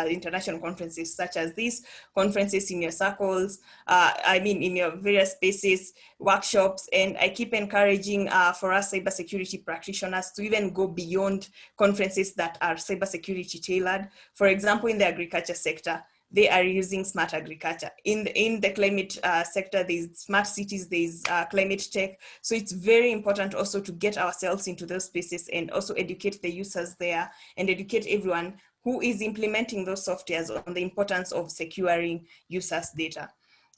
Speaker 14: international conferences such as these, conferences in your circles, in your various spaces, workshops, and I keep encouraging for us cybersecurity practitioners to even go beyond conferences that are cybersecurity tailored. For example, in the agriculture sector, they are using smart agriculture. In the climate sector, there's smart cities, there's climate tech. So it's very important also to get ourselves into those spaces and also educate the users there and educate everyone who is implementing those softwares on the importance of securing users' data.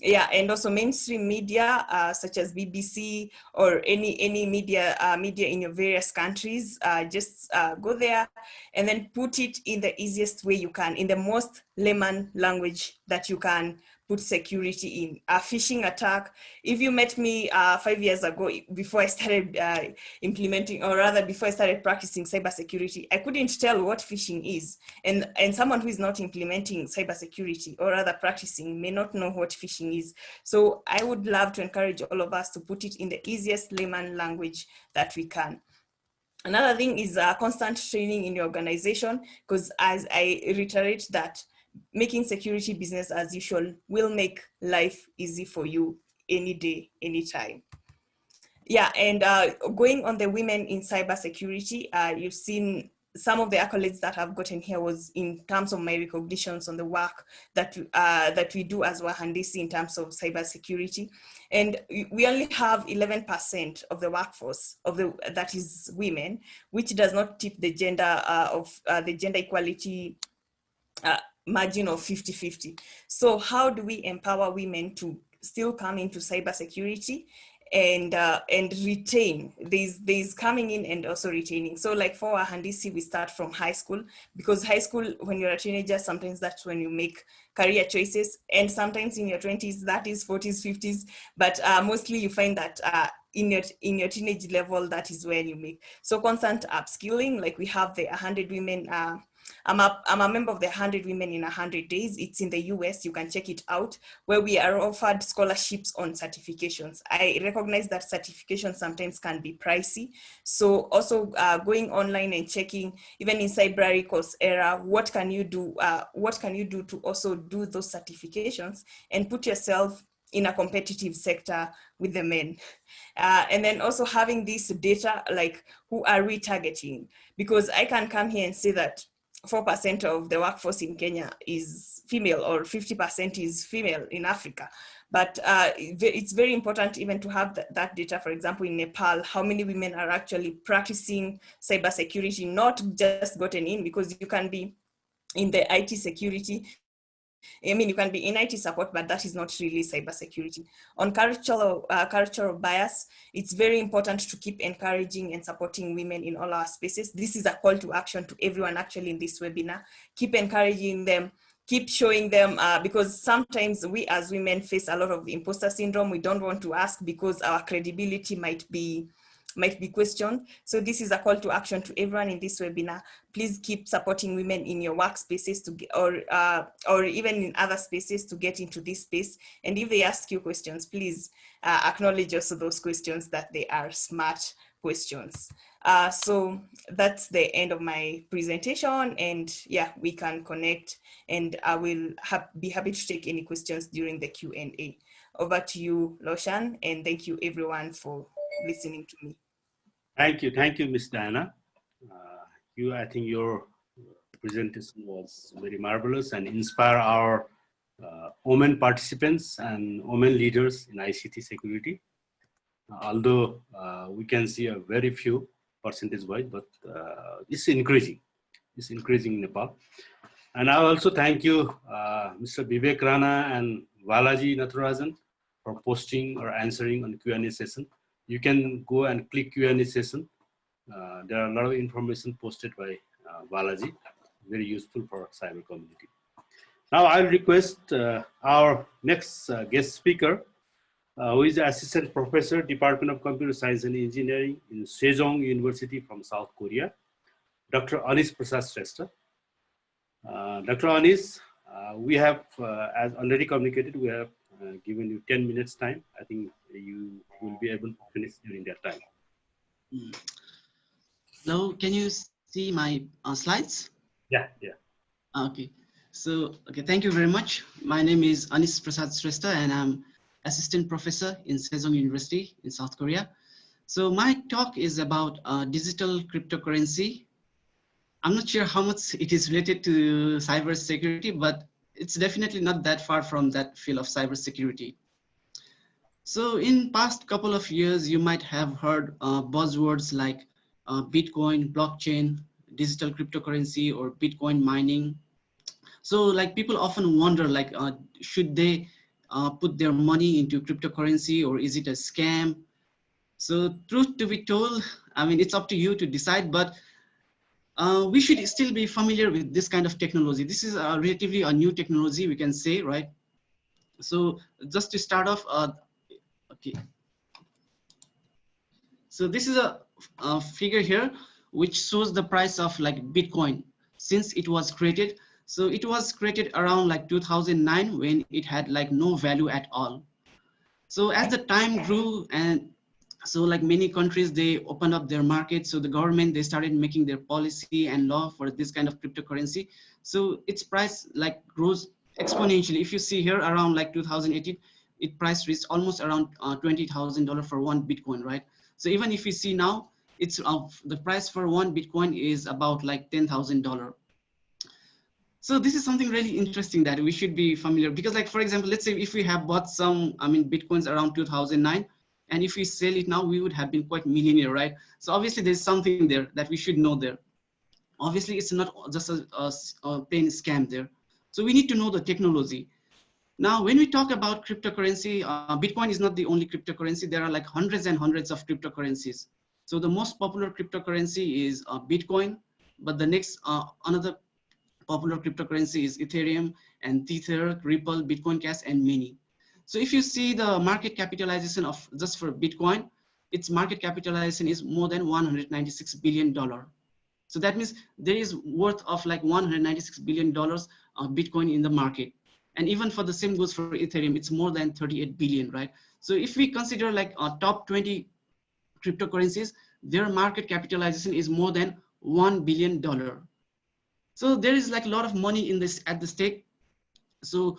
Speaker 14: Yeah, and also mainstream media such as BBC or any media in your various countries, just go there and then put it in the easiest way you can, in the most layman language that you can put security in. A phishing attack, if you met me 5 years ago, before I started implementing, or rather before I started practicing cybersecurity, I couldn't tell what phishing is. And someone who is not implementing cybersecurity or rather practicing may not know what phishing is. So I would love to encourage all of us to put it in the easiest layman language that we can. Another thing is constant training in your organization, because as I reiterate that making security business as usual will make life easy for you any day, anytime. Yeah, and going on the women in cybersecurity, you've seen some of the accolades that I've gotten here was in terms of my recognitions on the work that we do as Wahandisi in terms of cybersecurity. And we only have 11% of the workforce that is women, which does not tip the gender the gender equality margin of 50-50. So how do we empower women to still come into cybersecurity and retain? There's coming in and also retaining. So like for our Handisi, we start from high school, because high school, when you're a teenager, sometimes that's when you make career choices, and sometimes in your 20s, that is 40s, 50s, but mostly you find that in your teenage level, that is when you make. So constant upskilling, like we have the 100 women, I'm a member of the 100 Women in 100 Days. It's in the US, you can check it out, where we are offered scholarships on certifications. I recognize that certifications sometimes can be pricey. So also going online and checking, even in Cybrary Coursera, what can you do to also do those certifications and put yourself in a competitive sector with the men. And then also having this data, like who are we targeting? Because I can come here and say that 4% of the workforce in Kenya is female, or 50% is female in Africa. But it's very important even to have that data. For example, in Nepal, how many women are actually practicing cybersecurity, not just gotten in, because you can be in the IT security. I mean, you can be in IT support, but that is not really cybersecurity. On cultural bias, it's very important to keep encouraging and supporting women in all our spaces. This is a call to action to everyone actually in this webinar. Keep encouraging them, keep showing them, because sometimes we as women face a lot of imposter syndrome. We don't want to ask because our credibility might be questioned. So this is a call to action to everyone in this webinar. Please keep supporting women in your workspaces to get, or even in other spaces, to get into this space. And if they ask you questions, please acknowledge also those questions, that they are smart questions. So that's the end of my presentation, and yeah, we can connect, and I will be happy to take any questions during the Q&A. Over to you, Loshan, and thank you everyone for listening to me.
Speaker 8: Thank you, Ms. Diana. I think your presentation was very marvelous and inspire our women participants and women leaders in ICT security. Although we can see a very few percentage-wise, but it's increasing. It's increasing in Nepal. And I also thank you, Mr. Vivek Rana and Balaji Natarajan, for posting or answering on Q&A session. You can go and click Q&A session. There are a lot of information posted by Balaji, very useful for cyber community. Now I'll request our next guest speaker, who is Assistant Professor, Department of Computer Science and Engineering in Sejong University from South Korea, Dr. Anis Prasad Shrestha. Dr. Anis, we have, as already communicated, we have given you 10 minutes time. I think you will be able to finish during that time.
Speaker 15: Hello, can you see my slides?
Speaker 8: Yeah.
Speaker 15: Okay. So, thank you very much. My name is Anis Prasad Shrestha, and I'm Assistant Professor in Sejong University in South Korea. So my talk is about digital cryptocurrency. I'm not sure how much it is related to cybersecurity, but it's definitely not that far from that field of cybersecurity. So in past couple of years, you might have heard buzzwords like Bitcoin, blockchain, digital cryptocurrency, or Bitcoin mining. So like people often wonder, like, should they put their money into cryptocurrency, or is it a scam? So truth to be told, I mean, it's up to you to decide, but we should still be familiar with this kind of technology. This is relatively a new technology, we can say, right? So just to start off, okay. So this is a figure here, which shows the price of like Bitcoin since it was created. So it was created around like 2009 when it had like no value at all. So as the time grew, and so like many countries, they opened up their market. So the government, they started making their policy and law for this kind of cryptocurrency. So its price like grows exponentially. If you see here around like 2018, it price reached almost around $20,000 for one Bitcoin, right? So even if you see now, it's the price for one Bitcoin is about like $10,000. So this is something really interesting that we should be familiar, because like, for example, let's say if we have bought some, Bitcoins around 2009, and if we sell it now, we would have been quite millionaire, right? So obviously there's something there that we should know there. Obviously it's not just a plain scam there. So we need to know the technology. Now, when we talk about cryptocurrency, Bitcoin is not the only cryptocurrency. There are like hundreds and hundreds of cryptocurrencies. So the most popular cryptocurrency is Bitcoin, but the next, another popular cryptocurrency is Ethereum and Tether, Ripple, Bitcoin Cash, and many. So if you see the market capitalization of just for Bitcoin, its market capitalization is more than $196 billion. So that means there is worth of like $196 billion of Bitcoin in the market. And even for the same goes for Ethereum, it's more than 38 billion, right? So if we consider like top 20 cryptocurrencies, their market capitalization is more than $1 billion. So there is like a lot of money in this at the stake. So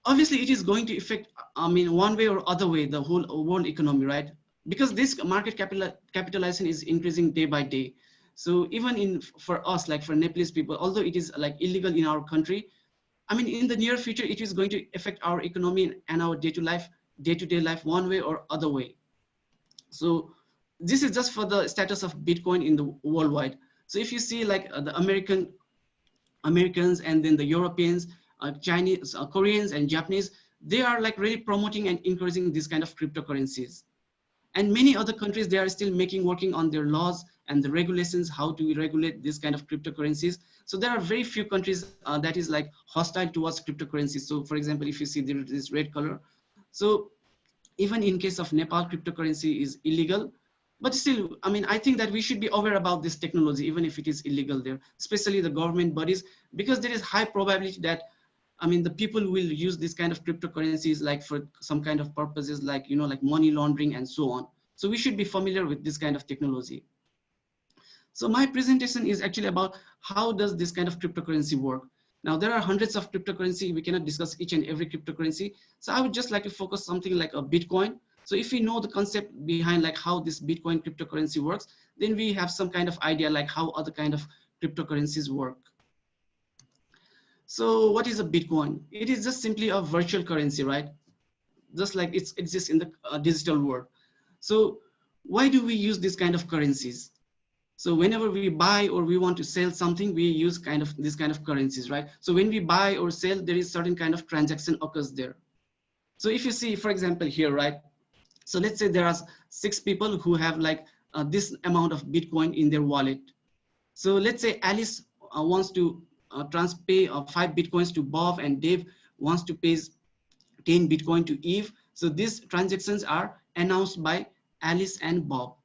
Speaker 15: obviously it is going to affect, one way or other way, the whole world economy, right? Because this market capitalization is increasing day by day. So even for us, like for Nepalese people, although it is like illegal in our country, in the near future, it is going to affect our economy and our day-to-day life one way or other way. So this is just for the status of Bitcoin in the worldwide. So if you see like the Americans and then the Europeans, Chinese, Koreans and Japanese, they are like really promoting and encouraging this kind of cryptocurrencies. And many other countries, they are still working on their laws and the regulations, how to regulate this kind of cryptocurrencies. So there are very few countries that is like hostile towards cryptocurrencies. So for example, if you see there is this red color. So even in case of Nepal, cryptocurrency is illegal. But still, I think that we should be aware about this technology, even if it is illegal there, especially the government bodies, because there is high probability that, the people will use this kind of cryptocurrencies like for some kind of purposes, like, like money laundering and so on. So we should be familiar with this kind of technology. So my presentation is actually about how does this kind of cryptocurrency work. Now there are hundreds of cryptocurrency. We cannot discuss each and every cryptocurrency. So I would just like to focus something like a Bitcoin. So if we know the concept behind like how this Bitcoin cryptocurrency works, then we have some kind of idea like how other kind of cryptocurrencies work. So what is a Bitcoin? It is just simply a virtual currency, right? Just like it exists in the digital world. So why do we use this kind of currencies? So whenever we buy or we want to sell something, we use this kind of currencies, right? So when we buy or sell, there is certain kind of transaction occurs there. So if you see, for example, here, right? So let's say there are 6 people who have like this amount of Bitcoin in their wallet. So let's say Alice wants to pay 5 Bitcoins to Bob, and Dave wants to pay 10 Bitcoin to Eve. So these transactions are announced by Alice and Bob.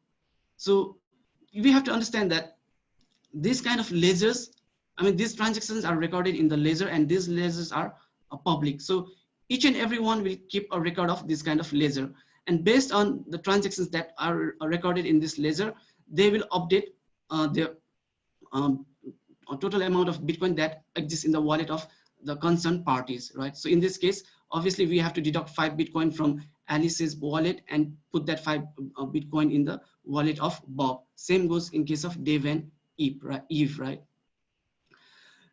Speaker 15: So we have to understand that these kind of ledgers, these transactions are recorded in the ledger, and these ledgers are public. So each and every one will keep a record of this kind of ledger. And based on the transactions that are recorded in this ledger, they will update the total amount of Bitcoin that exists in the wallet of the concerned parties, right? So in this case, obviously we have to deduct 5 Bitcoin from Alice's wallet and put that 5 Bitcoin in the wallet of Bob. Same goes in case of Dave and Eve, right?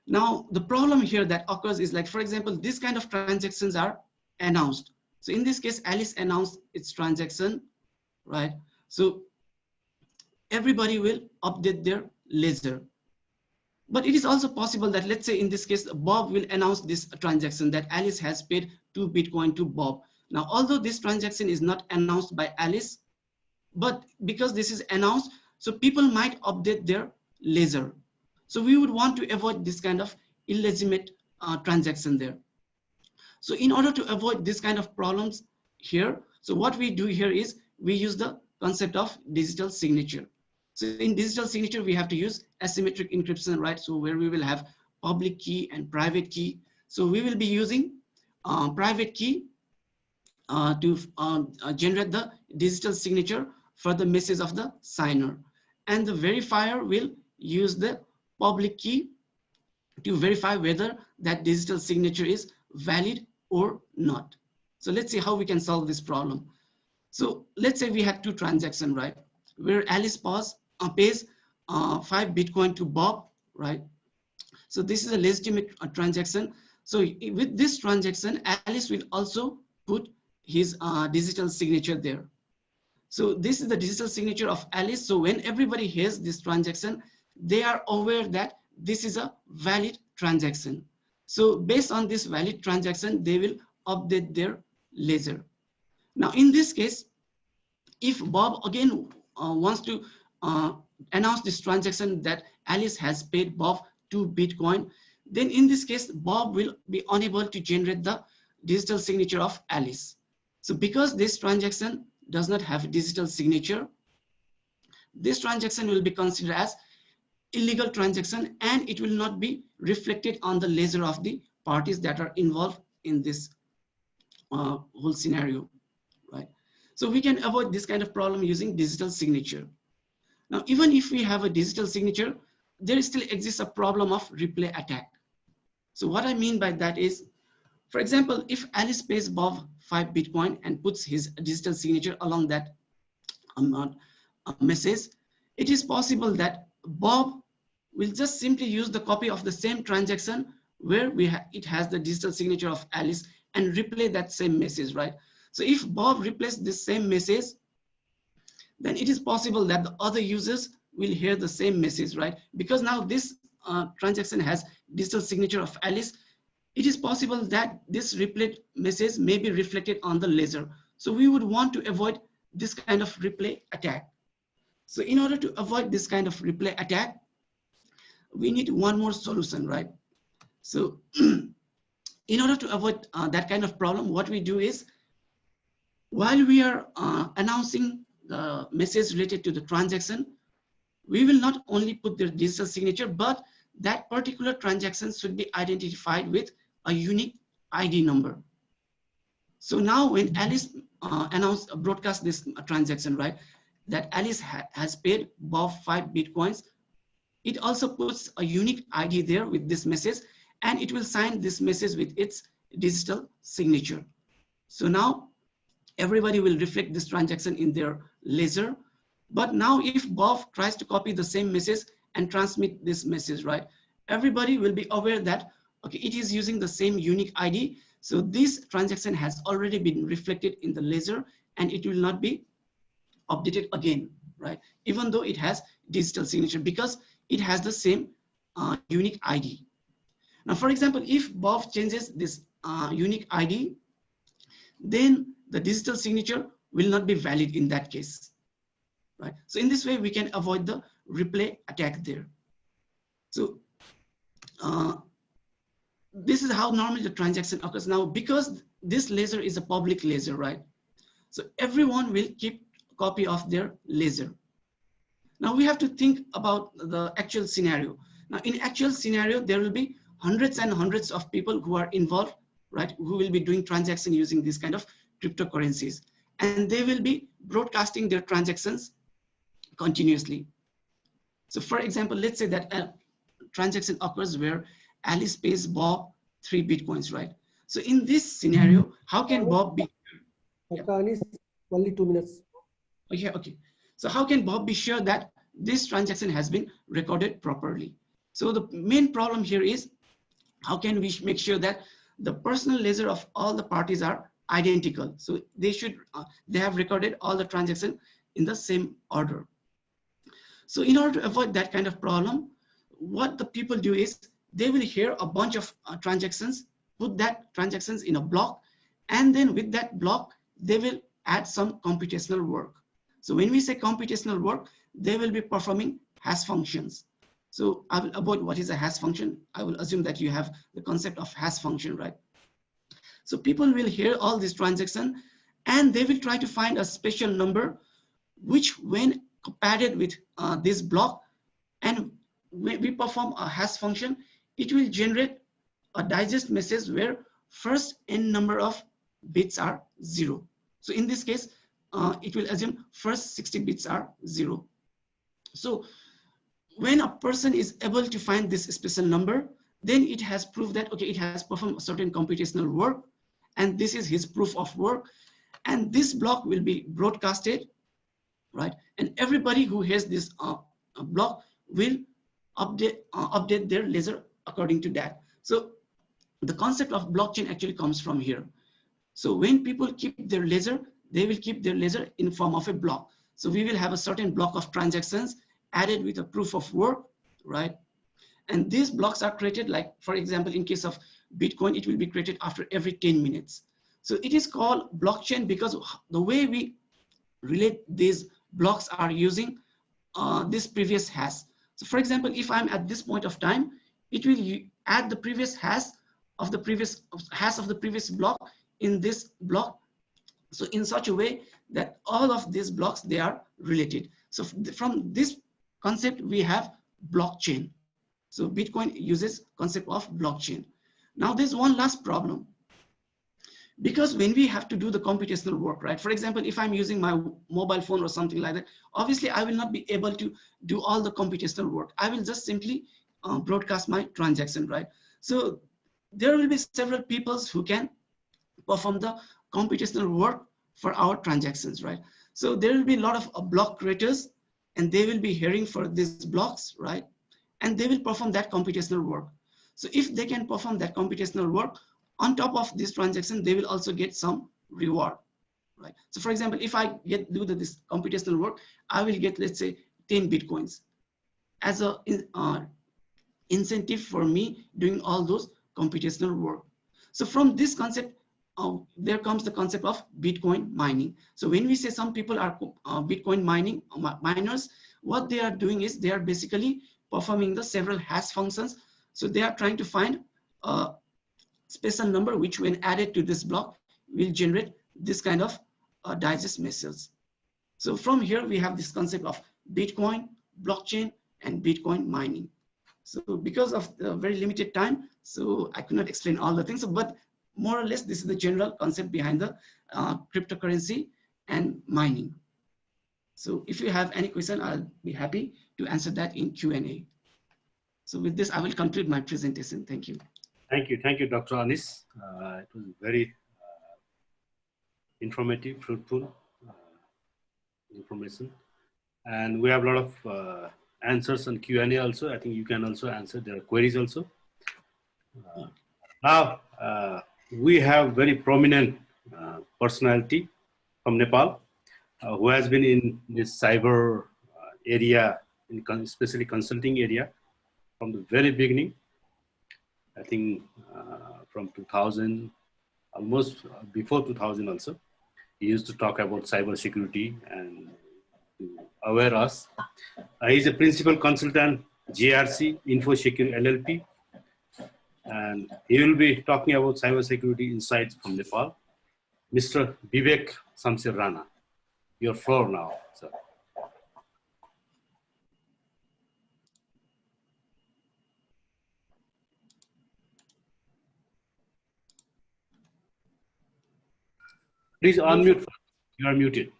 Speaker 15: Now, the problem here that occurs is like, for example, this kind of transactions are announced. So in this case, Alice announced its transaction, right? So everybody will update their ledger. But it is also possible that, let's say in this case, Bob will announce this transaction that Alice has paid 2 Bitcoin to Bob. Now, although this transaction is not announced by Alice, but because this is announced, so people might update their ledger. So we would want to avoid this kind of illegitimate transaction there. So in order to avoid this kind of problems here, so what we do here is we use the concept of digital signature. So in digital signature, we have to use asymmetric encryption, right? So where we will have public key and private key. So we will be using private key to generate the digital signature for the message of the signer. And the verifier will use the public key to verify whether that digital signature is valid or not. So let's see how we can solve this problem. So let's say we had two transactions, right? Where Alice pays 5 Bitcoin to Bob, right? So this is a legitimate transaction. So with this transaction, Alice will also put his digital signature there. So this is the digital signature of Alice. So when everybody hears this transaction, they are aware that this is a valid transaction. So based on this valid transaction, they will update their ledger. Now in this case, if Bob again wants to announce this transaction that Alice has paid Bob 2 Bitcoin, then in this case, Bob will be unable to generate the digital signature of Alice. So because this transaction does not have a digital signature, this transaction will be considered as illegal transaction, and it will not be reflected on the ledger of the parties that are involved in this whole scenario, right? So we can avoid this kind of problem using digital signature. Now, even if we have a digital signature, there still exists a problem of replay attack. So what I mean by that is, for example, if Alice pays Bob 5 Bitcoin and puts his digital signature along that message, it is possible that Bob will just simply use the copy of the same transaction where it has the digital signature of Alice and replay that same message, right? So if Bob replaces this same message, then it is possible that the other users will hear the same message, right? Because now this transaction has digital signature of Alice, it is possible that this replayed message may be reflected on the ledger. So we would want to avoid this kind of replay attack. So in order to avoid this kind of replay attack, we need one more solution, right? So in order to avoid that kind of problem, what we do is, while we are announcing the message related to the transaction, we will not only put their digital signature, but that particular transaction should be identified with a unique ID number. So now when Alice broadcast this transaction, right, that Alice has paid Bob 5 Bitcoins, it also puts a unique ID there with this message, and it will sign this message with its digital signature. So now everybody will reflect this transaction in their ledger. But now if Bob tries to copy the same message and transmit this message, right, everybody will be aware that, okay, it is using the same unique ID. So this transaction has already been reflected in the ledger and it will not be updated again, right? Even though it has digital signature, because it has the same unique ID. Now, for example, if Bob changes this unique ID, then the digital signature will not be valid in that case, right? So in this way, we can avoid the replay attack there. So this is how normally the transaction occurs. Now, because this ledger is a public ledger, right? So everyone will keep a copy of their ledger. Now we have to think about the actual scenario. Now in actual scenario, there will be hundreds and hundreds of people who are involved, right? Who will be doing transaction using this kind of cryptocurrencies. And they will be broadcasting their transactions continuously. So for example, let's say that a transaction occurs where Alice pays Bob 3 Bitcoins, right? So in this scenario, how can Bob be?
Speaker 10: Only 2 minutes.
Speaker 15: Okay, okay. So how can Bob be sure that this transaction has been recorded properly? So the main problem here is, how can we make sure that the personal ledger of all the parties are identical? So they have recorded all the transactions in the same order. So in order to avoid that kind of problem, what the people do is they will hear a bunch of transactions, put that transactions in a block, and then with that block, they will add some computational work. So when we say computational work, they will be performing hash functions. So I will avoid what is a hash function. I will assume that you have the concept of hash function, right? So people will hear all these transactions and they will try to find a special number, which when paired with this block, and when we perform a hash function, it will generate a digest message where first n number of bits are 0. So in this case, it will assume first 60 bits are 0. So when a person is able to find this special number, then it has proved that, okay, it has performed a certain computational work, and this is his proof of work, and this block will be broadcasted, right? And everybody who has this block will update their ledger according to that. So the concept of blockchain actually comes from here. So when people keep their ledger, they will keep their ledger in form of a block. So we will have a certain block of transactions added with a proof of work, right? And these blocks are created, like, for example, in case of Bitcoin, it will be created after every 10 minutes. So it is called blockchain because the way we relate these blocks are using this previous hash. So for example, if I'm at this point of time, it will add the previous hash of the previous block in this block. So in such a way that all of these blocks, they are related. So from this concept, we have blockchain. So Bitcoin uses concept of blockchain. Now there's one last problem. Because when we have to do the computational work, right? For example, if I'm using my mobile phone or something like that, obviously I will not be able to do all the computational work. I will just simply broadcast my transaction, right? So there will be several people who can perform the computational work for our transactions, right? So there will be a lot of block creators, and they will be hearing for these blocks, right? And they will perform that computational work. So if they can perform that computational work, on top of this transaction, they will also get some reward, right? So for example, if I do this computational work, I will get, let's say, 10 Bitcoins as a incentive for me doing all those computational work. So from this concept, there comes the concept of Bitcoin mining. So when we say some people are Bitcoin miners, what they are doing is they are basically performing the several hash functions. So they are trying to find a special number which, when added to this block, will generate this kind of digest message. So from here we have this concept of Bitcoin, blockchain, and Bitcoin mining. So because of the very limited time, so I could not explain all the things, but more or less this is the general concept behind the cryptocurrency and mining. So if you have any question, I'll be happy to answer that in Q&A. So with this, I will conclude my presentation. Thank you.
Speaker 8: Thank you, Dr. Anis. It was very informative, fruitful information. And we have a lot of answers and Q&A also. I think you can also answer their queries also. Now, we have very prominent personality from Nepal who has been in this cyber area, especially consulting area, from the very beginning. I think from 2000, almost before 2000 also, he used to talk about cybersecurity and to aware us. He's a principal consultant, JRC, InfoSecure LLP, and he will be talking about cybersecurity insights from Nepal. Mr. Vivek Samsir Rana, your floor now, sir. Please unmute. You are muted.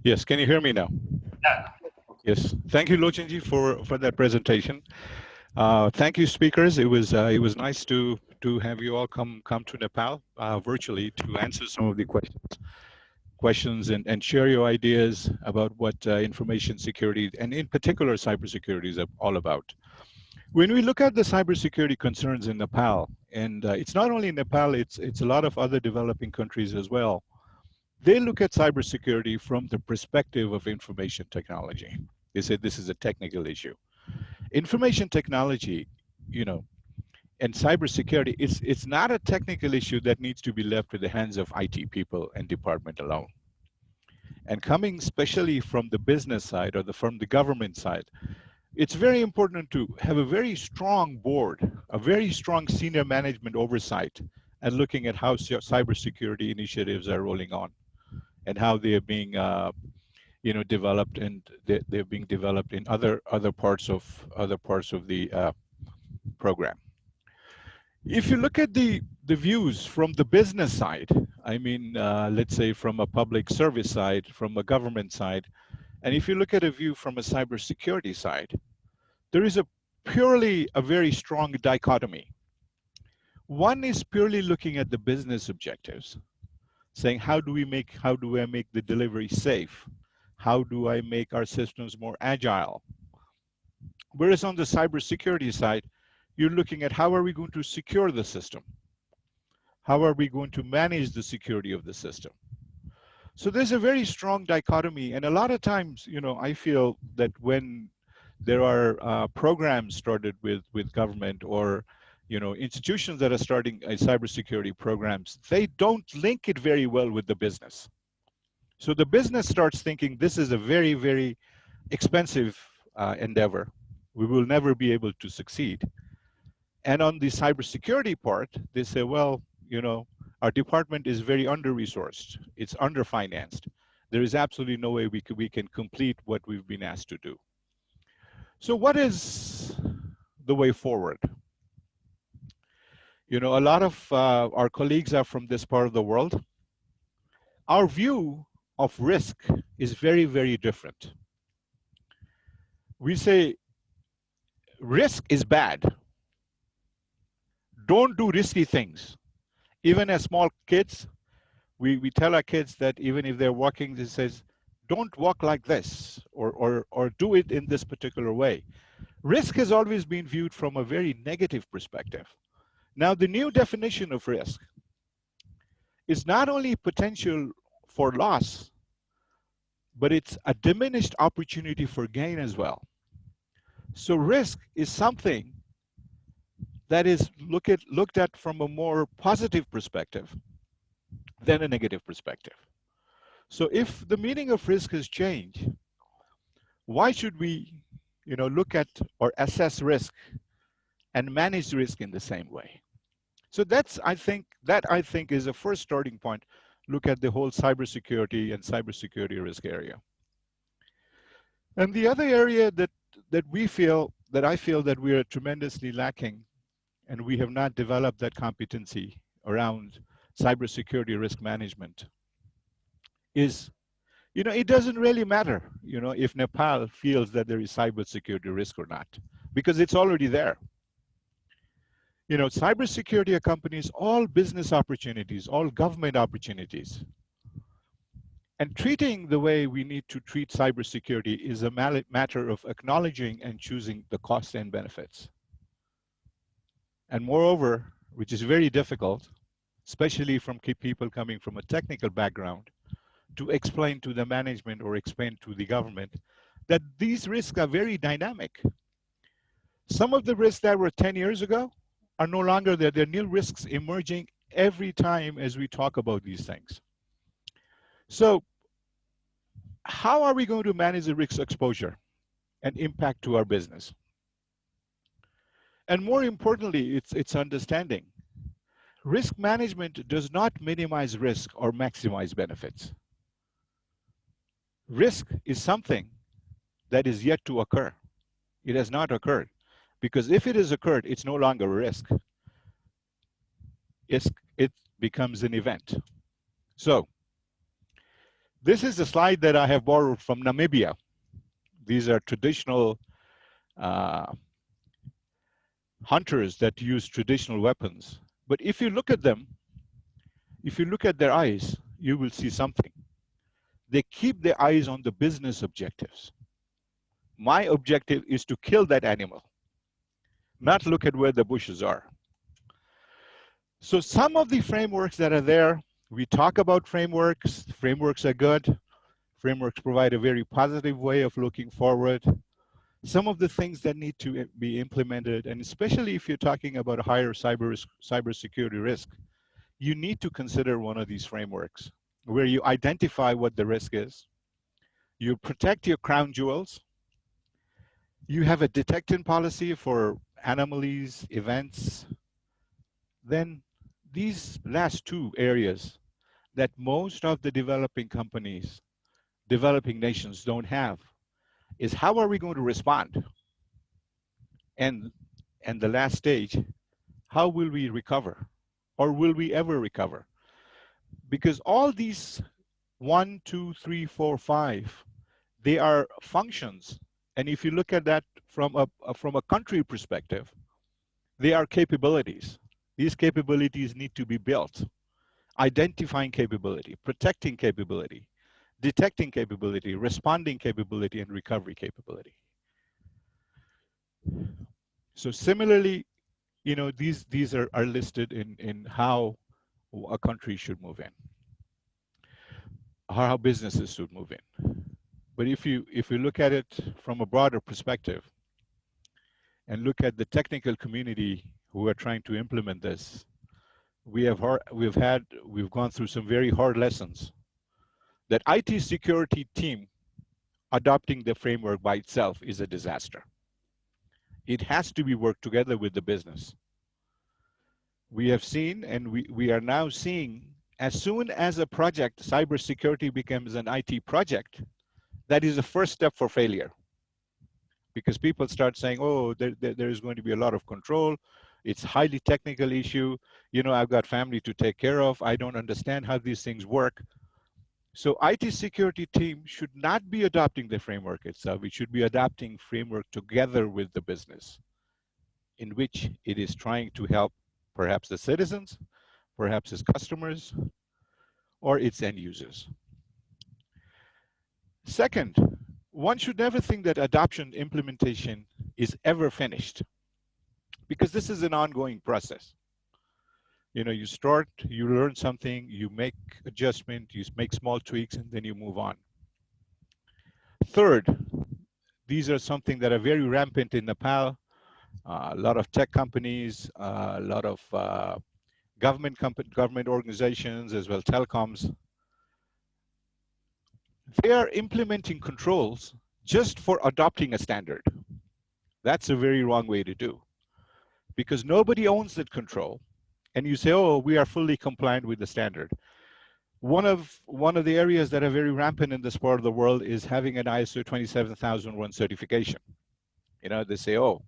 Speaker 16: Yes, can you hear me now?
Speaker 8: Yeah.
Speaker 16: Yes, thank you, Lochenji, for that presentation. Thank you, speakers. It was nice to have you all come to Nepal virtually to answer some of the questions and share your ideas about what information security and in particular cybersecurity is all about. When we look at the cybersecurity concerns in Nepal, and it's not only Nepal, it's a lot of other developing countries as well. They look at cybersecurity from the perspective of information technology. They say this is a technical issue. Information technology, you know, And cybersecurity, it's not a technical issue that needs to be left to the hands of IT people and department alone. And coming especially from the business side or from the government side, it's very important to have a very strong board, a very strong senior management oversight, and looking at how cybersecurity initiatives are rolling on, and how they are being, developed, and they're being developed in other parts of the program. If you look at the views from the business side, I mean, let's say from a public service side, from a government side, and if you look at a view from a cybersecurity side, there is purely a very strong dichotomy. One is purely looking at the business objectives, saying how do I make the delivery safe? How do I make our systems more agile? Whereas on the cybersecurity side, you're looking at how are we going to secure the system? How are we going to manage the security of the system? So there's a very strong dichotomy, and a lot of times, I feel that when there are programs started with government or institutions that are starting cybersecurity programs, they don't link it very well with the business. So the business starts thinking this is a very, very expensive endeavor. We will never be able to succeed. And on the cybersecurity part, they say, well, our department is very under-resourced. It's under-financed. There is absolutely no way we can complete what we've been asked to do. So what is the way forward? A lot of our colleagues are from this part of the world. Our view of risk is very, very different. We say risk is bad. Don't do risky things. Even as small kids, we tell our kids that even if they're walking, it says, don't walk like this, or do it in this particular way. Risk has always been viewed from a very negative perspective. Now, the new definition of risk is not only potential for loss, but it's a diminished opportunity for gain as well. So risk is something that is looked at from a more positive perspective than a negative perspective. So if the meaning of risk has changed, why should we look at or assess risk and manage risk in the same way? So I think is a first starting point. Look at the whole cybersecurity and cybersecurity risk area. And the other area that I feel that we are tremendously lacking, and we have not developed that competency around cybersecurity risk management, is, it doesn't really matter, if Nepal feels that there is cybersecurity risk or not, because it's already there. Cybersecurity accompanies all business opportunities, all government opportunities. And treating the way we need to treat cybersecurity is a matter of acknowledging and choosing the costs and benefits. And moreover, which is very difficult, especially from people coming from a technical background, to explain to the management or explain to the government that these risks are very dynamic. Some of the risks that were 10 years ago are no longer there. There are new risks emerging every time as we talk about these things. So how are we going to manage the risk exposure and impact to our business? And more importantly, it's understanding. Risk management does not minimize risk or maximize benefits. Risk is something that is yet to occur. It has not occurred. Because if it has occurred, it's no longer a risk. It becomes an event. So this is a slide that I have borrowed from Namibia. These are traditional hunters that use traditional weapons. But if you look at them, if you look at their eyes, you will see something. They keep their eyes on the business objectives. My objective is to kill that animal, not look at where the bushes are. So some of the frameworks that are there, we talk about frameworks. Frameworks are good. Frameworks provide a very positive way of looking forward. some of the things that need to be implemented, and especially if you're talking about a higher cybersecurity risk, you need to consider one of these frameworks where you identify what the risk is, you protect your crown jewels, you have a detection policy for anomalies, events. Then these last two areas that most of the developing companies, developing nations don't have is how are we going to respond? And the last stage, how will we recover? Or will we ever recover? Because all these 1, 2, 3, 4, 5, they are functions. And if you look at that from a country perspective, they are capabilities. These capabilities need to be built. Identifying capability, protecting capability, detecting capability, responding capability, and recovery capability. So similarly, you know, these are listed in how a country should move in, how businesses should move in. But if you look at it from a broader perspective and look at the technical community who are trying to implement this, we've gone through some very hard lessons. That IT security team adopting the framework by itself is a disaster. It has to be worked together with the business. We have seen, and we are now seeing, as soon as a project, cybersecurity becomes an IT project, that is the first step for failure. Because people start saying, oh, there is going to be a lot of control. It's a highly technical issue. You know, I've got family to take care of. I don't understand how these things work. So IT security team should not be adopting the framework itself. It should be adopting framework together with the business, in which it is trying to help perhaps the citizens, perhaps its customers, or its end users. Second, one should never think that adoption implementation is ever finished, because this is an ongoing process. You know, you start, you learn something, you make adjustment, you make small tweaks, and then you move on. Third, these are something that are very rampant in Nepal. A lot of tech companies, a lot of government organizations, as well telecoms. They are implementing controls just for adopting a standard. That's a very wrong way to do, because nobody owns that control. And you say, oh, we are fully compliant with the standard. One of the areas that are very rampant in this part of the world is having an ISO 27001 certification. You know, they say, oh,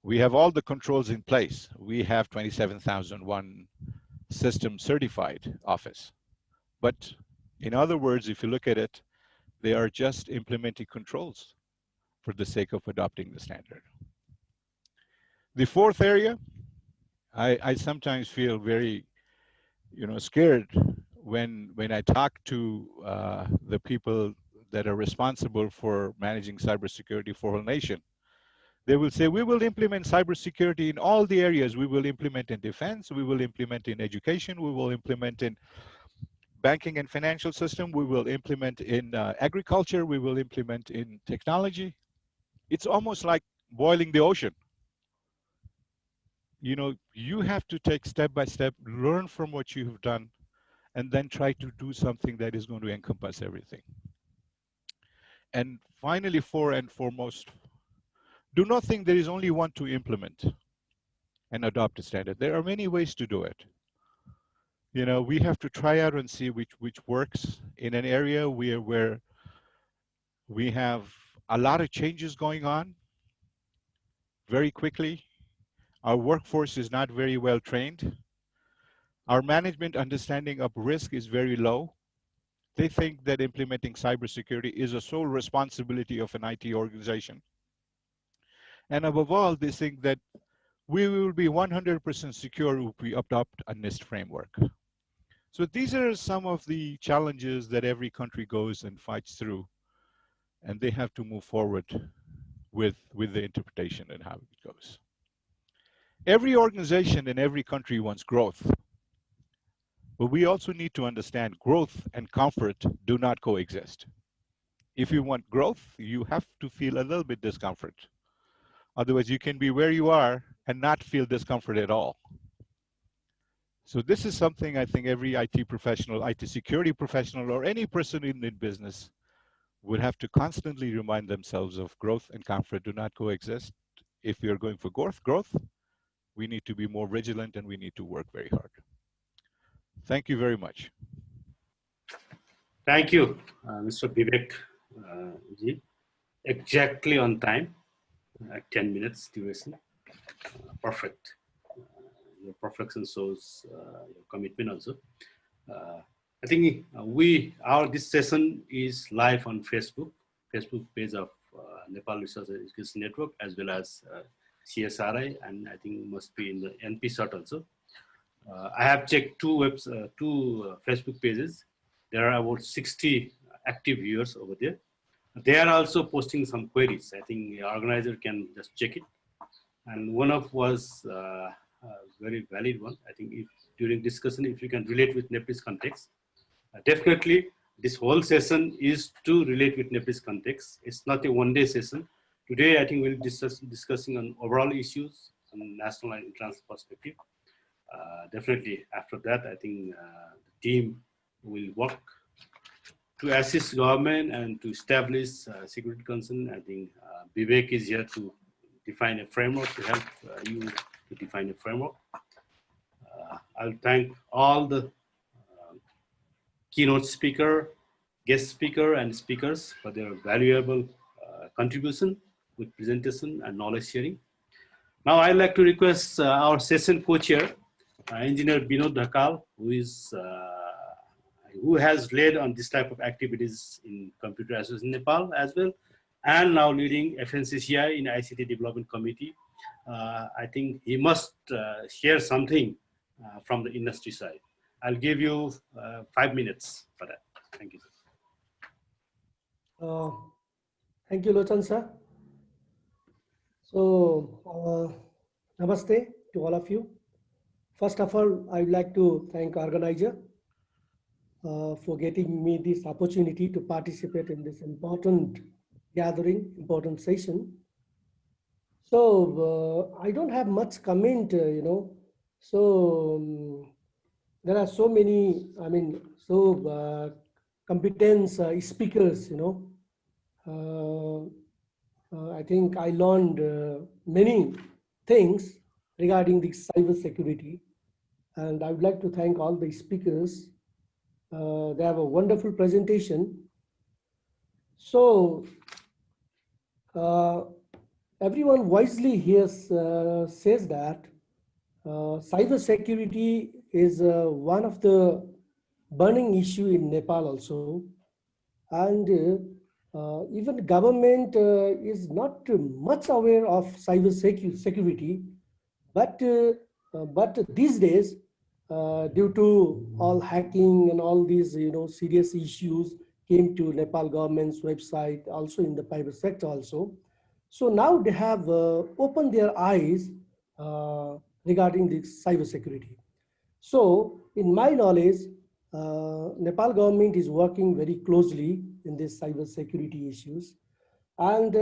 Speaker 16: we have all the controls in place. We have 27001 system certified office. But in other words, if you look at it, they are just implementing controls for the sake of adopting the standard. The fourth area, I sometimes feel very, you know, scared when I talk to the people that are responsible for managing cybersecurity for a whole nation. They will say, we will implement cybersecurity in all the areas. We will implement in defense, we will implement in education, we will implement in banking and financial system, we will implement in agriculture, we will implement in technology. It's almost like boiling the ocean. You know, you have to take step by step, learn from what you have done, and then try to do something that is going to encompass everything. And finally, for and foremost, do not think there is only one to implement and adopt a standard. There are many ways to do it. You know, we have to try out and see which works in an area where we have a lot of changes going on very quickly. Our workforce is not very well trained. Our management understanding of risk is very low. They think that implementing cybersecurity is a sole responsibility of an IT organization. And above all, they think that we will be 100% secure if we adopt a NIST framework. So these are some of the challenges that every country goes and fights through, and they have to move forward with the interpretation and how it goes. Every organization in every country wants growth, but we also need to understand growth and comfort do not coexist. If you want growth, you have to feel a little bit discomfort. Otherwise, you can be where you are and not feel discomfort at all. So this is something I think every IT professional, IT security professional, or any person in the business would have to constantly remind themselves of growth and comfort do not coexist. If we are going for growth, we need to be more vigilant and we need to work very hard. Thank you very much.
Speaker 8: Thank you, Mr. Vivek ji. Exactly on time, 10 minutes duration. Perfect. Your perfection shows your commitment also. I think this session is live on Facebook page of Nepal Research and Education Network, as well as CSRI, and I think must be in the npCert also. I have checked two Facebook pages. There are about 60 active viewers over there. They are also posting some queries. I think the organizer can just check it. And one of was a very valid one. I think if during discussion, if you can relate with Nepalese context, definitely this whole session is to relate with Nepalese context. It's not a one-day session. Today, I think we'll discussing on overall issues from national and international perspective. Definitely after that, I think the team will work to assist government and to establish security concern. I think Vivek is here to define a framework, to help you to define a framework. I'll thank all the keynote speaker, guest speaker, and speakers for their valuable contribution with presentation and knowledge sharing. Now I'd like to request our session co-chair, Engineer Binod Dhakal, who has led on this type of activities in Computer Association Nepal as well, and now leading FNCCI in ICT Development Committee. I think he must share something from the industry side. I'll give you 5 minutes for that. Thank you.
Speaker 10: Thank you, Lochan sir. So, namaste to all of you. First of all, I'd like to thank organizer for getting me this opportunity to participate in this important gathering, important session. So I don't have much comment, So there are so many, competent speakers, I think I learned many things regarding the cybersecurity, and I would like to thank all the speakers. They have a wonderful presentation. So everyone wisely here says that cybersecurity is one of the burning issue in Nepal also, and even government is not much aware of cybersecurity, but these days, due to all hacking and all these serious issues came to Nepal government's website, also in the private sector also. So now they have opened their eyes regarding this cybersecurity. So in my knowledge, Nepal government is working very closely in this cybersecurity issues. And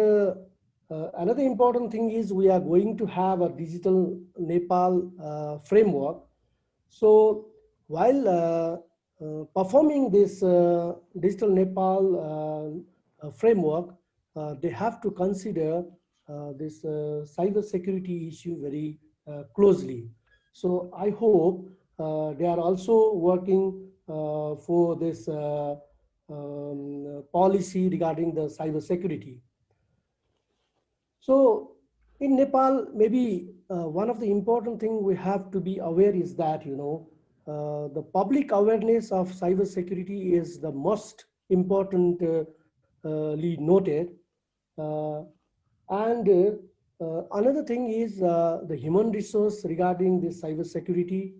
Speaker 10: another important thing is we are going to have a digital Nepal framework. So while performing this digital Nepal framework, they have to consider this cybersecurity issue very closely. So I hope they are also working for this policy regarding the cybersecurity. So in Nepal, maybe one of the important things we have to be aware is that, the public awareness of cybersecurity is the most importantly noted. And another thing is the human resource regarding this cybersecurity,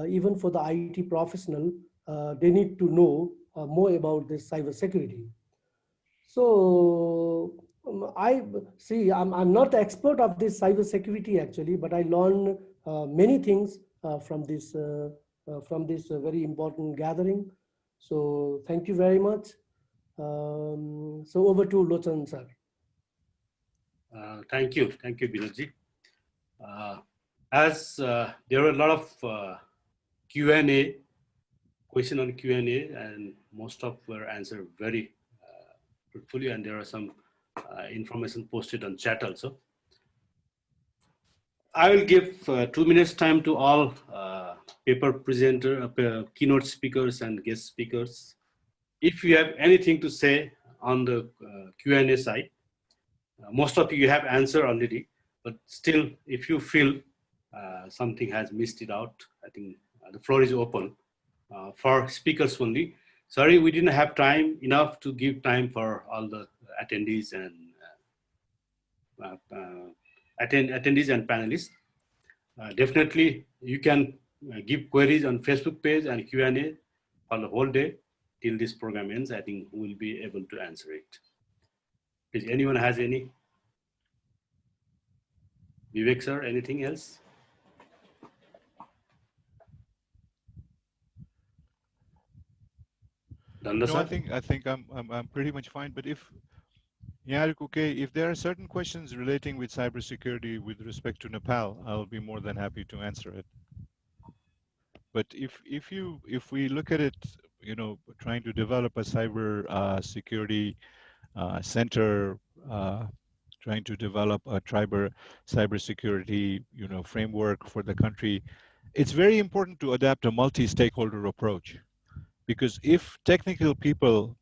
Speaker 10: even for the IT professional, they need to know more about this cybersecurity. So I'm not the expert of this cybersecurity actually, but I learned many things from this very important gathering. So thank you very much. So over to Lochan sir.
Speaker 8: Thank you, Binodji. As there were a lot of Q&A, question on Q&A, and most of were answered very truthfully, and there are some information posted on chat also. I will give 2 minutes time to all paper presenter, keynote speakers and guest speakers. If you have anything to say on the Q&A side, most of you have answered already, but still, if you feel something has missed it out, I think the floor is open for speakers only. Sorry, we didn't have time enough to give time for all the attendees and panelists. Definitely, you can give queries on Facebook page and Q&A for the whole day till this program ends. I think we'll be able to answer it. Please, anyone has any? Vivek sir, anything else?
Speaker 16: No, I think I'm pretty much fine. But if if there are certain questions relating with cybersecurity with respect to Nepal, I'll be more than happy to answer it. But if we look at it, trying to develop a cyber security center, trying to develop a cybersecurity framework for the country, it's very important to adapt a multi-stakeholder approach, because if technical people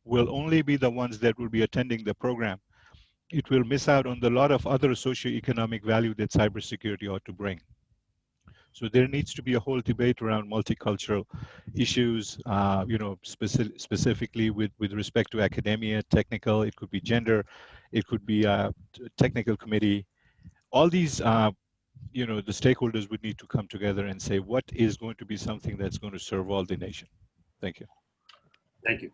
Speaker 16: will only be the ones that will be attending the program, it will miss out on the lot of other socioeconomic value that cybersecurity ought to bring. So there needs to be a whole debate around multicultural issues, specifically with respect to academia, technical, it could be gender, it could be a technical committee. All these, the stakeholders would need to come together and say what is going to be something that's going to serve all the nation. Thank you.
Speaker 8: Thank you.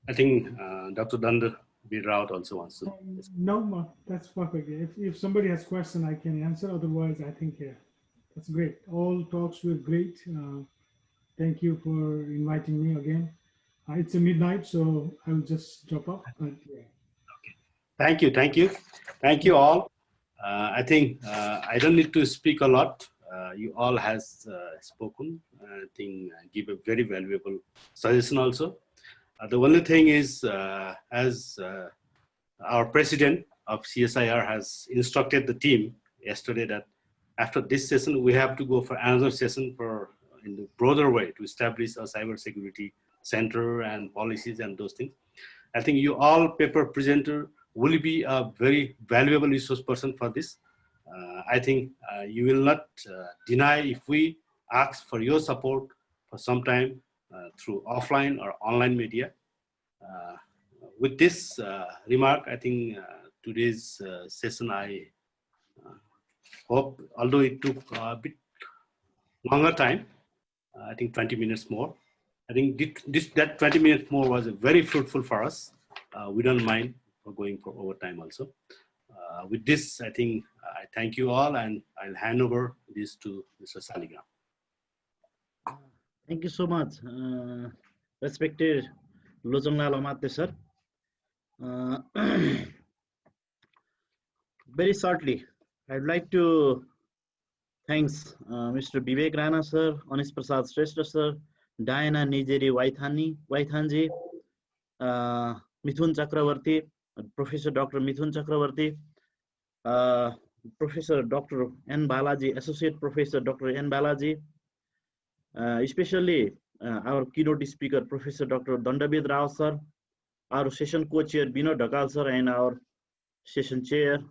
Speaker 8: I think Dr. Danda Raut also wants to.
Speaker 9: No, that's perfect. If somebody has question, I can answer. Otherwise, I think that's great. All talks were great. Thank you for inviting me again. It's a midnight, so I'll just drop off. But, yeah.
Speaker 8: Okay. Thank you all. I think I don't need to speak a lot. You all has spoken. I think give a very valuable suggestion also. The only thing is, as our president of CSIR has instructed the team yesterday that after this session, we have to go for another session in the broader way to establish a cybersecurity center and policies and those things. I think you all paper presenter will be a very valuable resource person for this. I think you will not deny if we ask for your support for some time through offline or online media. With this remark, I think today's session, I hope, although it took a bit longer time, I think 20 minutes more. I think that 20 minutes more was very fruitful for us. We don't mind for going for overtime also. With this, I think I thank you all, and I'll hand over this to Mr. Saligram.
Speaker 1: Thank you so much, respected Lojongla Lamatte sir. Very shortly, I'd like to thanks Mr. Vivek Rana sir, Anis Prasad Shrestha sir, Diana Nijeri Waithanji, Mithun Chakravarti, Professor Dr. Mithun Chakravarti, Professor Dr. N. Balaji, Associate Professor Dr. N. Balaji, especially our keynote speaker, Professor Dr. Dandabir Rao sir, our session co-chair Bino Dhakal sir, and our session chair,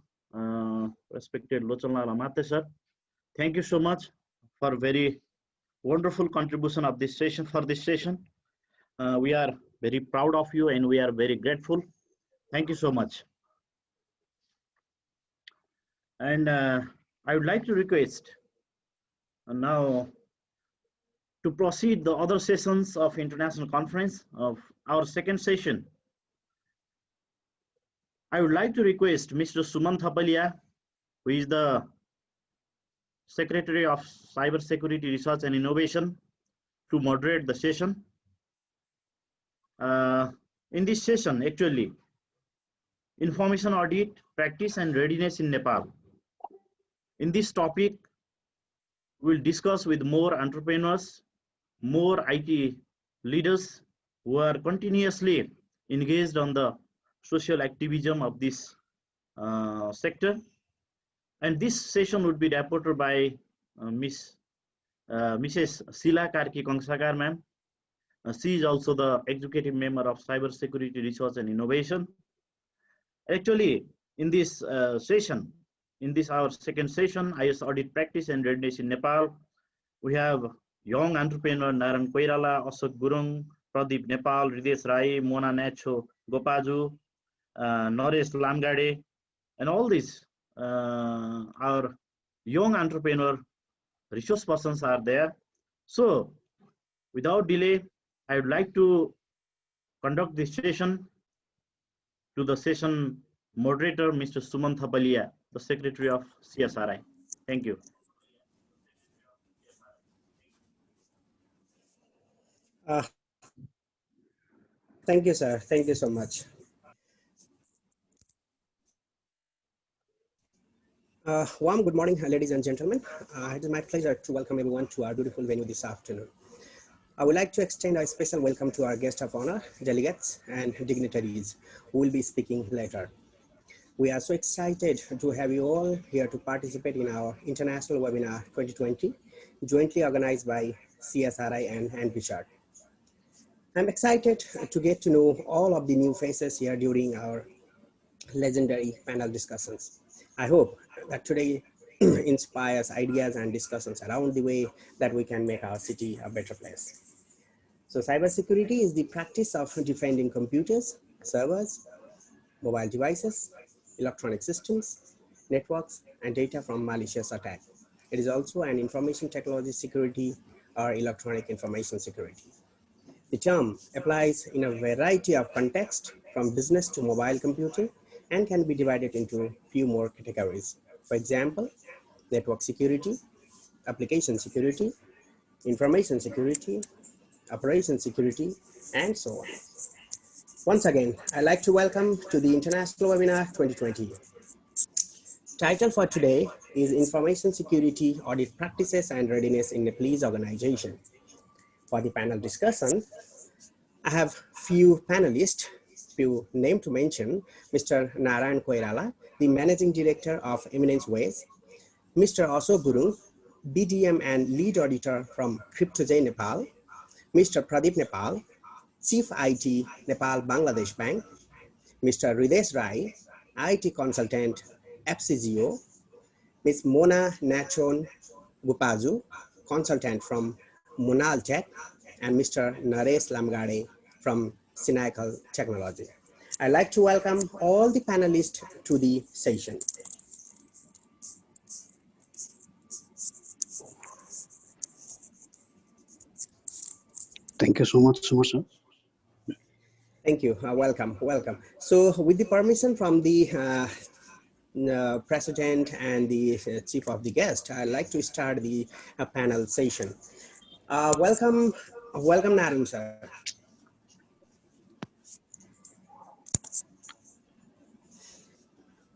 Speaker 1: respected Lochanla Lamatte sir. Thank you so much for very wonderful contribution of this session. For this session, we are very proud of you and we are very grateful. Thank you so much. And I would like to request now to proceed the other sessions of international conference of our second session. I would like to request Mr. Suman Thapalia, who is the Secretary of Cybersecurity Research and Innovation, to moderate the session. in this session, actually, information audit, practice and readiness in Nepal. In this topic, we'll discuss with more entrepreneurs, more IT leaders who are continuously engaged on the social activism of this sector. And this session would be reported by Mrs. Sila Karki Kongsakar ma'am. She is also the executive member of Cybersecurity Research and Innovation. Actually, in this session, in this our second session, IS Audit Practice and Readiness in Nepal, we have young entrepreneur Naran Koirala, Ashok Gurung, Pradeep Nepal, Ridesh Rai, Mona Nacho Gopaju, Naresh Lamgade, and all these our young entrepreneur resource persons are there. So without delay, I would like to conduct this session to the session moderator, Mr. Suman Thapalia, the Secretary of CSRI. Thank you.
Speaker 17: Thank you, sir. Thank you so much. Warm good morning, ladies and gentlemen. It is my pleasure to welcome everyone to our beautiful venue this afternoon. I would like to extend a special welcome to our guest of honor, delegates, and dignitaries who will be speaking later. We are so excited to have you all here to participate in our International Webinar 2020, jointly organized by CSRI and npCert. I'm excited to get to know all of the new faces here during our legendary panel discussions. I hope that today inspires ideas and discussions around the way that we can make our city a better place. So cybersecurity is the practice of defending computers, servers, mobile devices, electronic systems, networks, and data from malicious attack. It is also an information technology security or electronic information security. The term applies in a variety of contexts from business to mobile computing and can be divided into few more categories. For example, network security, application security, information security, operation security, and so on. Once again, I'd like to welcome to the International Webinar 2020. Title for today is Information Security Audit Practices and Readiness in Nepalese Organization. For the panel discussion, I have few panelists, few names to mention: Mr. Naran Koirala, the Managing Director of Eminence Ways; Mr. Ashok Gurung, BDM and Lead Auditor from CryptoJ Nepal; Mr. Pradeep Nepal, Chief IT Nepal Bangladesh Bank; Mr. Ridesh Rai, IT Consultant FCGO; Ms. Mona Nachon Gupaju, Consultant from Munal Tech; and Mr. Naresh Lamgade from Cynical Technology. I'd like to welcome all the panelists to the session.
Speaker 18: Thank you so much, sir.
Speaker 17: Thank you. Welcome. So with the permission from the President and the Chief of the Guest, I'd like to start the panel session. Welcome, Naran, sir.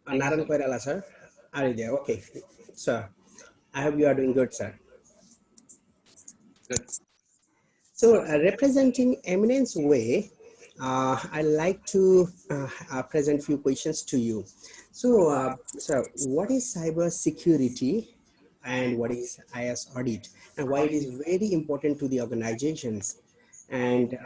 Speaker 17: Naran Koirala, sir. Are you there? Okay, sir. I hope you are doing good, sir.
Speaker 19: Good.
Speaker 17: So representing Eminence Way, I'd like to present few questions to you. So, sir, what is cyber security and what is IS audit, and why it is very important to the organizations, and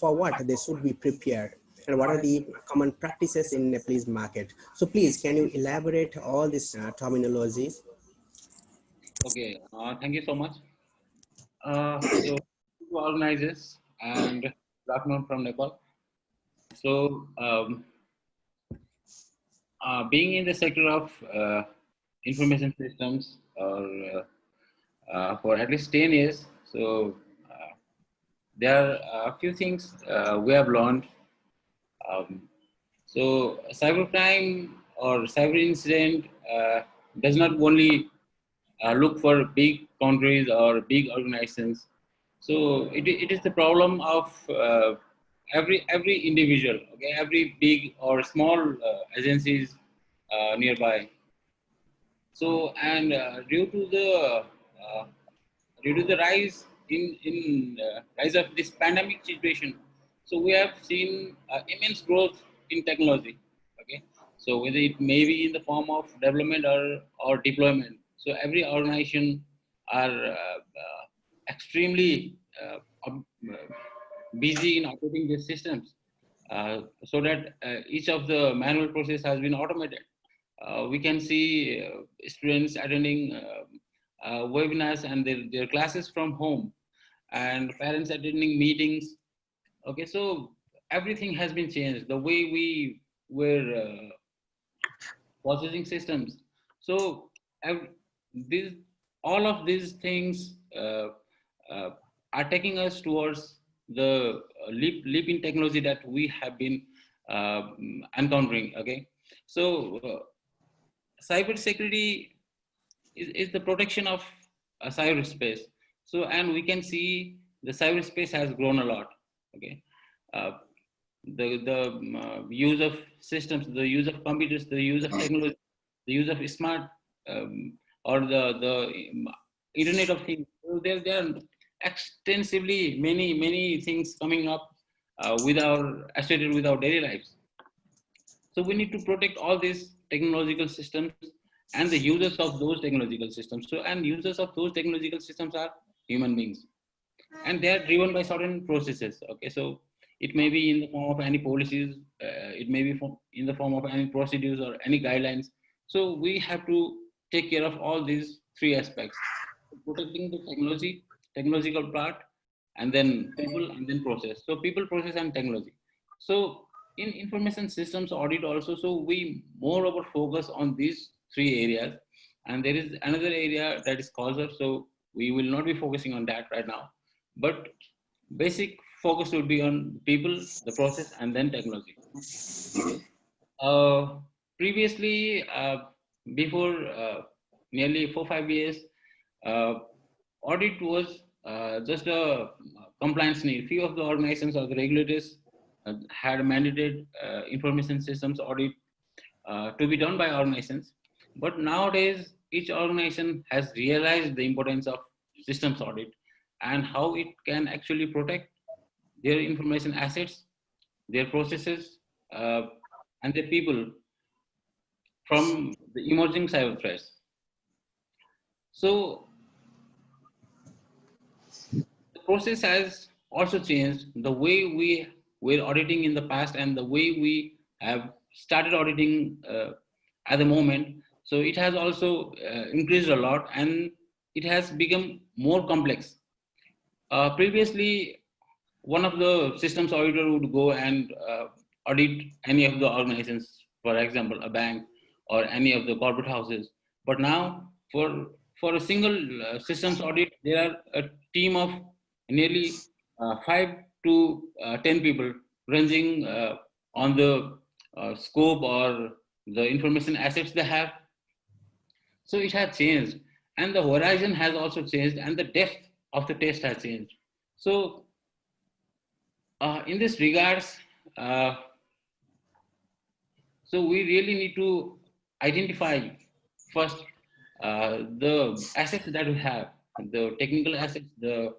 Speaker 17: for what they should be prepared, and what are the common practices in Nepalese market? So please, can you elaborate all this terminologies?
Speaker 19: Okay, thank you so much. So, organizers and good afternoon from Nepal. So, being in the sector of information systems for at least 10 years, so there are a few things we have learned. So, cybercrime or cyber incident does not only look for big countries or big organizations. So it is the problem of every individual, okay, every big or small agencies nearby. So, and due to the rise in rise of this pandemic situation, so we have seen immense growth in technology. Okay, so whether it may be in the form of development or deployment, so every organization are extremely busy in operating these systems, so that each of the manual process has been automated. We can see students attending webinars and their classes from home, and parents attending meetings. Okay, so everything has been changed. The way we were processing systems. So this, all of these things are taking us towards the leap in technology that we have been encountering. Okay, so cybersecurity is the protection of cyberspace. So, and we can see the cyberspace has grown a lot. Okay, the use of systems, the use of computers, the use of technology, the use of smart or the Internet of Things. So there are extensively many things coming up associated with our daily lives. So we need to protect all these technological systems and the users of those technological systems. So, and users of those technological systems are human beings, and they are driven by certain processes. Okay, so it may be in the form of any policies, it may be in the form of any procedures or any guidelines. So we have to take care of all these three aspects: protecting the technological part, and then people, and then process. So people, process, and technology. So in information systems audit also, so we moreover focus on these three areas, and there is another area that is causal. So we will not be focusing on that right now, but basic focus would be on people, the process, and then technology. Previously, before nearly 4-5 years, audit was just a compliance need. Few of the organizations or the regulators had mandated information systems audit to be done by organizations. But nowadays, each organization has realized the importance of systems audit and how it can actually protect their information assets, their processes, and their people from the emerging cyber threats. So the process has also changed. The way we were auditing in the past and the way we have started auditing at the moment, so it has also increased a lot, and it has become more complex. Previously, one of the systems auditor would go and audit any of the organizations, for example, a bank or any of the corporate houses. But now, for a single systems audit, there are a team of nearly 5 to 10 people ranging on the scope or the information assets they have. So it has changed, and the horizon has also changed, and the depth of the test has changed. So in this regards, so we really need to identify first the assets that we have, the technical assets, the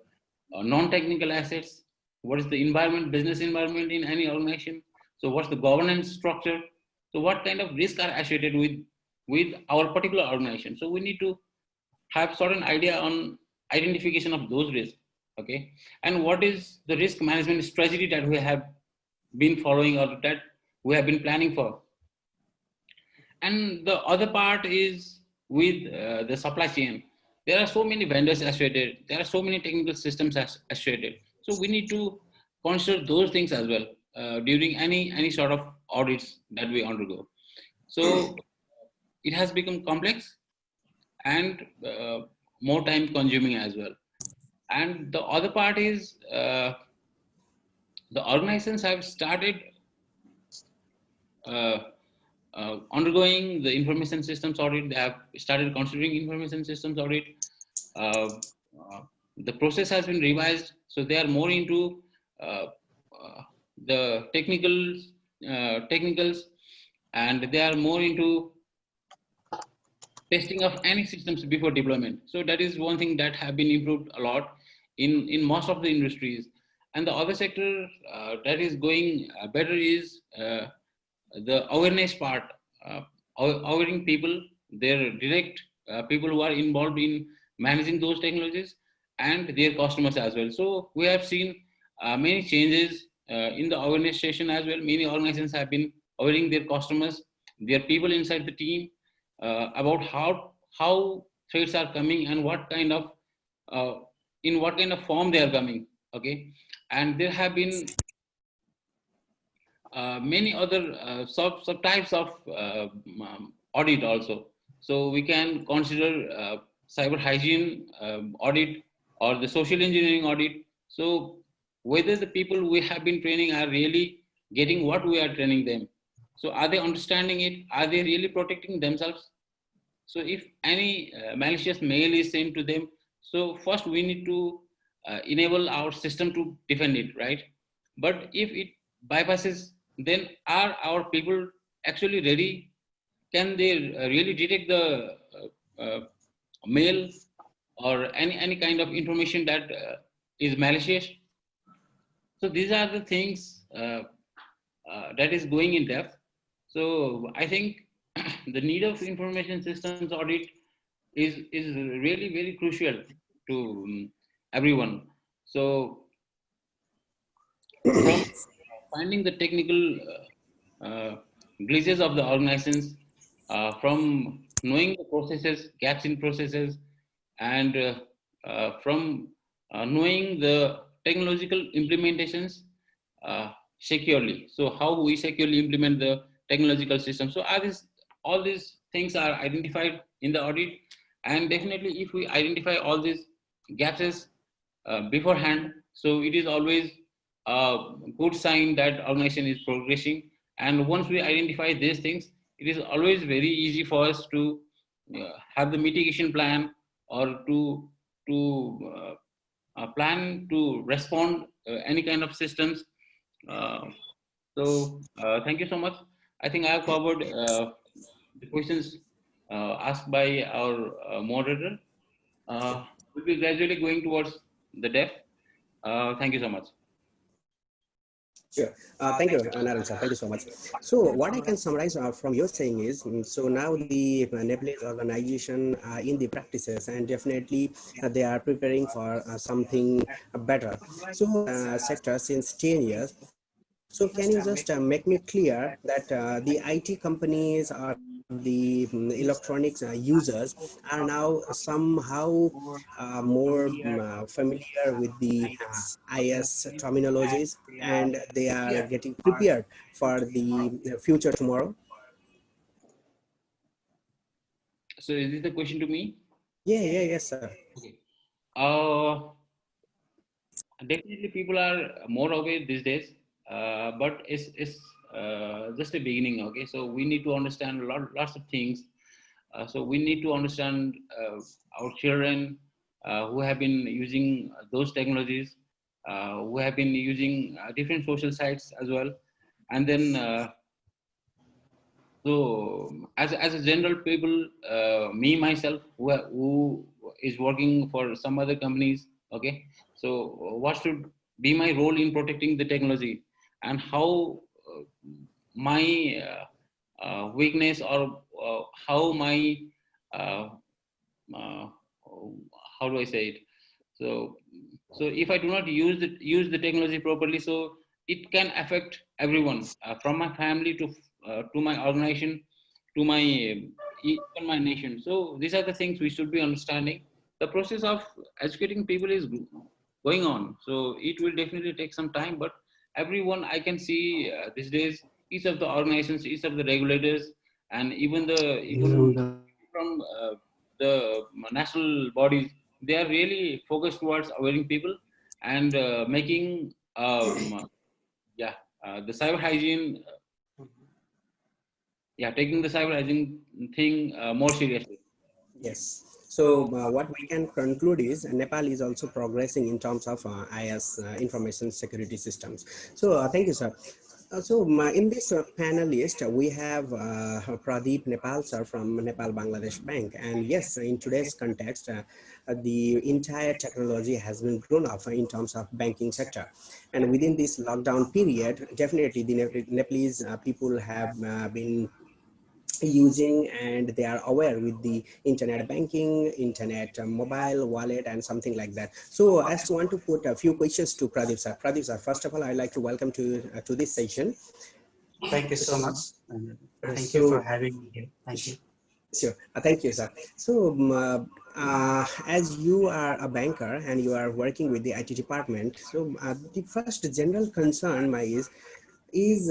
Speaker 19: non-technical assets. What is the environment, business environment in any organization? So what's the governance structure? So what kind of risks are associated with our particular organization? So we need to have certain idea on identification of those risks. Okay, and what is the risk management strategy that we have been following or that we have been planning for? And the other part is with the supply chain. There are so many vendors associated. There are so many technical systems associated. So we need to consider those things as well during any sort of audits that we undergo. So it has become complex and more time consuming as well. And the other part is the organizations have started undergoing the information systems audit. They have started considering information systems audit. The process has been revised, so they are more into the technicals, and they are more into testing of any systems before deployment. So that is one thing that have been improved a lot in most of the industries. And the other sector that is going better is the awareness part, awareing people, their direct people who are involved in managing those technologies and their customers as well. So we have seen many changes in the awareness session as well. Many organizations have been awareing their customers, their people inside the team about how threats are coming and what kind of in what kind of form they are coming. Okay, and there have been many other subtypes of audit also. So we can consider cyber hygiene audit or the social engineering audit. So whether the people we have been training are really getting what we are training them. So are they understanding it? Are they really protecting themselves? So if any malicious mail is sent to them, so first we need to enable our system to defend it, right? But if it bypasses, then are our people actually ready? Can they really detect the mail or any kind of information that is malicious? So these are the things that is going in depth. So I think the need of information systems audit is really very crucial to everyone. So from finding the technical glitches of the organizations, from knowing the processes, gaps in processes, and from knowing the technological implementations securely. So how we securely implement the technological system. So all these things are identified in the audit, and definitely if we identify all these gaps beforehand, so it is always a good sign that organization is progressing. And once we identify these things, it is always very easy for us to have the mitigation plan or to plan to respond any kind of systems. Thank you so much. I think I have covered the questions asked by our moderator. We'll be gradually going towards the depth. Thank you so much.
Speaker 17: Sure. Thank you, Naren sir. Thank you so much. So what I can summarize from your saying is, so now the Nepalese organization are in the practices, and definitely they are preparing for something better. So sector since 10 years. So can you just make me clear that the IT companies or the electronics users are now somehow more familiar with the IS terminologies, and they are getting prepared for the future tomorrow?
Speaker 19: So is this the question to me?
Speaker 17: Yes, sir.
Speaker 19: Okay. Definitely people are more aware these days, but it's just a beginning. Okay, so we need to understand lots of things. So we need to understand our children who have been using those technologies, who have been using different social sites as well. And then, so as a general people, me, myself, who is working for some other companies, okay, so what should be my role in protecting the technology, and how my weakness or how my how do I say it? So if I do not use the technology properly, so it can affect everyone from my family to my organization to my even my nation. So these are the things we should be understanding. The process of educating people is going on, so it will definitely take some time. But everyone I can see these days, each of the organizations, each of the regulators, and even from the national bodies, they are really focused towards awareing people and making the cyber hygiene, taking the cyber hygiene thing more seriously.
Speaker 17: Yes. So what we can conclude is Nepal is also progressing in terms of IS information security systems. So thank you, sir. In this panelist, we have Pradeep Nepal sir from Nepal Bangladesh Bank. And yes, in today's context, the entire technology has been grown up in terms of banking sector. And within this lockdown period, definitely the Nepalese people have been using, and they are aware with the internet banking, internet mobile wallet, and something like that. So as to want to put a few questions to Pradeep sir. Pradeep sir, first of all, I'd like to welcome to this session.
Speaker 20: Thank you so much. And thank you for having me here. Thank you.
Speaker 17: Sure. Thank you, sir. So as you are a banker and you are working with the IT department, so the first general concern is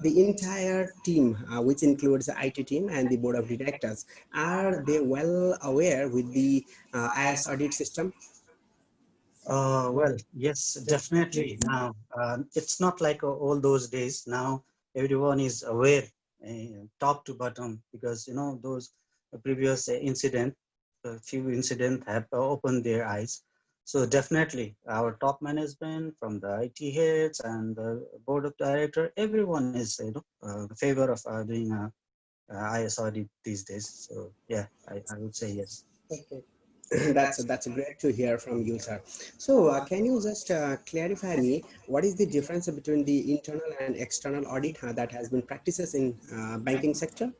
Speaker 17: the entire team, which includes the IT team and the board of directors, are they well aware with the IS audit system?
Speaker 20: Well, yes, definitely. Now, it's not like all those days. Now, everyone is aware, top to bottom, because those previous incident, a few incidents have opened their eyes. So definitely, our top management, from the IT heads and the board of director, everyone is in favor of doing a IS audit these days. So yeah, I would say yes.
Speaker 17: Okay. That's great to hear from you, sir. So can you just clarify me what is the difference between the internal and external audit that has been practices in banking sector?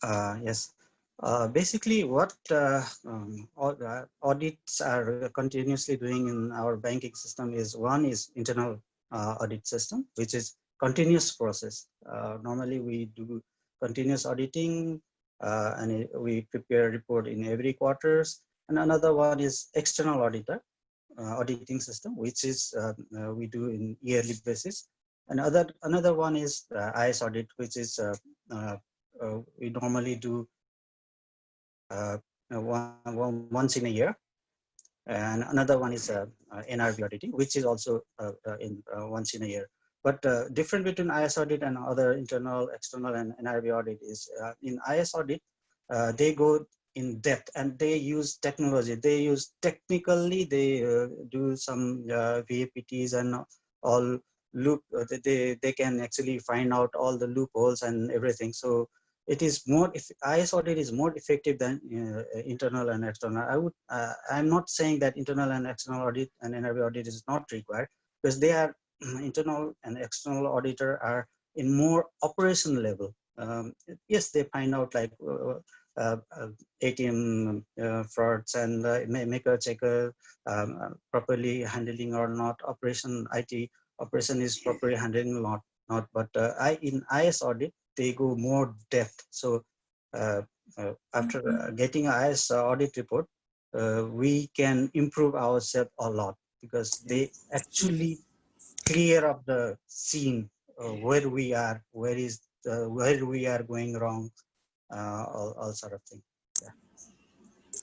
Speaker 20: Yes. Basically, what audits are continuously doing in our banking system is, one is internal audit system, which is continuous process. Normally, we do continuous auditing, and we prepare a report in every quarters. And another one is external auditor auditing system, which is we do in yearly basis. And another one is IS audit, which is we normally do once in a year. And another one is NRB auditing, which is also once in a year. But different between IS audit and other internal, external, and NRB audit is in IS audit, they go in depth and they use technology. They use technically, they do some VAPTs and all loop. They can actually find out all the loopholes and everything. So it is more, if IS audit is more effective than internal and external. I'm not saying that internal and external audit and NRB audit is not required, because they are internal and external auditor are in more operation level. Yes, they find out like ATM frauds and maker checker properly handling or not, operation IT operation is properly handling or not. But in IS audit, they go more depth. So after getting an IS audit report, we can improve ourselves a lot, because they actually clear up the scene, where we are, where we are going wrong, all sort of thing. Yeah.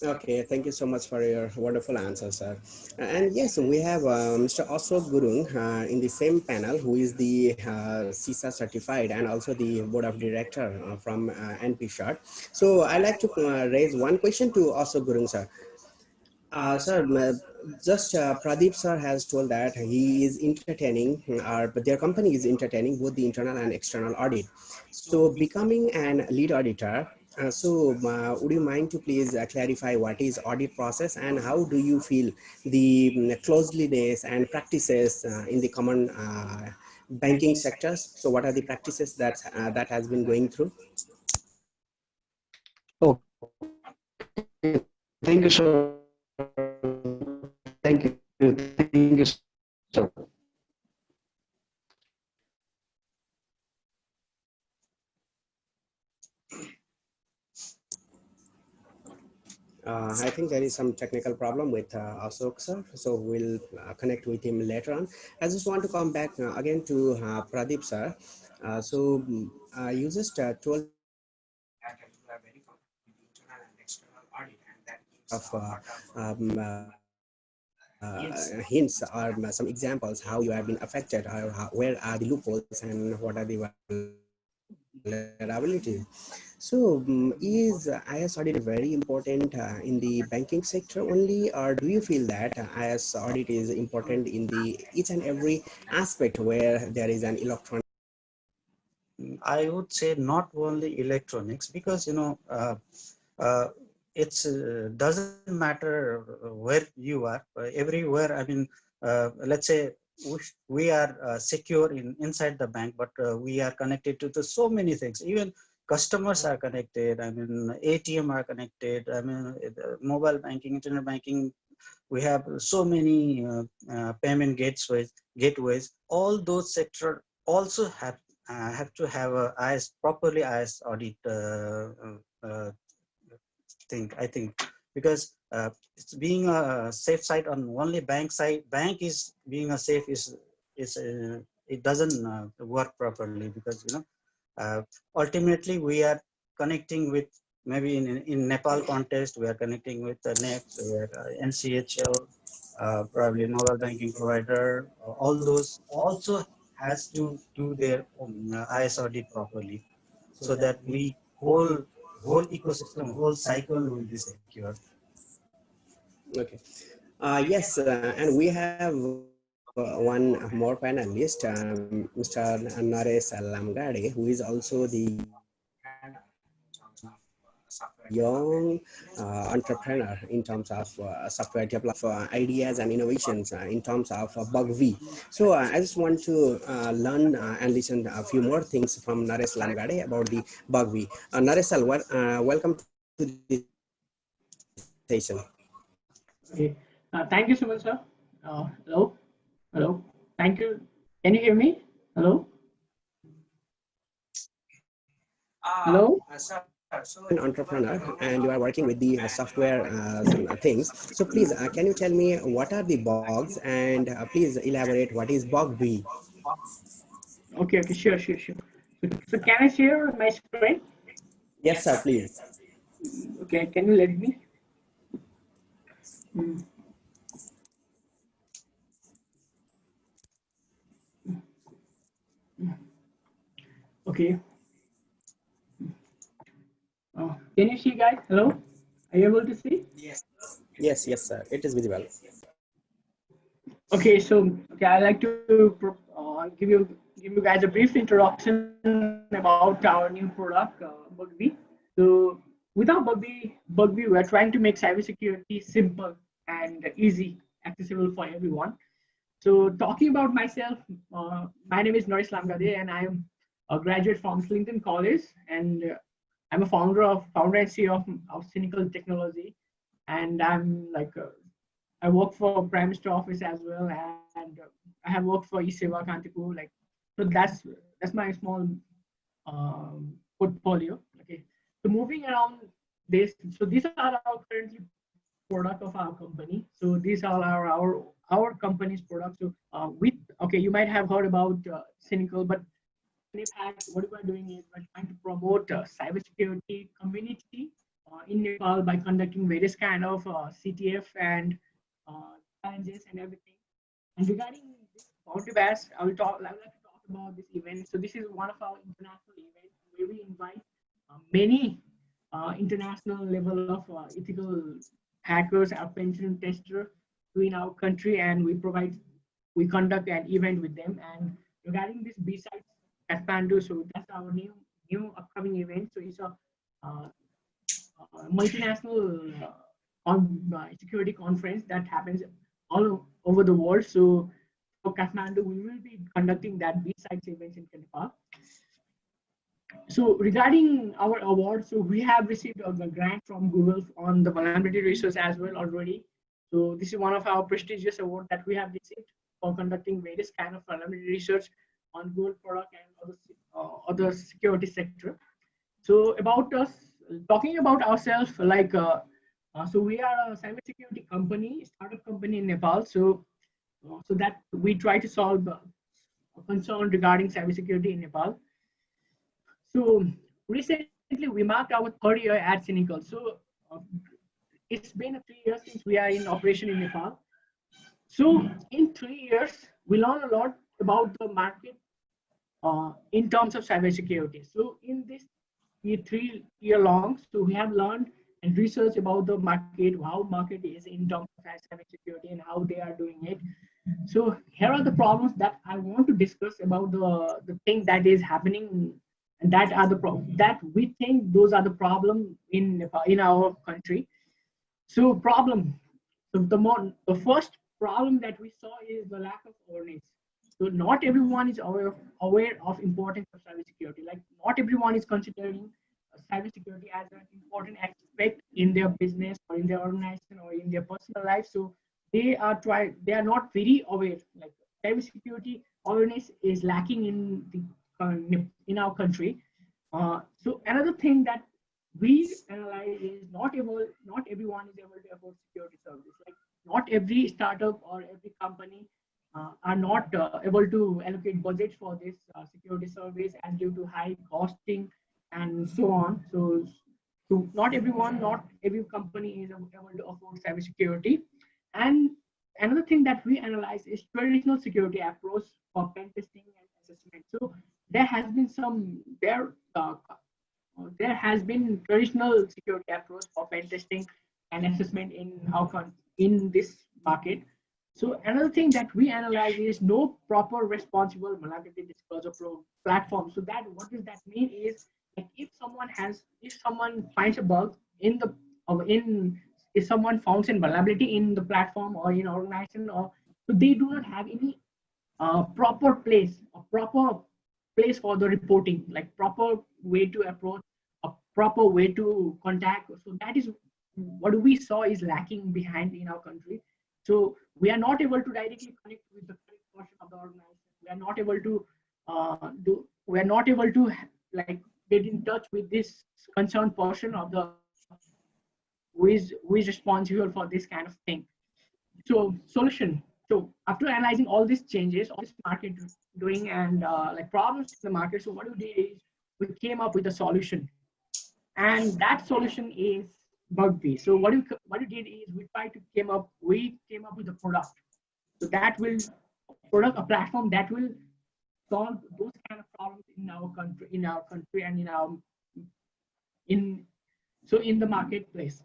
Speaker 17: Okay, thank you so much for your wonderful answer, sir. And yes, we have Mr. Ashok Gurung in the same panel, who is the CISA certified and also the board of director from npCert. So I'd like to raise one question to Ashok Gurung, sir. Sir, just Pradeep sir has told that he is entertaining, but their company is entertaining both the internal and external audit. So becoming an lead auditor, would you mind to please clarify what is audit process and how do you feel the closeliness and practices in the common banking sectors? So what are the practices that has been going through?
Speaker 18: Oh, thank you, sir. Thank you, sir.
Speaker 17: I think there is some technical problem with Ashok sir, so we'll connect with him later on. I just want to come back again to Pradeep sir. You just told hints or some examples how you have been affected, or where are the loopholes and what are the vulnerabilities. So is IS audit very important in the banking sector only, or do you feel that IS audit is important in the each and every aspect where there is an electronic?
Speaker 20: I would say not only electronics, because it's doesn't matter where you are. Everywhere, I mean, let's say we are secure inside the bank, but we are connected to so many things. Even customers are connected. I mean, ATM are connected. I mean, mobile banking, internet banking. We have so many payment gateways. All those sectors also have to have a properly IS audit I think, because it's being a safe side on only bank side. Bank is being a safe is it doesn't work properly, because ultimately we are connecting with, maybe in Nepal context, we are connecting with the NEFT, NCHL, probably mobile banking provider. All those also has to do their IS audit properly, so that we whole ecosystem, whole cycle will be secure.
Speaker 17: Okay. Yes, and we have one more panelist, Mr. Naresh Lamgade, who is also the young entrepreneur in terms of software development ideas and innovations in terms of bug-V. So I just want to learn and listen a few more things from Naresh Lamgade about the bug-V. Naresh, welcome to the session.
Speaker 21: Okay. Thank you so much, sir. Hello? Hello? Thank you. Can you hear me? Hello? Hello?
Speaker 17: So an entrepreneur and you are working with the software things. So please, can you tell me what are the bugs, and please elaborate what is bug-V?
Speaker 21: Okay, sure. So can I share my screen?
Speaker 17: Yes, sir, please.
Speaker 21: Okay, can you let me? Okay. Can you see, guys? Hello? Are you able to see?
Speaker 17: Yes, sir. It is visible.
Speaker 21: Okay, so I'd like to give you guys a brief introduction about our new product, bug-V. So without bug-V, we are trying to make cybersecurity simple and easy, accessible for everyone. So talking about myself, my name is Naresh Lamgade, and I'm a graduate from Clinton College, and I'm a founder and CEO of Cynical Technology, and I'm like I work for Prime Minister Office as well, and I have worked for Iseva Kantipur. Like, so that's my small portfolio. Okay, so moving around this, so these are our currently product of our company. So these are our company's products. So you might have heard about Cynical, but in fact, what we are doing is we're trying to promote cybersecurity community in Nepal by conducting various kind of CTF and challenges and everything. And regarding this Bounty Bash, I would like to talk about this event. So this is one of our international events where we invite many international level of ethical hackers, our pension tester in our country, and we conduct an event with them. And regarding this B-Sides Kathmandu, so that's our new upcoming event. So it's a multinational security conference that happens all over the world. So for Kathmandu, we will be conducting that B-Sides events in Nepal. So regarding our awards, so we have received a grant from Google on the vulnerability research as well already. So this is one of our prestigious awards that we have received for conducting various kind of vulnerability research on Google product and other security sector. So about us, talking about ourselves, like so we are a cybersecurity company, startup company in Nepal. So that we try to solve a concern regarding cybersecurity in Nepal. So recently we marked our third year at Cynical. So it's been 3 years since we are in operation in Nepal. So in 3 years, we learned a lot about the market in terms of cybersecurity. So in this 3 year long. So we have learned and researched about the market, how market is in terms of cybersecurity and how they are doing it. So here are the problems that I want to discuss about the thing that is happening, and that are the that we think those are the problem in Nepal, in our country. So the first problem that we saw is the lack of awareness. So not everyone is aware of importance of cybersecurity. Like not everyone is considering cybersecurity as an important aspect in their business or in their organization or in their personal life. So they are not very aware. Like cybersecurity awareness is lacking in our country. So another thing that we analyze is not everyone is able to afford security service. Like not every startup or every company are not able to allocate budget for this security service, and due to high costing and so on. So not every company is able to afford cybersecurity. And another thing that we analyze is traditional security approach for pen testing and assessment. So there has been traditional security approach for pen testing and assessment in this market. So another thing that we analyze is no proper responsible vulnerability disclosure platform. So that what does that mean is, like if someone finds a bug if someone finds a vulnerability in the platform or in organization, or so they do not have any proper place for the reporting, like proper way to approach, a proper way to contact. So that is what we saw is lacking behind in our country. So we are not able to directly connect with the correct portion of the organization. We are not able to like get in touch with this concerned portion of the who is responsible for this kind of thing. So solution. So after analyzing all these changes, all this market doing and like problems in the market, so what we did is we came up with a solution, and that solution is Bugby. So what we did is we came up with a product. So that will a platform that will solve those kind of problems in our country and in the marketplace.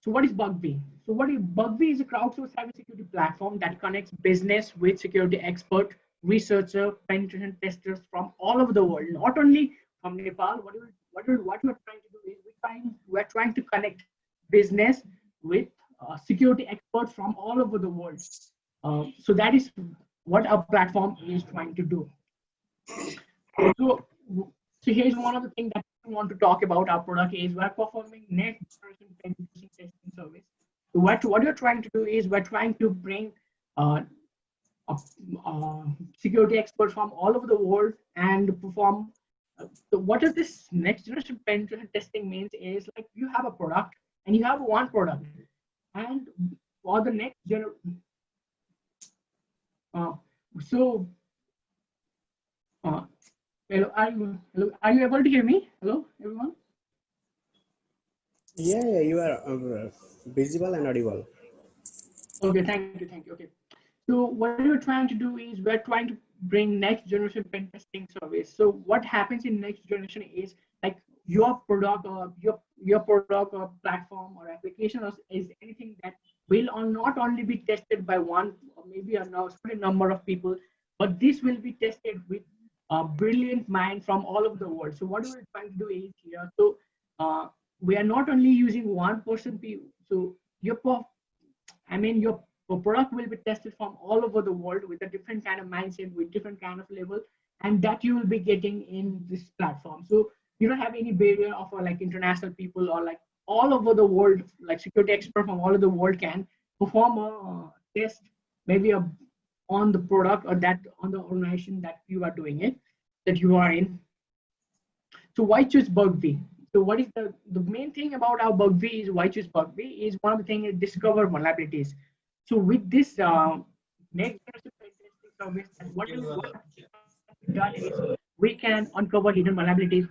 Speaker 21: So what is Bugby? So Bugby is a crowdsourced cybersecurity platform that connects business with security expert, researcher, penetration testers from all over the world, not only from Nepal. What we're trying to do is we're trying to connect business with security experts from all over the world. So that is what our platform is trying to do. So here's one of the things that we want to talk about our product is we're performing next generation penetration testing service. So what we're trying to do is we're trying to bring security experts from all over the world and perform. So what does this next generation penetration testing means is, like you have a product and you have one product, and for the next generation. Hello, are you able to hear me? Hello, everyone?
Speaker 17: Yeah, you are visible and audible.
Speaker 21: Okay, thank you. Okay. So what we're trying to do is we're trying to bring next generation pen testing service. So what happens in next generation is, like your product or your product or platform or application is anything that will not only be tested by one or maybe a certain number of people, but this will be tested with a brilliant mind from all over the world. So what we're trying to do is here, so we are not only using one person. So your product will be tested from all over the world with a different kind of mindset, with different kind of level, and that you will be getting in this platform. So you don't have any barrier of like international people or like all over the world, like security expert from all over the world can perform a test, maybe on the product or that on the organization that you are doing it, that you are in. So why choose Bugby? So what is the main thing about our Bugby is why choose Bugby is one of the things is discover vulnerabilities. So with this next generation service, what we've done is we can uncover hidden vulnerabilities.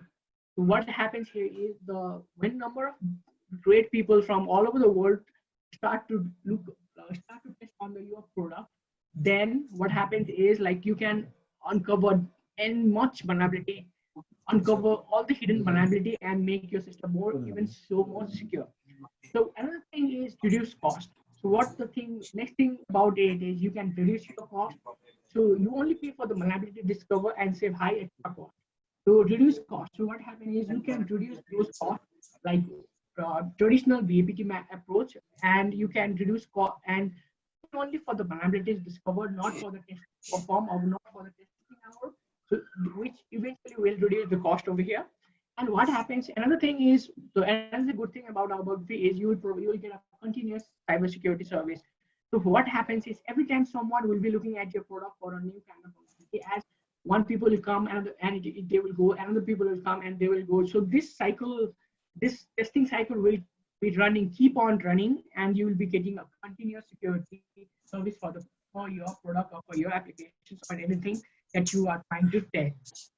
Speaker 21: So what happens here is when number of great people from all over the world start to test on your product, then what happens is like you can uncover much vulnerability uncover all the hidden vulnerability and make your system more secure. So another thing is reduce cost. So what the thing next thing about it is you can reduce your cost. So you only pay for the vulnerability discover and save high extra cost. To reduce cost, so what happens is you can reduce those costs like traditional BAPT approach, and you can reduce cost and only for the vulnerabilities discovered, not for the test perform or not for the testing hour, so which eventually will reduce the cost over here. And what happens? Another thing is, so another good thing about our bug free is you will get a continuous cybersecurity service. So what happens is every time someone will be looking at your product for a new kind of vulnerability, as one people will come and they will go, another people will come and they will go. So this cycle, this testing cycle will be running, keep on running, and you will be getting a continuous security service for your product or for your applications or anything that you are trying to test.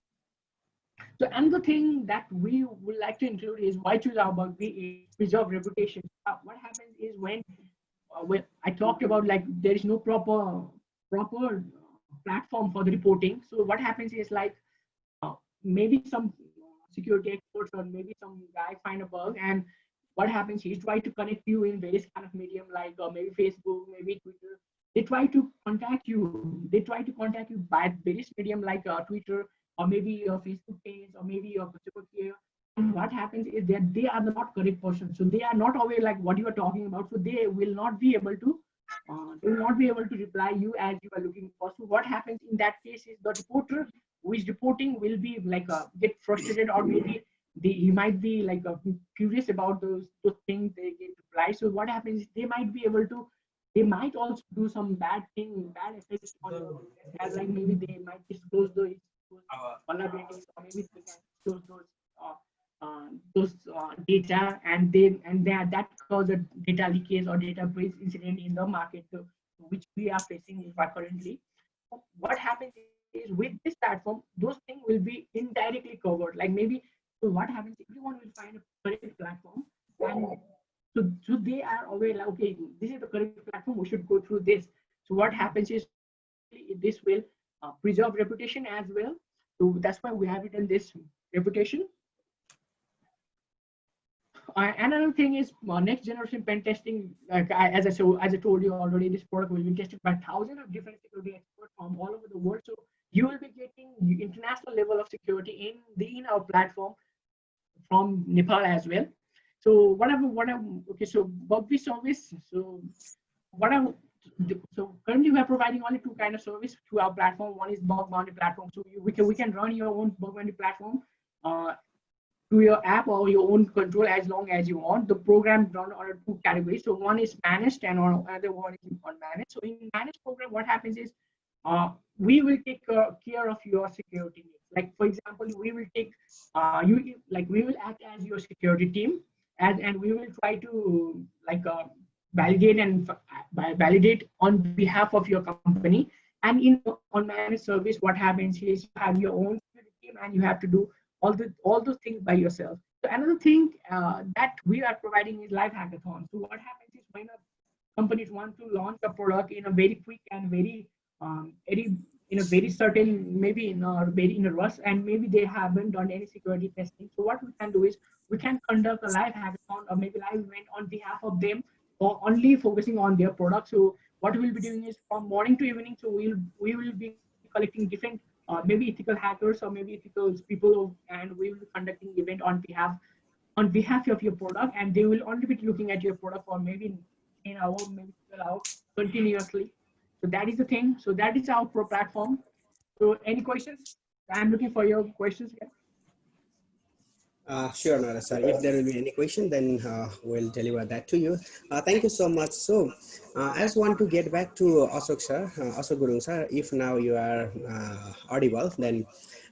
Speaker 21: So another thing that we would like to include is why choose our bug free is preserve reputation. What happens is when I talked about like there is no proper platform for the reporting. So what happens is like maybe some security experts or maybe some guy find a bug, and what happens, he try to connect you in various kind of medium like maybe Facebook, maybe Twitter. They try to contact you. They try to contact you by various medium like Twitter or maybe your Facebook page or maybe your Facebook here. And what happens is that they are not correct person. So they are not aware like what you are talking about. So they will not be able to reply you as you are looking for. So what happens in that case is the reporter who is reporting will be like get frustrated, or maybe he might be like curious about those things they get reply. So what happens is they might also do some bad effects on your, as like maybe they might disclose those vulnerabilities, or maybe they can disclose those data, and that cause a data leakage or data breach incident in the market, which we are facing currently. What happens is with this platform, those things will be indirectly covered. Like maybe, so what happens? Everyone will find a correct platform, and so they are aware like, okay, this is the correct platform. We should go through this. So what happens is this will preserve reputation as well. So that's why we have it in this reputation. Another thing is next generation pen testing. Like as I told you already, this product will be tested by thousands of different security experts from all over the world. So you will be getting international level of security in our platform from Nepal as well. So okay, so bug free service. So so currently we are providing only two kind of service to our platform. One is bug bounty platform. So we can run your own bug bounty platform to your app or your own control as long as you want. The program run on two categories. So one is managed and another one is unmanaged. So in managed program, what happens is we will take care of your security needs. Like for example, we will take we will act as your security team, and we will try to validate on behalf of your company. And in unmanaged service, what happens is you have your own security team and you have to do all those things by yourself. So another thing that we are providing is live hackathon. So what happens is when companies want to launch a product in a very quick and very in a very certain, maybe in a rush, and maybe they haven't done any security testing. So what we can do is we can conduct a live hackathon or maybe live event on behalf of them, or only focusing on their product. So what we'll be doing is from morning to evening. So we will be collecting different maybe ethical hackers or maybe ethical people, and we will be conducting event on behalf of your product, and they will only be looking at your product for maybe 10 hours, maybe 12 hours continuously. So that is the thing. So that is our pro platform. So any questions? I'm looking for your questions here.
Speaker 17: Sure, Nara sir. If there will be any question, then we'll deliver that to you. Thank you so much. So I just want to get back to Ashok sir, Ashok Gurung sir. If now you are audible, then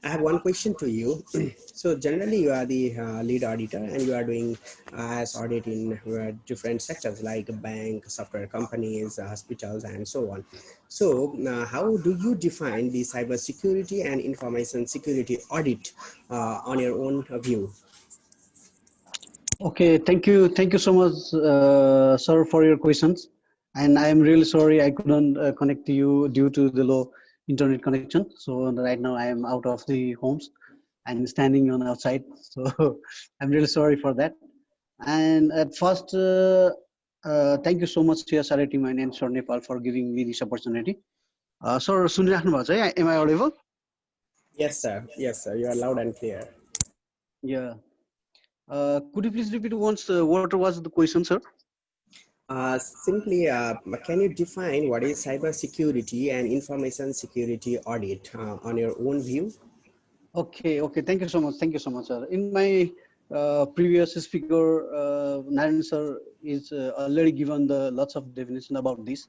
Speaker 17: I have one question to you. So generally you are the lead auditor and you are doing as audit in different sectors like bank, software companies, hospitals, and so on. So how do you define the cybersecurity and information security audit on your own view?
Speaker 18: Okay, thank you so much, sir, for your questions. And I am really sorry I couldn't connect to you due to the low internet connection. So right now I am out of the homes, and standing on outside. So I'm really sorry for that. And at first, thank you so much CSRI team and Ensure Nepal for giving me this opportunity. Sir, am I audible?
Speaker 17: Yes, sir. Yes, sir. You are loud and clear.
Speaker 18: Yeah. Could you please repeat once what was the question, sir?
Speaker 17: Simply, can you define what is cybersecurity and information security audit on your own view?
Speaker 18: Okay, okay. Thank you so much. Thank you so much, sir. In my previous speaker, Naren sir is already given the lots of definition about this.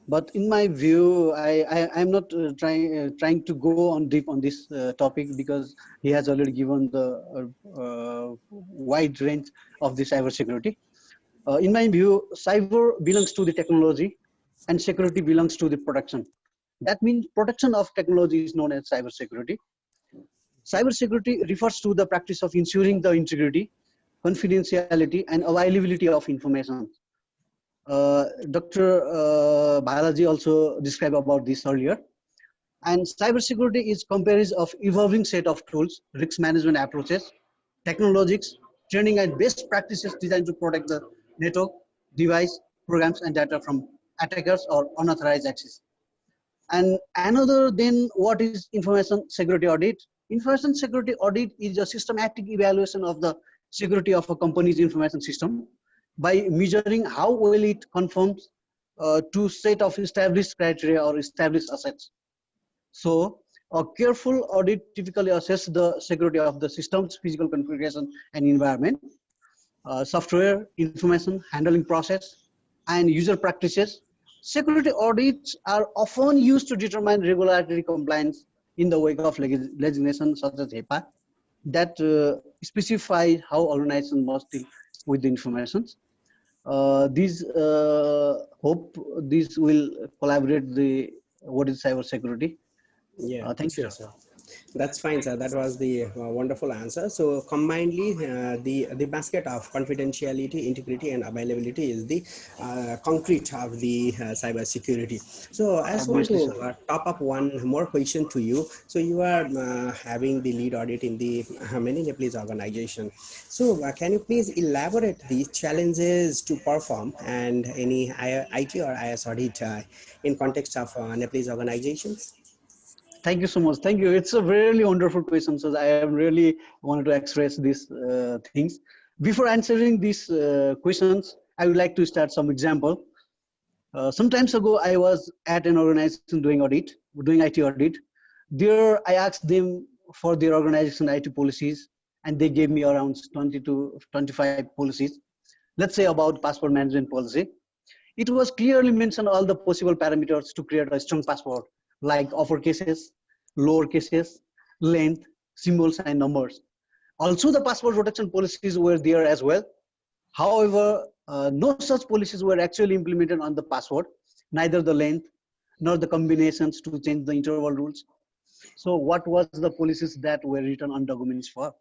Speaker 18: But in my view, I'm not trying to go on deep on this topic because he has already given the wide range of the cybersecurity. In my view, cyber belongs to the technology and security belongs to the protection. That means protection of technology is known as cybersecurity. Cybersecurity refers to the practice of ensuring the integrity, confidentiality, and availability of information. Dr. Balaji also described about this earlier. And cybersecurity is comparison of evolving set of tools, risk management approaches, technologies, training and best practices designed to protect the network, device, programs, and data from attackers or unauthorized access. And another, then what is information security audit? Information security audit is a systematic evaluation of the security of a company's information system by measuring how well it conforms to set of established criteria or established assets. So a careful audit typically assesses the security of the system's physical configuration and environment, software, information handling process, and user practices. Security audits are often used to determine regulatory compliance in the wake of legislation such as HIPAA that specify how organizations must deal with the information. These hope this will collaborate the what is cybersecurity.
Speaker 17: Yeah,
Speaker 18: Thank you,
Speaker 17: sure,
Speaker 18: sir.
Speaker 17: sir. That's fine, sir. That was the wonderful answer. So combinedly, the basket of confidentiality, integrity, and availability is the concrete of the cyber security. So I just want
Speaker 18: Obviously,
Speaker 17: to
Speaker 18: sir.
Speaker 17: top up one more question to you. So you are having the lead audit in the many Nepalese organization. So can you please elaborate the challenges to perform and any IT or IS audit in context of Nepalese organizations?
Speaker 18: Thank you so much. Thank you. It's a really wonderful question. So I am really wanted to express these things. Before answering these questions, I would like to start some example. Some times ago, I was at an organization doing IT audit. There, I asked them for their organization IT policies, and they gave me around 20 to 25 policies. Let's say about passport management policy. It was clearly mentioned all the possible parameters to create a strong password, like upper cases, lower cases, length, symbols, and numbers. Also, the password protection policies were there as well. However, no such policies were actually implemented on the password, neither the length nor the combinations to change the interval rules. So what was the policies that were written on documents for?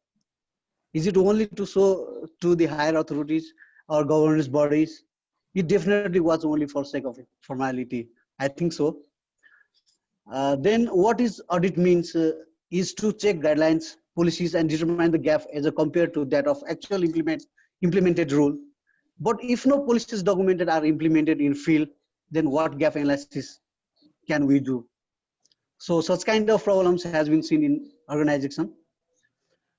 Speaker 18: Is it only to show to the higher authorities or governance bodies? It definitely was only for sake of formality. I think so. Then what is audit means is to check guidelines, policies, and determine the gap as a compared to that of actual implemented rule. But if no policies documented are implemented in field, then what gap analysis can we do? So such kind of problems has been seen in organization.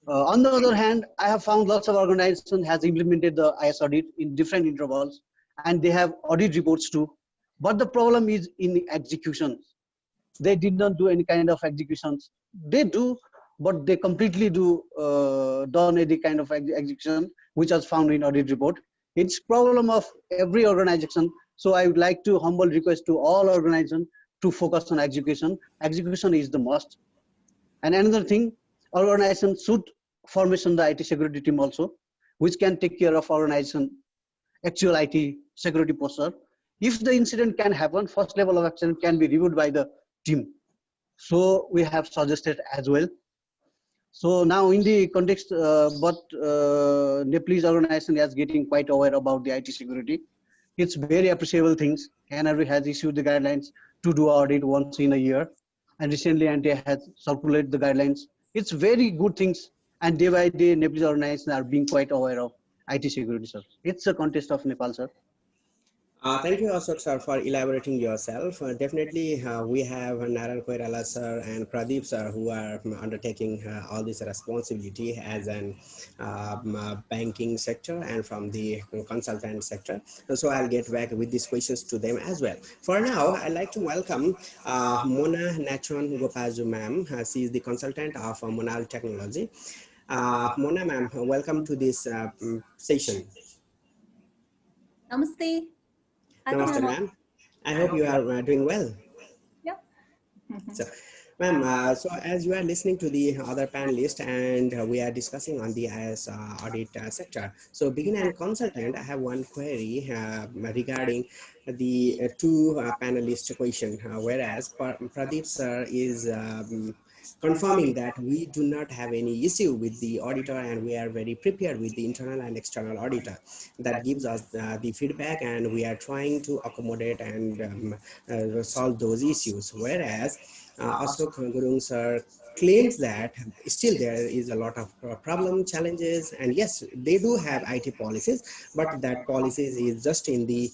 Speaker 18: On the other hand, I have found lots of organizations has implemented the IS audit in different intervals, and they have audit reports too. But the problem is in the execution. They did not do any kind of executions. They do, but they completely done any kind of execution, which was found in audit report. It's problem of every organization. So I would like to humble request to all organizations to focus on execution. Execution is the must. And another thing, organization should formation the IT security team also, which can take care of organization actual IT security posture. If the incident can happen, first level of action can be reviewed by the team. So we have suggested as well. So now in the context, Nepalese organization is getting quite aware about the IT security. It's very appreciable things. NRB has issued the guidelines to do audit once in a year. And recently NTA has circulated the guidelines. It's very good things. And day by day, Nepalese organizations are being quite aware of IT security, sir. It's a contest of Nepal, sir.
Speaker 17: Thank you, Ashok sir, for elaborating yourself. Definitely, we have Naran Koirala sir and Pradeep sir who are undertaking all this responsibility as an banking sector and from the consultant sector. So I'll get back with these questions to them as well. For now, I'd like to welcome Mona Nachon Gopaju ma'am. She is the consultant of Monal Technology. Mona ma'am, welcome to this session.
Speaker 4: Namaste.
Speaker 17: Namaste, ma'am. I hope you are doing well.
Speaker 4: Yep.
Speaker 17: So, ma'am, so as you are listening to the other panelists and we are discussing on the IS audit sector, so beginner and consultant, I have one query regarding the two panelist question, whereas Pradeep sir is confirming that we do not have any issue with the auditor and we are very prepared with the internal and external auditor. That gives us the feedback and we are trying to accommodate and solve those issues. Whereas Ashok Gurung sir claims that still there is a lot of problem challenges, and yes, they do have IT policies, but that policies is just in the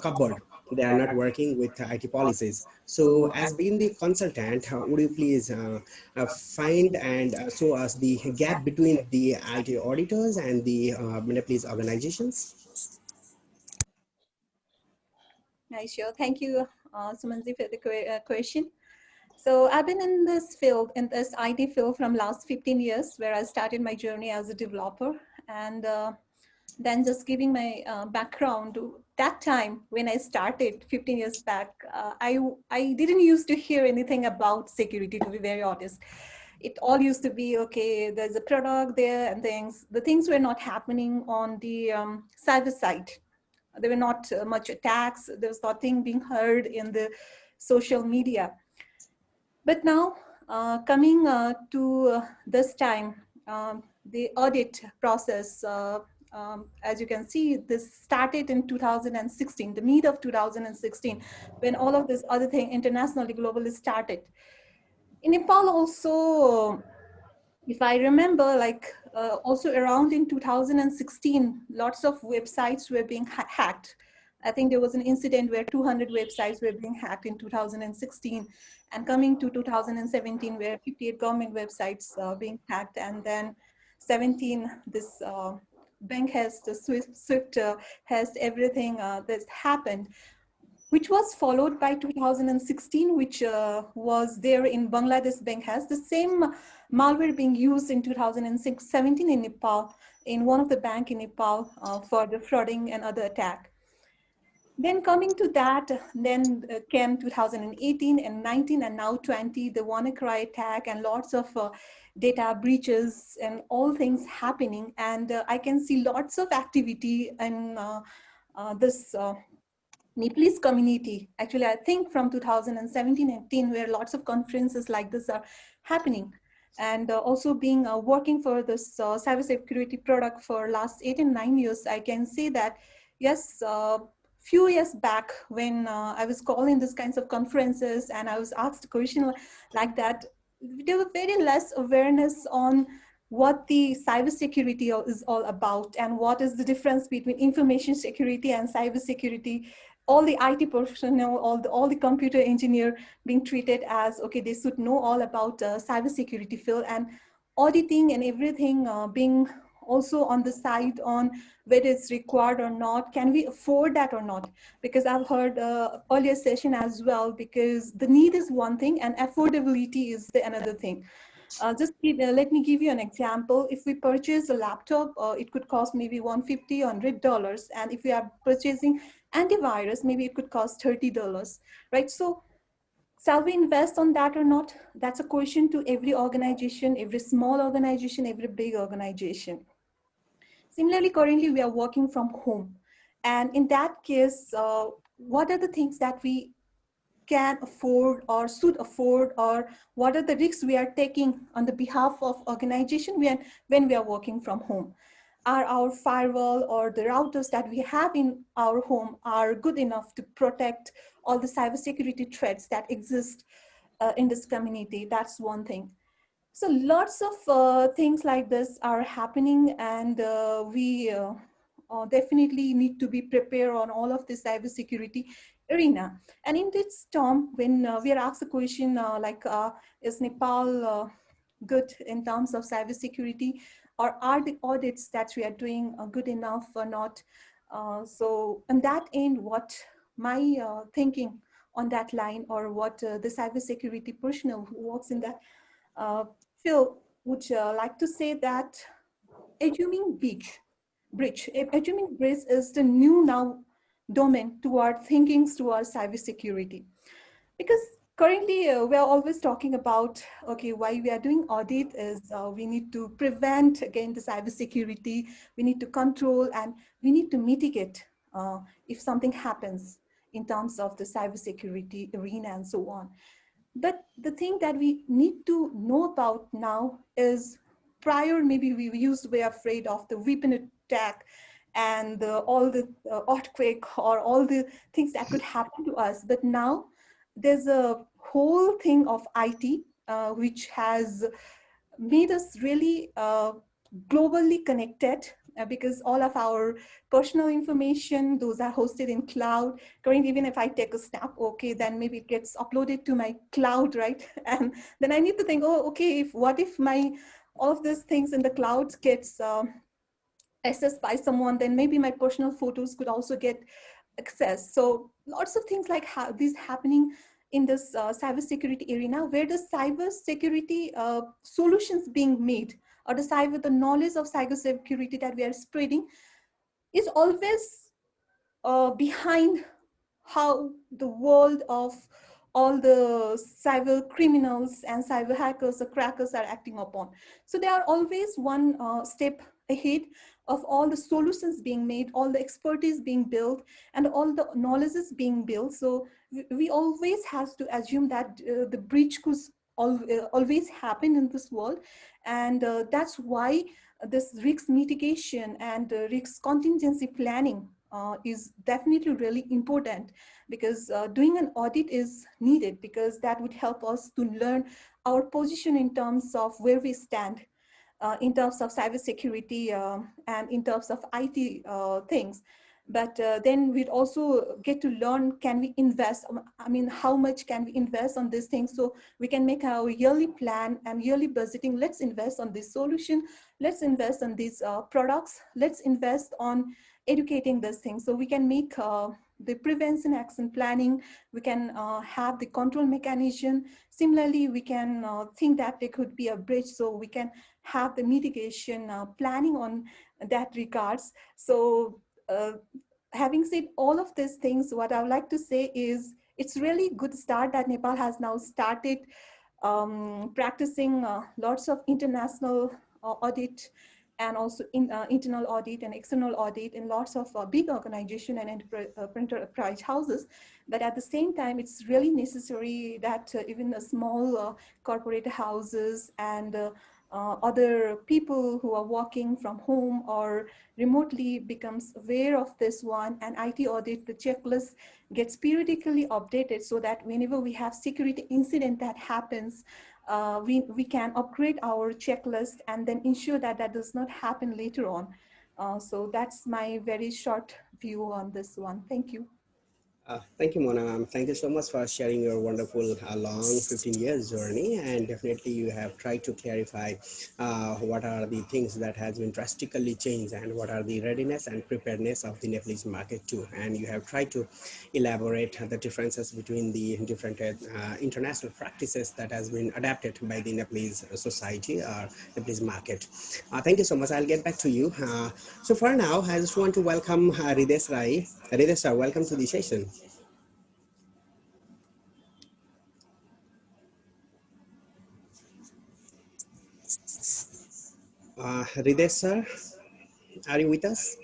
Speaker 17: cupboard. They are not working with IT policies. So as being the consultant, would you please find and show us the gap between the IT auditors and the Nepalese organizations?
Speaker 4: Nice, sure. Thank you, Sumanji, for the question. So I've been in this field, in this IT field from last 15 years, where I started my journey as a developer. And then just giving my background, that time when I started 15 years back, I didn't used to hear anything about security, to be very honest. It all used to be, okay, there's a product there and things. The things were not happening on the cyber side. There were not much attacks. There was nothing being heard in the social media. But now, coming to this time, the audit process, as you can see, this started in 2016, the mid of 2016, when all of this other thing internationally, globally started. In Nepal also, if I remember, like also around in 2016, lots of websites were being hacked. I think there was an incident where 200 websites were being hacked in 2016, and coming to 2017, where 58 government websites being hacked, and then 17, this bank has the SWIFT has everything that's happened, which was followed by 2016, which was there in Bangladesh bank has the same malware being used in 2017 in Nepal, in one of the bank in Nepal for the frauding and other attack. Then coming to that, then came 2018 and 19 and now 20, the WannaCry attack and lots of data breaches and all things happening. And I can see lots of activity in this Nepalese community. Actually, I think from 2017-18, where lots of conferences like this are happening. And also being working for this cybersecurity product for last 8 and 9 years, I can say that, yes, few years back when I was calling these kinds of conferences and I was asked a question like that, there was very less awareness on what the cybersecurity is all about and what is the difference between information security and cybersecurity. All the IT personnel, all the computer engineer being treated as, okay, they should know all about cybersecurity field, and auditing and everything being also on the side on whether it's required or not, can we afford that or not? Because I've heard earlier session as well, because the need is one thing and affordability is the another thing. Let me give you an example. If we purchase a laptop, it could cost maybe $150, $100. And if we are purchasing antivirus, maybe it could cost $30, right? So shall we invest on that or not? That's a question to every organization, every small organization, every big organization. Similarly, currently we are working from home. And in that case, what are the things that we can afford or should afford, or what are the risks we are taking on the behalf of organization when we are working from home? Are our firewall or the routers that we have in our home are good enough to protect all the cybersecurity threats that exist in this community? That's one thing. So lots of things like this are happening, and we definitely need to be prepared on all of this cybersecurity arena. And in this term, when we are asked a question is Nepal good in terms of cybersecurity, or are the audits that we are doing good enough or not? So on that end, what my thinking on that line, or what the cybersecurity personnel who works in that Phil would like to say that assuming assuming breach is the new now domain toward thinking towards cybersecurity. Because currently we are always talking about, okay, why we are doing audit is we need to prevent again the cybersecurity, we need to control, and we need to mitigate if something happens in terms of the cybersecurity arena and so on. But the thing that we need to know about now is, prior maybe we used to be afraid of the weapon attack and all the earthquake or all the things that could happen to us. But now there's a whole thing of IT which has made us really globally connected, because all of our personal information, those are hosted in cloud. Currently, even if I take a snap, okay, then maybe it gets uploaded to my cloud, right? And then I need to think, oh, okay, what if my all of these things in the cloud gets accessed by someone, then maybe my personal photos could also get access. So lots of things like this happening in this cybersecurity arena, where the cybersecurity solutions being made, or the knowledge of cybersecurity that we are spreading is always behind how the world of all the cyber criminals and cyber hackers or crackers are acting upon. So they are always one step ahead of all the solutions being made, all the expertise being built, and all the knowledges being built. So we always have to assume that the breach could always happen in this world. And that's why this risk mitigation and risk contingency planning is definitely really important, because doing an audit is needed, because that would help us to learn our position in terms of where we stand in terms of cybersecurity and in terms of IT things. But then we'd also get to learn, can we invest? I mean, how much can we invest on these things? So we can make our yearly plan and yearly budgeting. Let's invest on this solution. Let's invest on these products. Let's invest on educating these things. So we can make the prevention action planning. We can have the control mechanism. Similarly, we can think that there could be a breach, so we can have the mitigation planning on that regards. So having said all of these things, what I would like to say is it's really good start that Nepal has now started practicing lots of international audit, and also internal audit and external audit in lots of big organization and enterprise houses. But at the same time, it's really necessary that even the small corporate houses and other people who are working from home or remotely becomes aware of this one, and IT audit, the checklist gets periodically updated, so that whenever we have security incident that happens, we can upgrade our checklist and then ensure that that does not happen later on. So that's my very short view on this one. Thank you.
Speaker 17: Thank you, Mona. Thank you so much for sharing your wonderful long 15 years journey, and definitely you have tried to clarify what are the things that has been drastically changed and what are the readiness and preparedness of the Nepalese market too. And you have tried to elaborate the differences between the different international practices that has been adapted by the Nepalese society or Nepalese market. Thank you so much. I'll get back to you. So for now, I just want to welcome Ridesh Rai. Ridesh sir, welcome to the session. Ridesh sir, are you with us?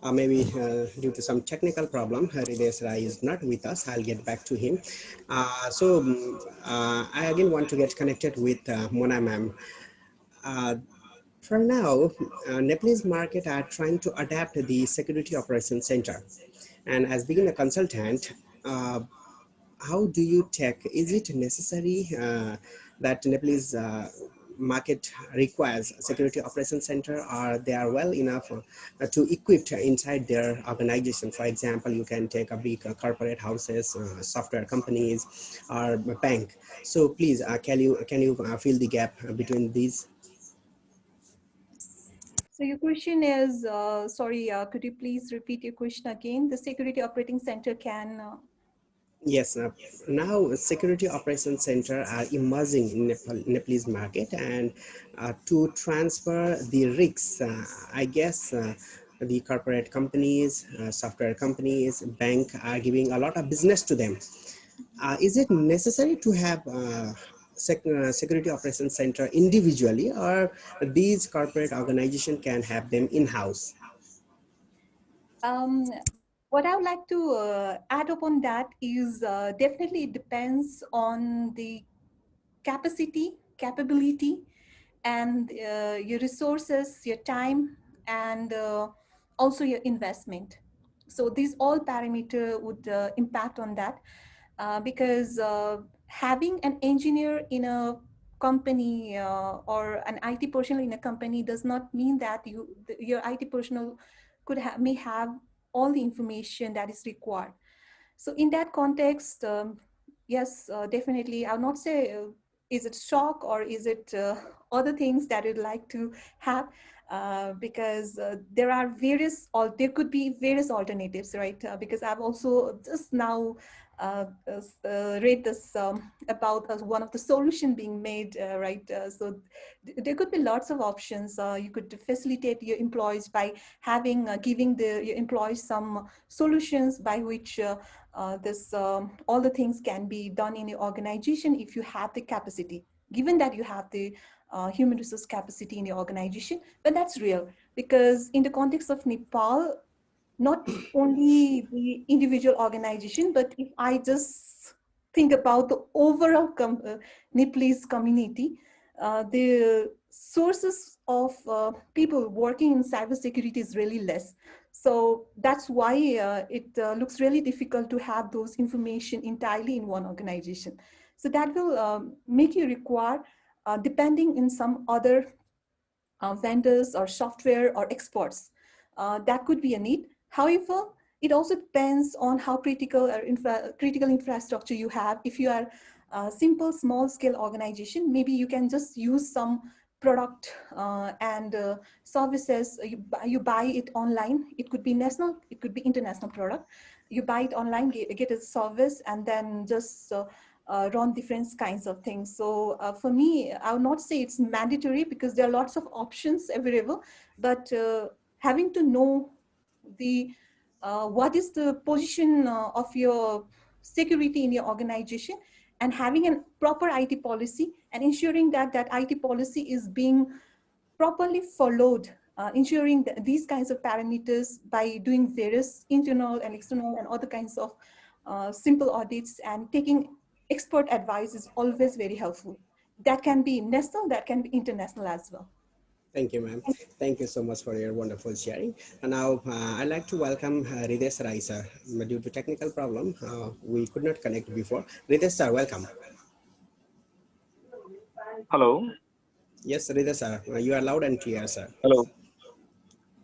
Speaker 17: Maybe due to some technical problem, Ridesh Rai is not with us. I'll get back to him. I again want to get connected with Mona ma'am. For now, Nepalese market are trying to adapt the Security Operations Center. And as being a consultant, how do you take? Is it necessary that Nepalese market requires a security operations center, or they are well enough to equip inside their organization? For example, you can take a big corporate houses, software companies, or a bank. So please, can you fill the gap between these?
Speaker 4: So your question is, sorry, could you please repeat your question again? The security operating center can.
Speaker 17: Yes, now security operations center are emerging in Nepalese market, and to transfer the risks, I guess the corporate companies, software companies, bank are giving a lot of business to them. Is it necessary to have security operations center individually, or these corporate organization can have them in-house?
Speaker 4: What I would like to add upon that is definitely it depends on the capacity, capability, and your resources, your time, and also your investment. So these all parameter would impact on that because having an engineer in a company or an IT personnel in a company does not mean that your IT personnel may have all the information that is required. So in that context, yes, definitely, I'll not say is it shock or is it other things that you'd like to have, because there are various, or there could be various alternatives, right? Because I've also just now read this about one of the solution being made, right? So there could be lots of options. You could facilitate your employees by having, giving your employees some solutions by which all the things can be done in your organization if you have the capacity, given that you have the human resource capacity in your organization. But that's real, because in the context of Nepal, not only the individual organization, but if I just think about the overall Nepalese community, the sources of people working in cybersecurity is really less. So that's why it looks really difficult to have those information entirely in one organization. So that will make you require, depending in some other vendors or software or experts. That could be a need. However, it also depends on how critical or critical infrastructure you have. If you are a simple small scale organization, maybe you can just use some product and services. You buy it online. It could be national, it could be international product. You buy it online, get a service, and then just run different kinds of things. So for me, I would not say it's mandatory, because there are lots of options available, but having to know the what is the position of your security in your organization, and having a proper IT policy, and ensuring that that IT policy is being properly followed, ensuring that these kinds of parameters by doing various internal and external and other kinds of simple audits and taking expert advice is always very helpful. That can be national, that can be international as well.
Speaker 17: Thank you, ma'am. Thank you so much for your wonderful sharing. And now I'd like to welcome Ridesh Rai, sir. Due to technical problem, we could not connect before. Ridesh, sir, welcome.
Speaker 5: Hello.
Speaker 17: Yes, Ridesh, sir. You are loud and clear, sir.
Speaker 5: Hello.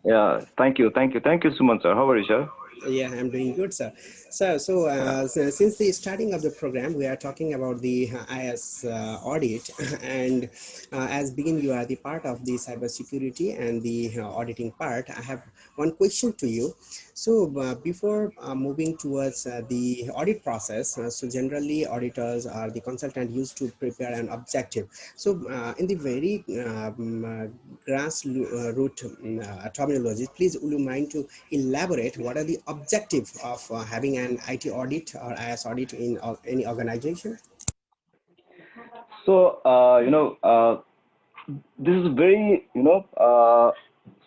Speaker 5: Yeah, thank you. Thank you, Suman, sir. How are you, sir?
Speaker 17: Yeah, I'm doing good, sir. So since the starting of the program, we are talking about the IS audit, and as being you are the part of the cybersecurity and the auditing part, I have one question to you. So before moving towards the audit process, so generally auditors or the consultant used to prepare an objective. So in the very grassroots terminology, please would you mind to elaborate what are the objective of having an IT audit or IS audit in any organization?
Speaker 5: So, this is very,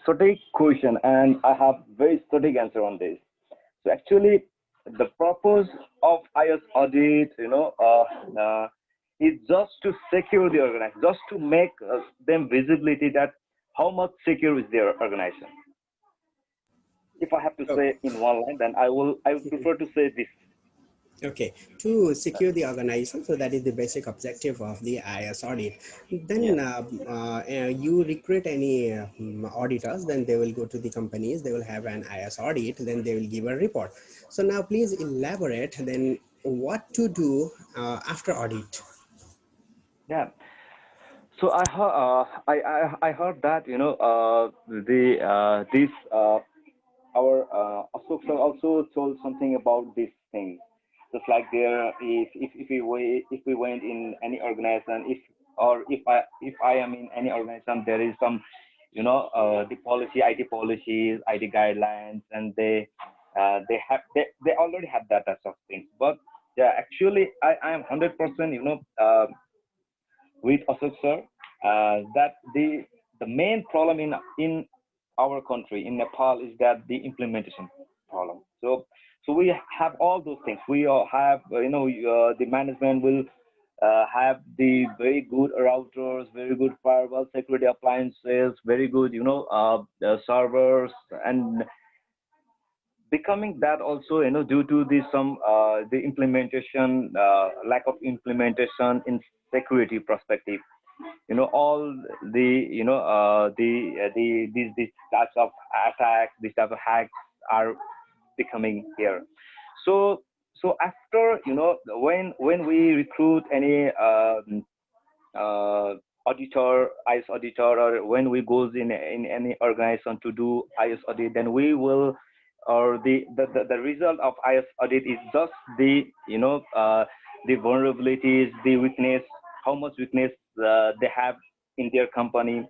Speaker 5: static question, and I have very static answer on this. So actually, the purpose of IS audit, is just to secure the organization, just to make them visibility that how much secure is their organization. If I have to say in one line, then I would prefer to say this.
Speaker 17: Okay, to secure the organization, so that is the basic objective of the IS audit. Then you recruit any auditors, then they will go to the companies, they will have an IS audit, then they will give a report. So now please elaborate then what to do after audit.
Speaker 5: Yeah. So I heard that this our Ashok sir also told something about this thing. Just like there, if we went in any organization, if I am in any organization, there is some the policy, IT policies, IT guidelines, and they already have that types of things. But yeah, actually I am 100% with Ashok sir, that the main problem in our country, in Nepal, is that the implementation problem. So we have all those things. We all have the management will have the very good routers, very good firewall security appliances, very good servers, and becoming that also due to the implementation, lack of implementation in security perspective, all these types of attacks, these types of hacks are becoming here. So after when we recruit any auditor, IS auditor, or when we goes in any organization to do IS audit, then we will, or the result of IS audit is just the vulnerabilities, the weakness, how much weakness they have in their company,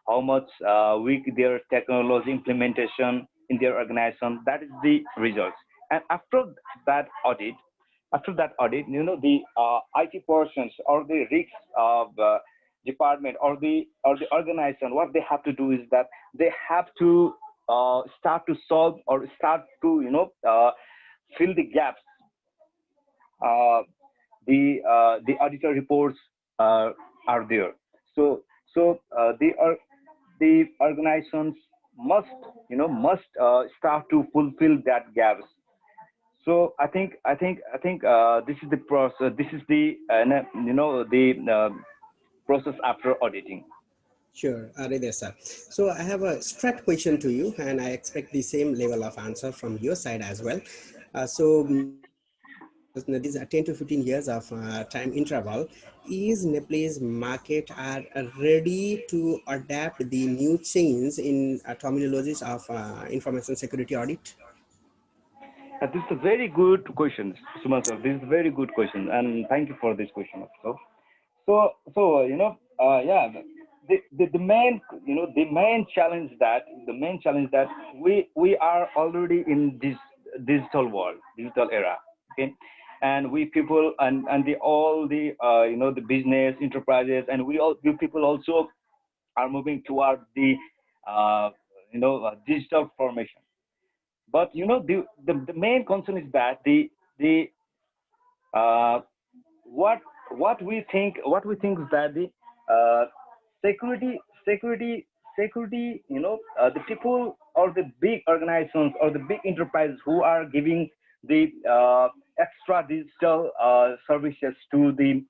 Speaker 5: how much weak their technology implementation in their organization. That is the results. And that audit, the IT persons or the risks of department or the organization, what they have to do is that they have to start to solve or start to fill the gaps. The auditor reports are there. So the organizations must start to fulfill that gaps. So I think this is the process. This is the process after auditing.
Speaker 17: Sure, Hriday sir. So I have a straight question to you, and I expect the same level of answer from your side as well. These are 10 to 15 years of time interval. Is Nepalese market are ready to adapt the new change in terminologies of information security audit?
Speaker 5: This is a very good question, Suman sir. This is a very good question, and thank you for this question also. So yeah, the main challenge that we are already in this digital world, digital era, okay, and we people and all the the business enterprises, and we people also are moving toward the digital formation. But the main concern is that the uh, what we think is that the uh, security the people or the big organizations or the big enterprises who are giving the extra digital services to the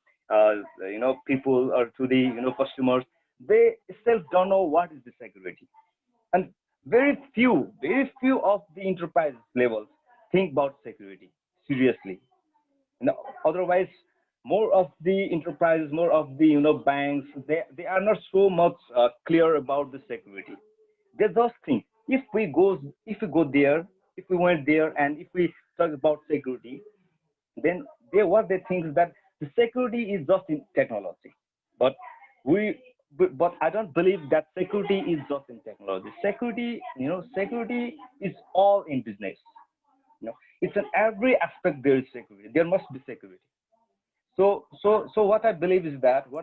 Speaker 5: people or to the customers, they still don't know what is the security. And very few of the enterprise levels think about security seriously. No, otherwise, more of the enterprises, more of the banks, they are not so much clear about the security. They just think if we go there, if we went there, and if we talk about security, then what they think is that the security is just in technology. But we but I don't believe that security is just in technology. Security is all in business. It's in every aspect there is security. There must be security. So what I believe is that the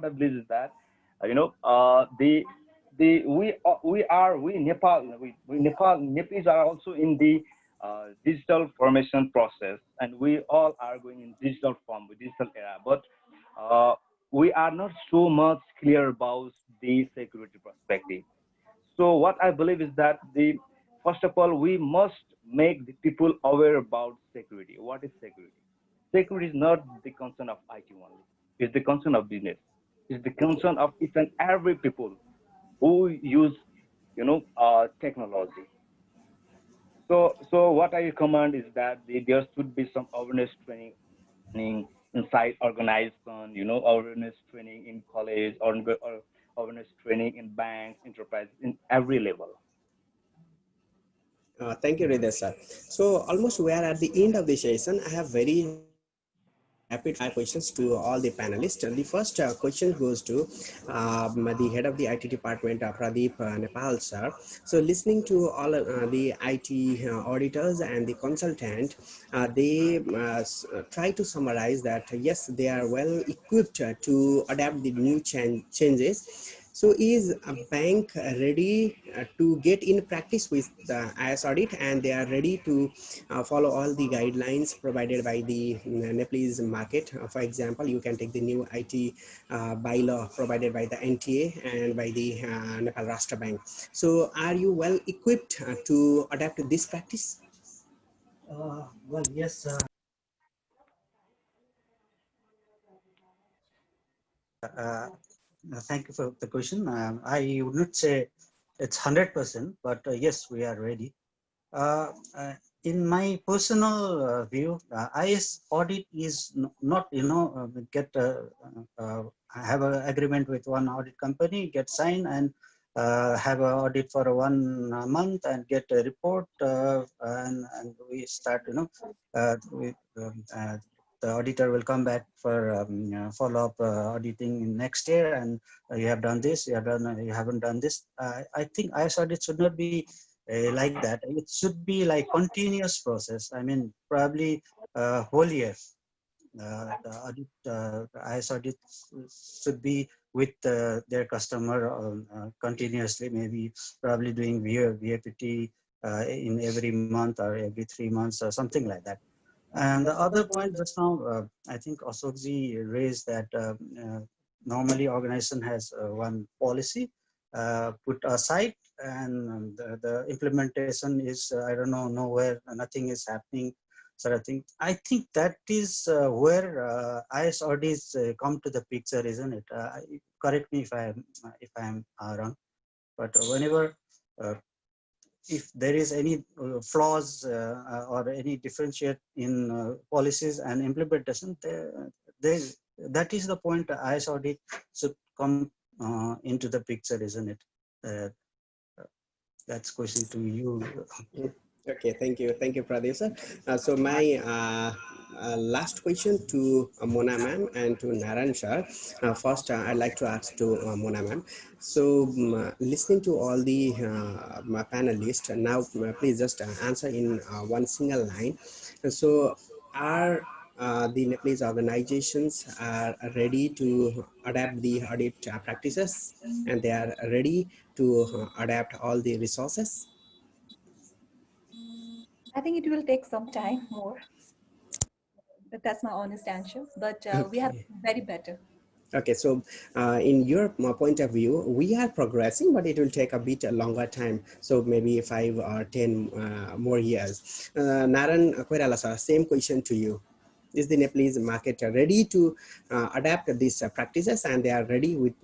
Speaker 5: we Nepal, Nepalese are also in the digital formation process, and we all are going in digital form with digital era. But we are not so much clear about the security perspective. So what I believe is that the first of all we must make the people aware about security. What is security? security is not the concern of IT only. It's the concern of business. It's the concern of each and every people who use, technology. So what I recommend is that there should be some awareness training inside organization, awareness training in college, or awareness training in banks, enterprise, in every level.
Speaker 17: Thank you, Hriday sir. So almost we are at the end of the session. I have very rapid fire questions to all the panelists. The first question goes to the head of the IT department, Pradeep Nepal sir. So listening to all the IT auditors and the consultant, they try to summarize that yes, they are well equipped to adapt the new changes. So is a bank ready to get in practice with the IS audit, and they are ready to follow all the guidelines provided by the Nepalese market? For example, you can take the new IT bylaw provided by the NTA and by the Nepal Rashtra Bank. So are you well equipped to adapt to this practice?
Speaker 20: Well, yes. Thank you for the question. I would not say it's 100%, but yes, we are ready. In my personal view, IS audit is not, have an agreement with one audit company, get signed, and have an audit for 1 month and get a report, and we start, the auditor will come back for follow-up auditing next year, and you have done this, you haven't done this. I think IS audit should not be like that. It should be like continuous process. I mean, probably whole year. The audit, IS audit should be with their customer continuously, maybe probably doing VAPT in every month or every 3 months or something like that. And the other point just now, I think Ashokji raised that normally organization has one policy put aside, and the implementation is, I don't know, nowhere, nothing is happening. So I think that is where IS audits come to the picture, isn't it? Correct me if I'm wrong, but whenever if there is any flaws or any differentiate in policies and implementation, that is the point IS audit should come into the picture, isn't it? That's question to you.
Speaker 17: Okay, thank you, Pradeep sir. So my last question to Mona ma'am and to Naran sir. First, I'd like to ask to Mona ma'am. So listening to all the panelists now, please just answer in one single line. So are the Nepalese organizations are ready to adapt the audit practices, and they are ready to adapt all the resources?
Speaker 4: I think it will take some time more. But that's my honest answer. But we have very better.
Speaker 17: Okay, so in your point of view, we are progressing, but it will take a bit longer time. So maybe 5 or 10 more years. Naran Koirala sir, same question to you. Is the Nepalese market ready to adapt these practices, and they are ready with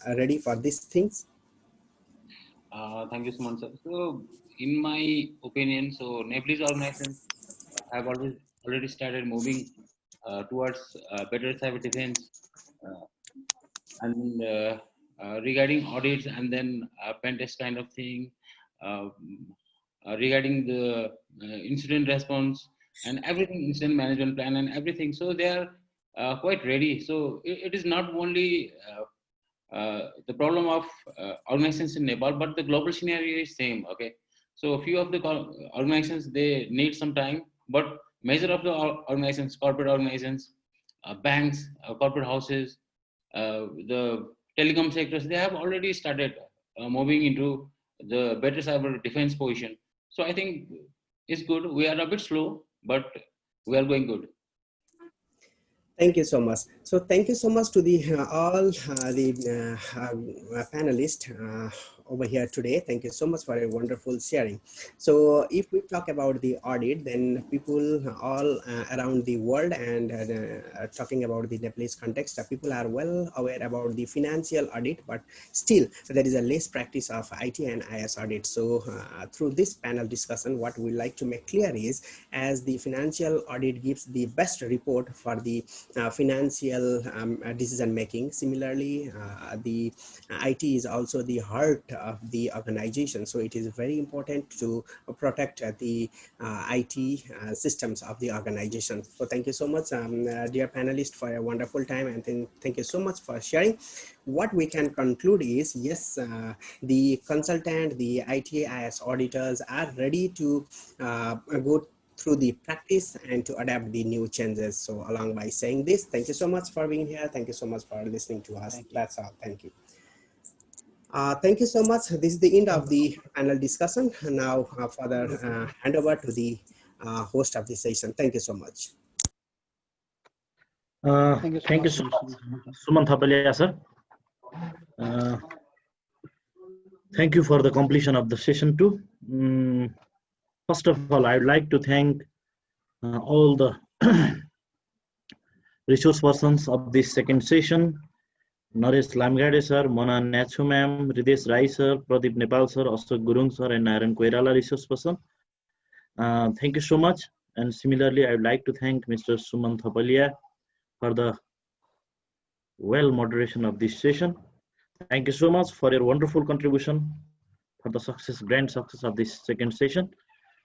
Speaker 17: ready for these things?
Speaker 19: Thank you so much, sir. So, in my opinion, so Nepalese organizations have already started moving towards better cyber defense, and regarding audits and then pen test kind of thing, regarding the incident response and everything, incident management plan and everything. So they are quite ready. So it is not only the problem of organizations in Nepal, but the global scenario is same. Okay, so a few of the organizations, they need some time, but major of the organizations, corporate organizations, banks, corporate houses, the telecom sectors, they have already started moving into the better cyber defense position. So I think it's good. We are a bit slow, but we are going good.
Speaker 17: Thank you so much. So thank you so much to the all the panelists over here today. Thank you so much for a wonderful sharing. So if we talk about the audit, then people all around the world and talking about the Nepalese context, people are well aware about the financial audit, but still there is a less practice of IT and IS audit. So through this panel discussion, what we like to make clear is, as the financial audit gives the best report for the financial decision making, similarly the IT is also the heart of the organization. So it is very important to protect the IT systems of the organization. So thank you so much, dear panelists, for a wonderful time, and then thank you so much for sharing. What we can conclude is, yes, the consultant, the ITIS auditors are ready to go through the practice and to adapt the new changes. So along by saying this, thank you so much for being here. Thank you so much for listening to us. That's all. Thank you. Thank you so much. This is the end of the panel discussion. Now further hand over to the host of the session. Thank you so much.
Speaker 1: Thank you so much, Suman Thapalia, sir. Thank you for the completion of the session too. First of all, I would like to thank all the resource persons of this second session. Naresh Lamgade sir, Mona Nachu ma'am, Ridesh Rai sir, Pradeep Nepal sir, Ashok Gurung sir, and Narayan Koirala resource person. Thank you so much. And similarly, I would like to thank Mr. Suman Thapalia for the well moderation of this session. Thank you so much for your wonderful contribution for the success, grand success of this second session.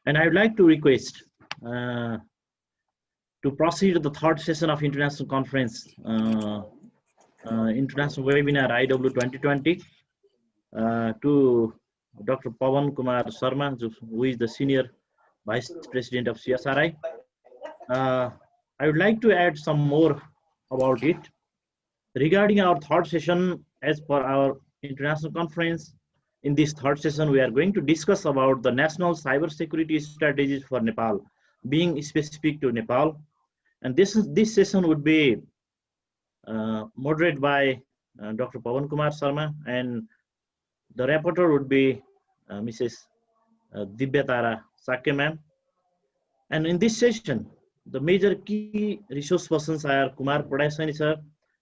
Speaker 1: And I would like to request to proceed to the third session of international conference, international webinar IW 2020 to Dr. Pawan Kumar Sharma, who is the Senior Vice President of CSRI. I would like to add some more about it. Regarding our third session, as per our international conference, in this third session, we are going to discuss about the national cybersecurity strategies for Nepal, being specific to Nepal. And this session would be moderated by Dr. Pawan Kumar Sharma, and the rapporteur would be Mrs. Divyatara Sakya ma'am. And in this session, the major key resource persons are Kumar Pradesani sir.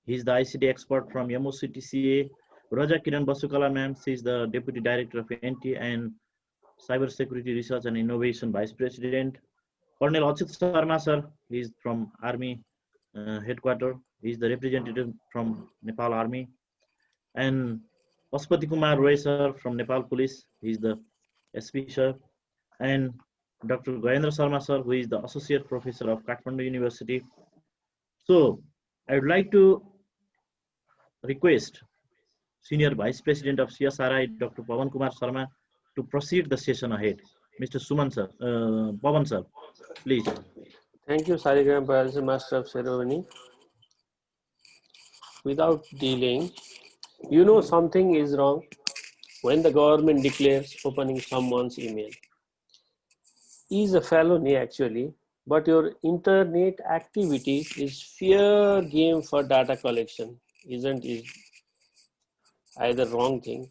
Speaker 1: He is the ICT expert from MOCTCA. Raja Kiran Basukala ma'am, she is the Deputy Director of NT and Cybersecurity Research and Innovation Vice President. Colonel Achit Sharma sir, he is from Army headquarters. He is the representative from Nepal Army. And Paspati Kumar Roy sir from Nepal Police, he is the SP sir. And Dr. Gayendra Sharma sir, who is the Associate Professor of Kathmandu University. So I would like to request Senior Vice President of CSRI, Dr. Pawan Kumar Sharma, to proceed the session ahead. Mr. Suman sir, Pawan sir, please.
Speaker 6: Thank you, Sarigram Parajali, Master of Ceremony. Without delaying, you know something is wrong when the government declares opening someone's email. Is a felony actually, but your internet activity is fair game for data collection, isn't it? Either wrong thing.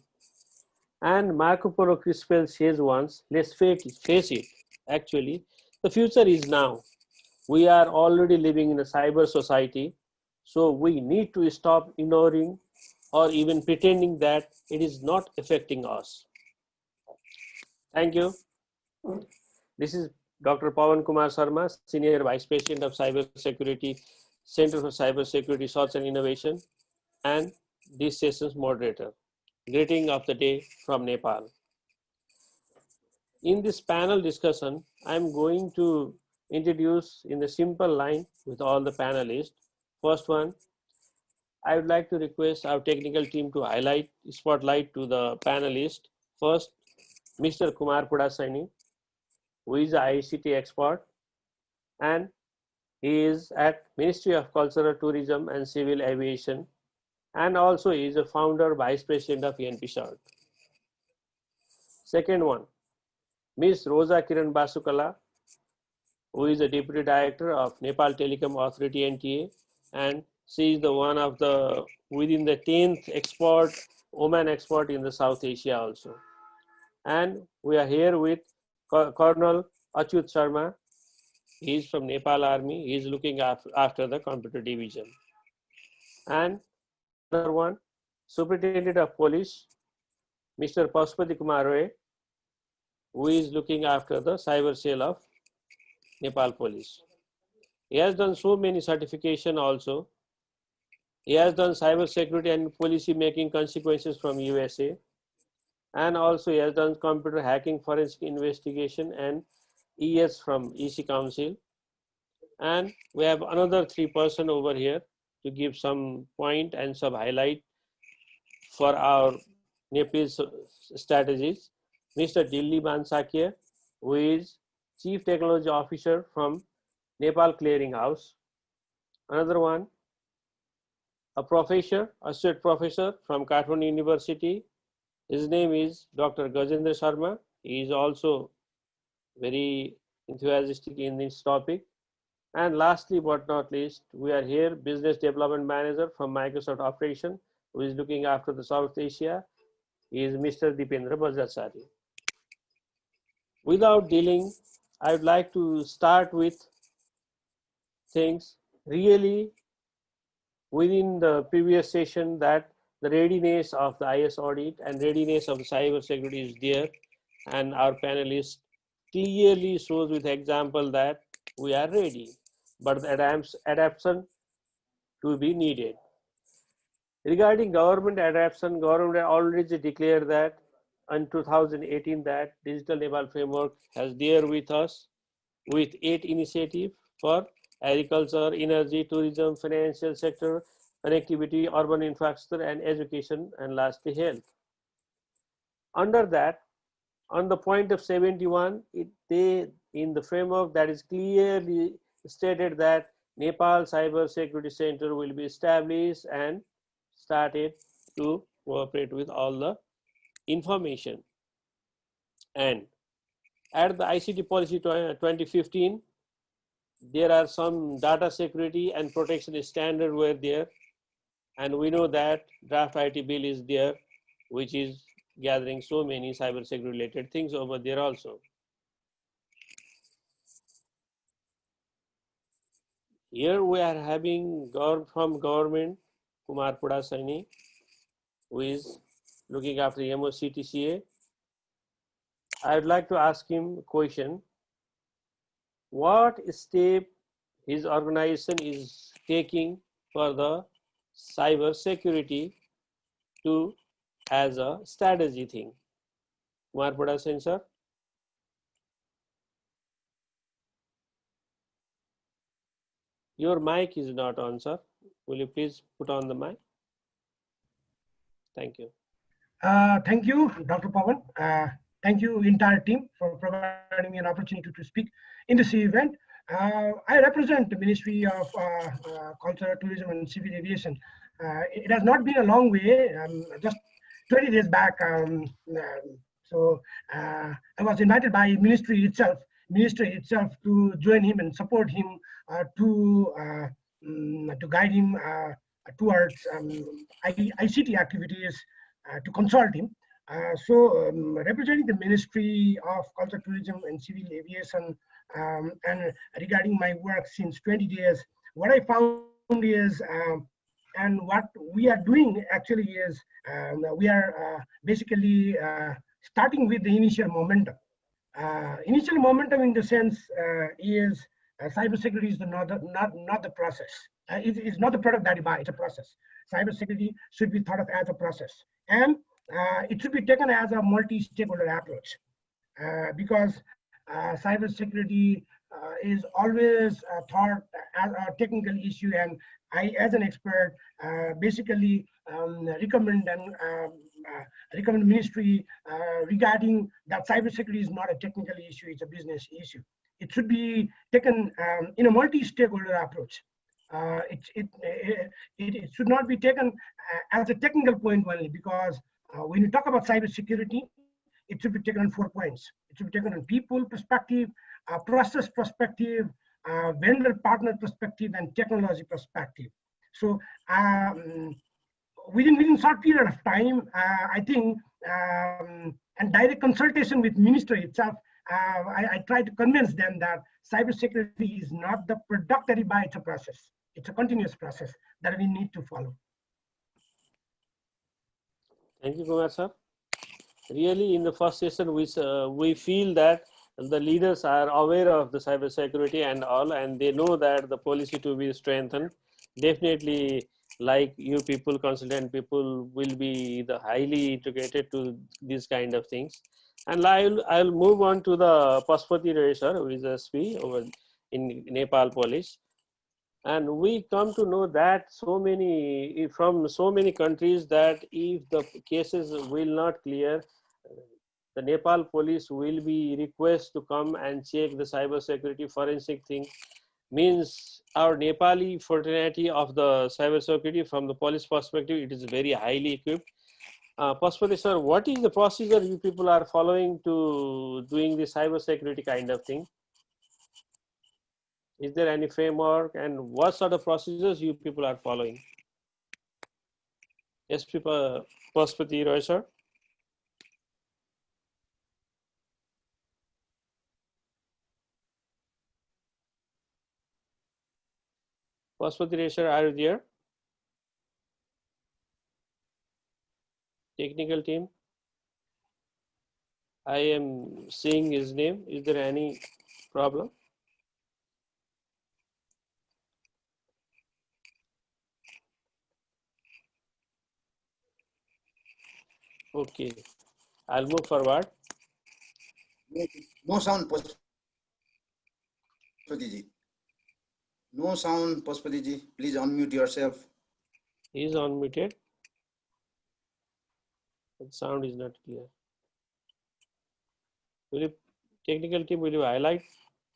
Speaker 6: And Marco Polo Crispell says once, let's face it, actually, the future is now. We are already living in a cyber society, so we need to stop ignoring or even pretending that it is not affecting us. Thank you. This is Dr. Pawan Kumar Sharma, Senior Vice President of Cybersecurity, Center for Cybersecurity Research and Innovation, and this session's moderator. Greeting of the day from Nepal. In this panel discussion, I'm going to introduce in a simple line with all the panelists. First one, I would like to request our technical team to highlight, spotlight to the panelists. First, Mr. Kumar Pradesani, who is an ICT expert, and he is at Ministry of Cultural Tourism and Civil Aviation, and also he is a founder, Vice President of npCert. Second one, Ms. Rosa Kiran Basukala, who is the Deputy Director of Nepal Telecom Authority NTA, and she is the one of the within the 10th expert Oman expert in the South Asia also. And we are here with Colonel Achyut Sharma. He is from Nepal Army. He is looking after the computer division. And another one, Superintendent of Police, Mr. Pasupati Kumar Roy, who is looking after the cyber cell of Nepal Police. He has done so many certification also. He has done cyber security and policy making consequences from USA. And also he has done computer hacking forensic investigation and ES from EC Council. And we have another 3 person over here to give some point and some highlight for our Nepal's strategies. Mr. Dilli Bansakya, who is Chief Technology Officer from Nepal Clearing House. Another one, a professor, associate professor from Kathmandu University. His name is Dr. Gajendra Sharma. He is also very enthusiastic in this topic. And lastly but not least, we are here, Business Development Manager from Microsoft Operation, who is looking after the South Asia. He is Mr. Dipendra Bajrachari. Without dealing, I would like to start with things really within the previous session, that the readiness of the IS audit and readiness of the cyber security is there, and our panelists clearly shows with example that we are ready, but the adaptation to be needed. Regarding government adaptation, government already declared that in 2018 that Digital Nepal Framework has there with us with 8 initiatives for agriculture, energy, tourism, financial sector, connectivity, urban infrastructure, and education, and lastly health. Under that, on the point of 71, in the framework that is clearly stated that Nepal Cyber Security Center will be established and started to cooperate with all the information. And at the ICT policy 2015, there are some data security and protection standard were there, and we know that draft IT bill is there, which is gathering so many cyber security related things over there also. Here we are having from government Kumar Pudasaini, who is looking after the MOCTCA. I would like to ask him a question. What step his organization is taking for the cyber security to as a strategy thing? Kumar Pudasaini, sir. Your mic is not on, sir. Will you please put on the mic? Thank you.
Speaker 7: Thank you, Dr. Pawan. Thank you, entire team, for providing me an opportunity to speak in this event. I represent the Ministry of Culture, Tourism, and Civil Aviation. It has not been a long way, just 20 days back. So I was invited by ministry itself to join him and support him to guide him towards ICT activities, to consult him. Representing the Ministry of Culture, Tourism, and Civil Aviation, and regarding my work since 20 days, what I found is, and what we are doing actually is, we are basically starting with the initial momentum. Initial momentum in the sense is cybersecurity is not the process. It's not the product that you buy, it's a process. Cybersecurity should be thought of as a process. And it should be taken as a multi-stakeholder approach, because cybersecurity is always thought as a technical issue, and I, as an expert, basically recommend ministry regarding that cybersecurity is not a technical issue; it's a business issue. It should be taken in a multi-stakeholder approach. It should not be taken as a technical point only, because when you talk about cybersecurity, it should be taken on 4 points. It should be taken on people perspective, process perspective, vendor partner perspective, and technology perspective. So within short period of time, I think, and direct consultation with ministry itself, I try to convince them that cybersecurity is not the product that you buy, it's a process. It's a continuous process that we need to follow.
Speaker 6: Thank you, Kumar sir. Really, in the first session, we feel that the leaders are aware of the cybersecurity and all, and they know that the policy to be strengthened. Definitely, like you people, consultant people will be the highly integrated to these kind of things. And I'll move on to the Pashupati Ray sir, who is SP over in Nepal police. And we come to know that from so many countries that if the cases will not clear, the Nepal police will be requested to come and check the cybersecurity forensic thing. Means our Nepali fraternity of the cybersecurity from the police perspective, it is very highly equipped. Pashupati sir, what is the procedure you people are following to doing the cybersecurity kind of thing? Is there any framework, and what sort of procedures you people are following? Yes, Pashupati Roy sir. Pashupati Roy sir, are you there? Technical team. I am seeing his name. Is there any problem? Okay, I'll move forward.
Speaker 3: No sound, Pashupati ji. No sound, Pashupati ji. Please unmute yourself.
Speaker 6: He is unmuted. The sound is not clear. Will you, technical team, will you highlight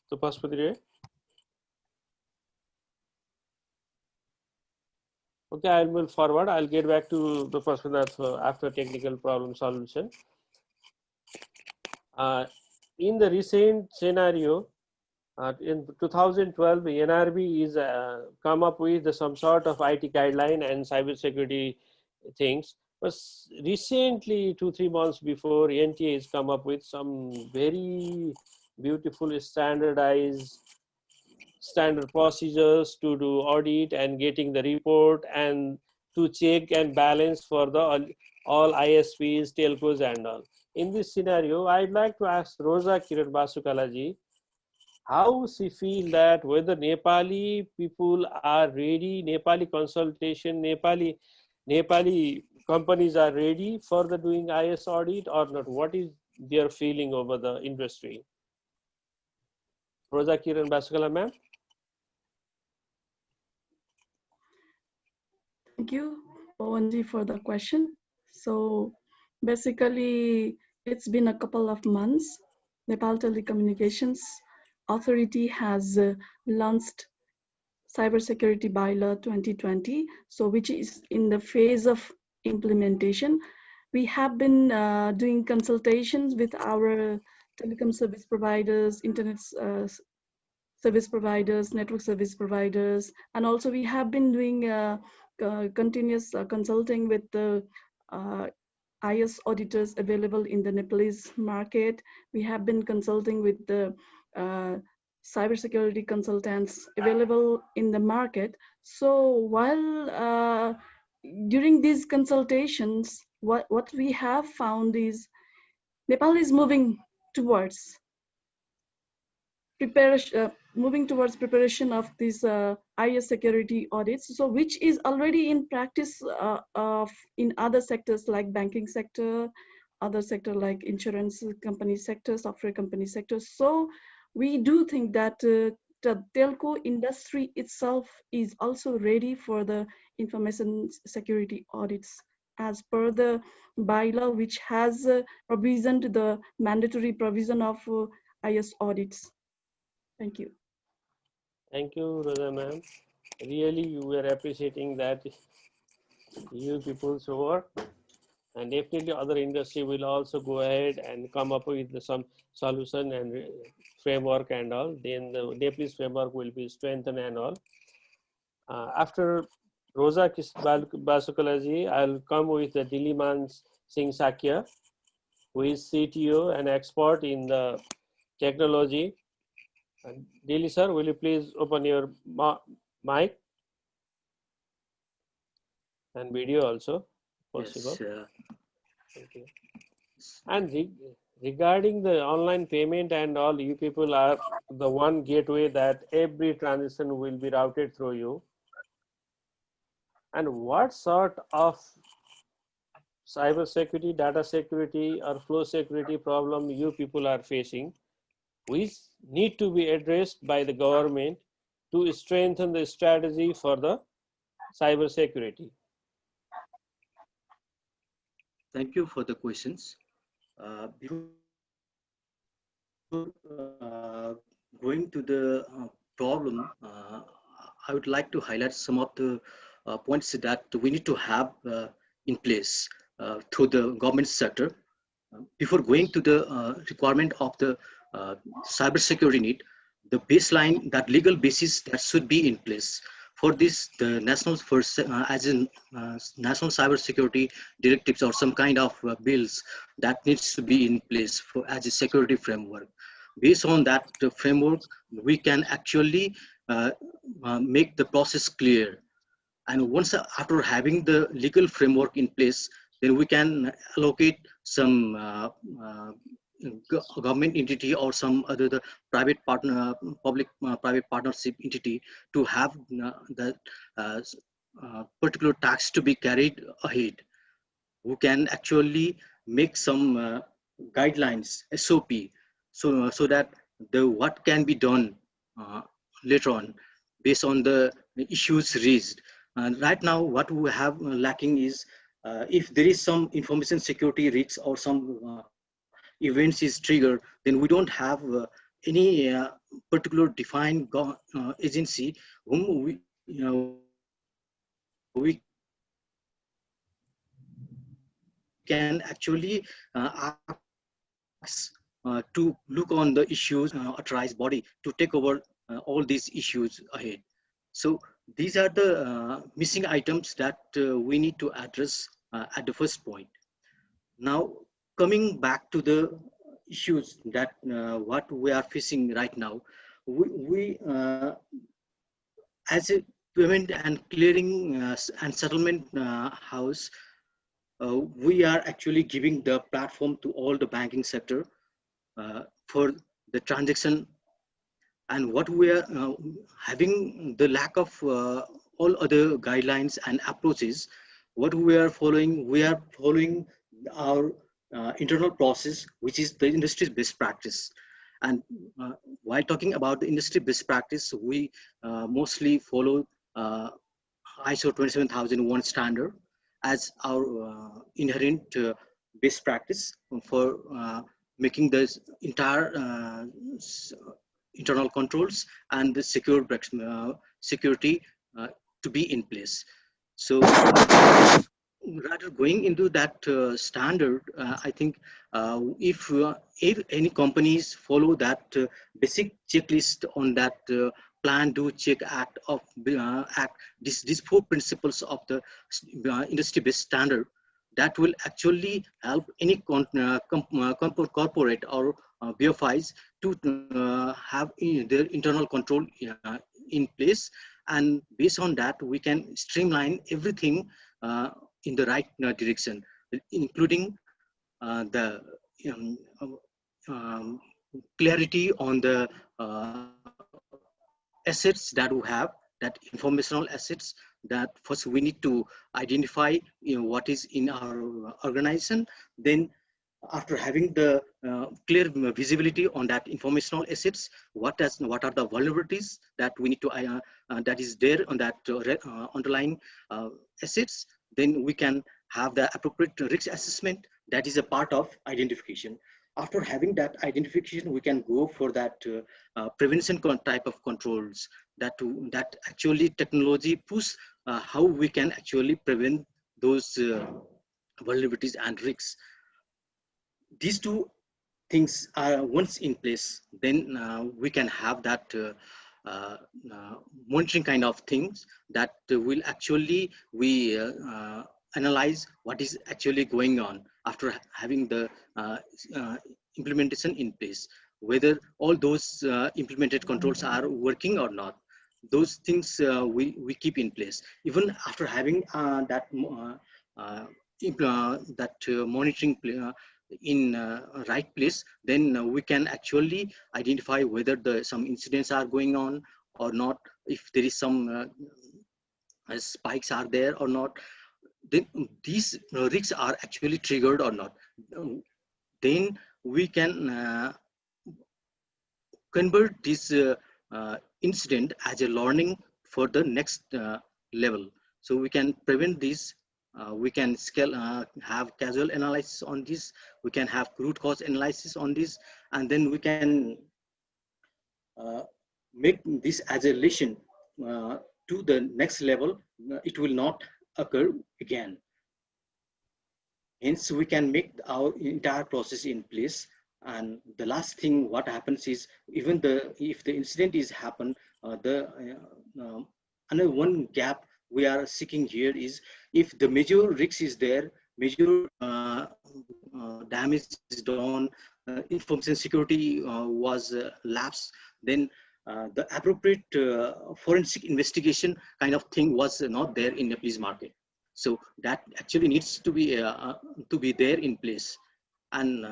Speaker 6: the Pashupati Ray? Okay, I'll move forward. I'll get back to the person after technical problem solution. In the recent scenario, in 2012, NRB is come up with some sort of IT guideline and cybersecurity things. But recently, 2-3 months before, NTA has come up with some very beautiful standardized standard procedures to do audit and getting the report and to check and balance for the all ISPs, telcos and all. In this scenario, I'd like to ask Rosa Kiran Basukalaji, how she feel that whether Nepali people are ready, Nepali consultation, Nepali companies are ready for the doing IS audit or not? What is their feeling over the industry? Rosa Kiran Basukala, ma'am.
Speaker 22: Thank you, Pawanji, for the question. So basically, it's been a couple of months. Nepal Telecommunications Authority has launched Cybersecurity Bylaw 2020, so which is in the phase of implementation. We have been doing consultations with our telecom service providers, internet service providers, network service providers, and also we have been doing continuous consulting with the IS auditors available in the Nepalese market. We have been consulting with the cybersecurity consultants available in the market. So while during these consultations, what we have found is Nepal is moving towards preparation of these IS security audits, so which is already in practice in other sectors like banking sector, other sector like insurance company sector, software company sector. So we do think that the telco industry itself is also ready for the information security audits as per the bylaw, which has provisioned the mandatory provision of IS audits. Thank you.
Speaker 6: Thank you, Rosa ma'am. Really, we are appreciating that you people's work, and definitely other industry will also go ahead and come up with some solution and framework and all. Then the Nepalese framework will be strengthened and all. After Rosa Basukalaji, I'll come with the Diliman Singh Sakya, who is CTO and expert in the technology. Dili sir, will you please open your mic and video also possible?
Speaker 2: Yes.
Speaker 6: Thank you. And regarding the online payment and all, you people are the one gateway that every transaction will be routed through you. And what sort of cyber security, data security, or flow security problem you people are facing, which need to be addressed by the government to strengthen the strategy for the cyber security?
Speaker 2: Thank you for the questions. Before going to the problem, I would like to highlight some of the points that we need to have in place through the government sector. Before going to the requirement of the cybersecurity need, the baseline, that legal basis that should be in place. For this, the national national cybersecurity directives or some kind of bills that needs to be in place for as a security framework. Based on that framework, we can actually make the process clear. And once after having the legal framework in place, then we can allocate some government entity or some other the private partner, public private partnership entity to have that particular tax to be carried ahead. Who can actually make some guidelines, SOP, so that the what can be done later on based on the issues raised. Right now, what we have lacking is if there is some information security risks or some events is triggered, then we don't have any particular defined agency whom we can actually ask to look on the issues, authorized body to take over all these issues ahead. So these are the missing items that we need to address at the first point. Now, coming back to the issues that what we are facing right now, we as a payment and clearing and settlement house, we are actually giving the platform to all the banking sector for the transaction. And what we are having the lack of all other guidelines and approaches, what we are following our internal process, which is the industry's best practice. And while talking about the industry best practice, we mostly follow ISO 27001 standard as our inherent best practice for making this entire internal controls and the secure security to be in place. So rather going into that standard, I think if any companies follow that basic checklist on that plan, do, check, act of act, these four principles of the industry-based standard, that will actually help any corporate or BFIs to have their internal control in place. And based on that, we can streamline everything in the right direction, including the clarity on the assets that we have, that informational assets, that first we need to identify what is in our organization. Then after having the clear visibility on that informational assets, what are the vulnerabilities that we need to that is there on that underlying assets, then we can have the appropriate risk assessment. That is a part of identification. After having that identification, we can go for that prevention type of controls, that actually technology push how we can actually prevent those vulnerabilities and risks. These two things are once in place, then we can have that monitoring kind of things that will actually we analyze what is actually going on after having the implementation in place, whether all those implemented controls are working or not. Those things we keep in place. Even after having that monitoring in right place, then we can actually identify whether some incidents are going on or not, if there is some spikes are there or not, then these risks are actually triggered or not. Then we can convert this incident as a learning for the next level. So we can prevent this. We can have casual analysis on this. We can have root cause analysis on this, and then we can make this as a lesson to the next level. It will not occur again. Hence, we can make our entire process in place. And the last thing, what happens is, even if the incident is happened, another one gap we are seeking here is, if the major risk is there, major damage is done, information security was lapsed, then the appropriate forensic investigation kind of thing was not there in the police market. So that actually needs to be there in place, and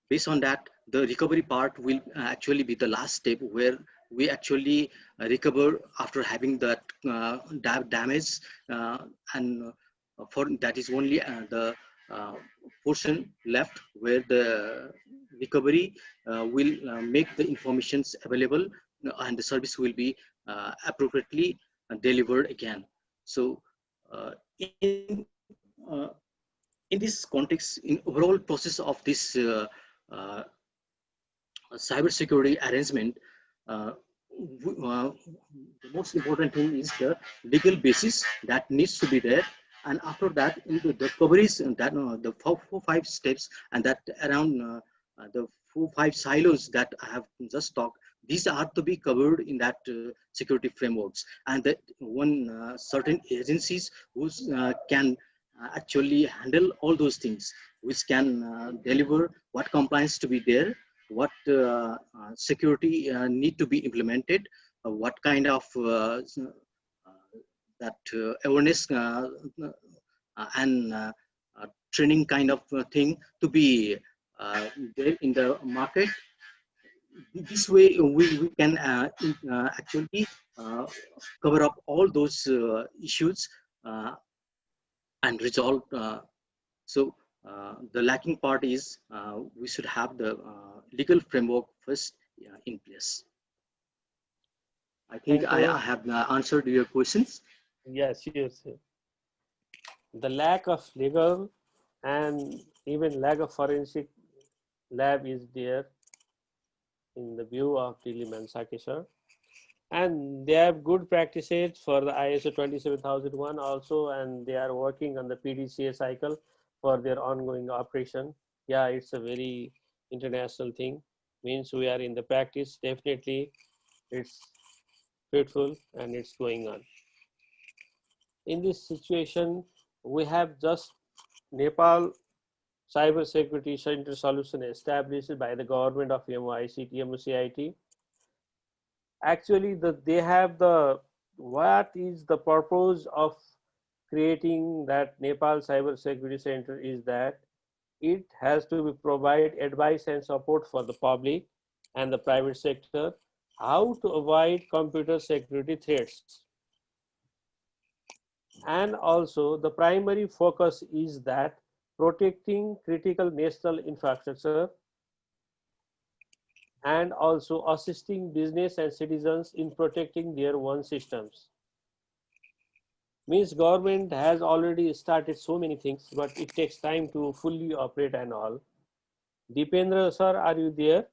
Speaker 2: based on that, the recovery part will actually be the last step, where we actually recover after having that damage, and for that is only the portion left where the recovery will make the informations available, and the service will be appropriately delivered again. So in this context, in overall process of this cybersecurity arrangement, the most important thing is the legal basis that needs to be there, and after that, into the coverage, that the 4-5 steps, and that around the 4-5 silos that I have just talked, these are to be covered in that security frameworks, and that one certain agencies who can actually handle all those things, which can deliver what compliance to be there, what security need to be implemented, what kind of that awareness and training kind of thing to be there in the market. This way we can actually cover up all those issues and resolve. So the lacking part is we should have the legal framework first in place. I think I have answered your questions.
Speaker 6: Yes, yes. The lack of legal and even lack of forensic lab is there in the view of Dilli Mansaki, sir. And they have good practices for the ISO 27001 also, and they are working on the PDCA cycle for their ongoing operation. Yeah, it's a very international thing. Means we are in the practice, definitely it's fruitful and it's going on. In this situation, we have just Nepal Cybersecurity Center solution established by the government of MOICT. Actually, they have what is the purpose of creating that Nepal Cybersecurity Center is that it has to provide advice and support for the public and the private sector how to avoid computer security threats. And also the primary focus is that protecting critical national infrastructure and also assisting business and citizens in protecting their own systems. Means government has already started so many things, but it takes time to fully operate and all. Deependra sir, are you there?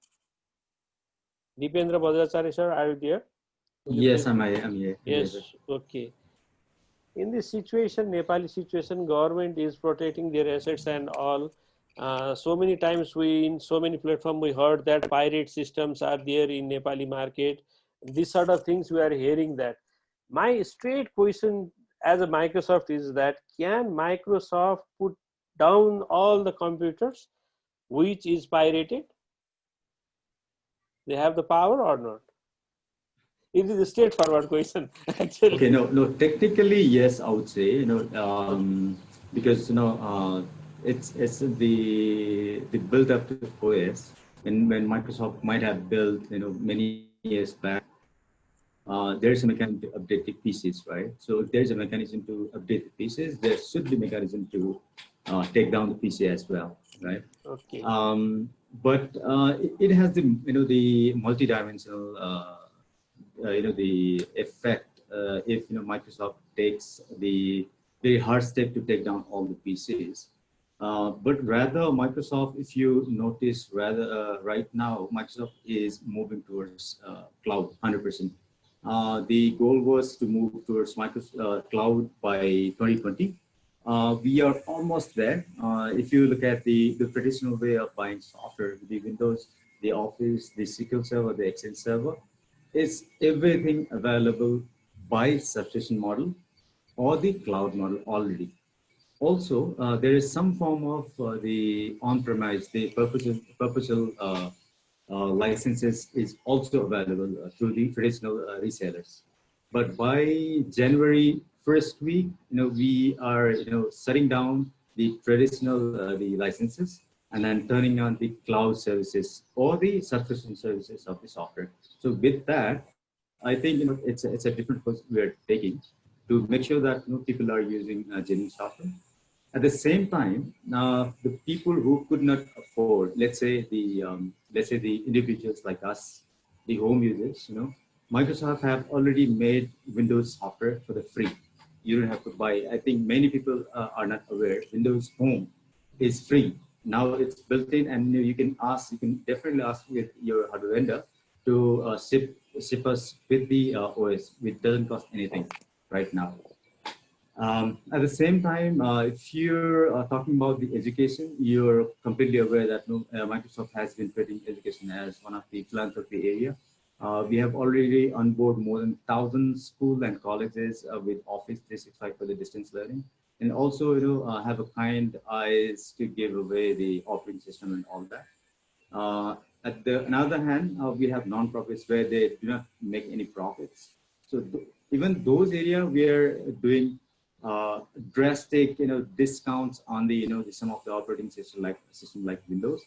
Speaker 6: Deependra Bhadracharya sir, are you there?
Speaker 11: Yes, I'm here.
Speaker 6: Yes, okay. In this situation, Nepali situation, government is protecting their assets and all, So many times in so many platforms we heard that pirate systems are there in Nepali market. These sort of things we are hearing that. My straight question as a Microsoft is that can Microsoft put down all the computers which is pirated? They have the power or not? It is a straightforward question, actually.
Speaker 11: Okay, no, technically, yes, I would say, because, it's the build up to OS, and when Microsoft might have built, many years back, there's a mechanism to update the pieces, right? So if there's a mechanism to update the pieces, there should be a mechanism to take down the PC as well, right?
Speaker 6: Okay.
Speaker 11: But it has the, the multi-dimensional, the effect if Microsoft takes the very hard step to take down all the PCs. But rather Microsoft, if you notice, right now Microsoft is moving towards cloud 100%. The goal was to move towards Microsoft cloud by 2020. We are almost there. If you look at the traditional way of buying software, the Windows, the Office, the SQL Server, the Excel Server, is everything available by subscription model or the cloud model already. Also, there is some form of the on-premise, the perpetual licenses is also available through the traditional resellers. But by January first week, we are shutting down the traditional the licenses and then turning on the cloud services or the subscription services of the software. So with that, I think it's a different course we are taking to make sure that people are using genuine software. At the same time, the people who could not afford, let's say the individuals like us, the home users, Microsoft have already made Windows software for the free. You don't have to buy. I think many people are not aware. Windows Home is free. Now it's built in, and you can definitely ask with your hardware vendor to ship us with the OS, which doesn't cost anything right now. At the same time, if you're talking about the education, you're completely aware that Microsoft has been treating education as one of the philanthropy area. We have already on board more than 1,000 schools and colleges with Office 365 for the distance learning, and also have a kind eyes to give away the operating system and all that. At the another hand, we have non-profits where they do not make any profits. So even those areas we are doing drastic discounts on the some of the operating system like Windows,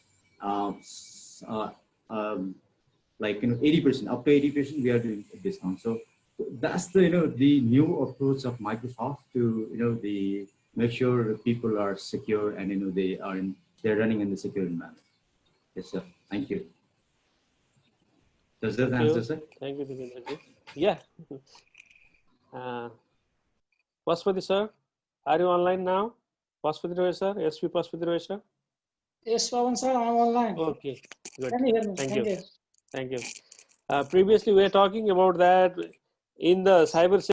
Speaker 11: like 80%, up to 80% we are doing a discount. So that's the the new approach of Microsoft to the make sure people are secure and they're running in the secure environment. Yes, sir. Thank you. Does that answer, sir?
Speaker 6: Thank you, Dinesh. Yeah. Pashupati sir, are you online now? Pashupati Roy sir, SP Pashupati Roy sir.
Speaker 12: Yes, Pawan sir, I'm online.
Speaker 6: Okay, good.
Speaker 12: Can you hear me?
Speaker 6: Thank you. Thank you. Previously, we were talking about that in the cyber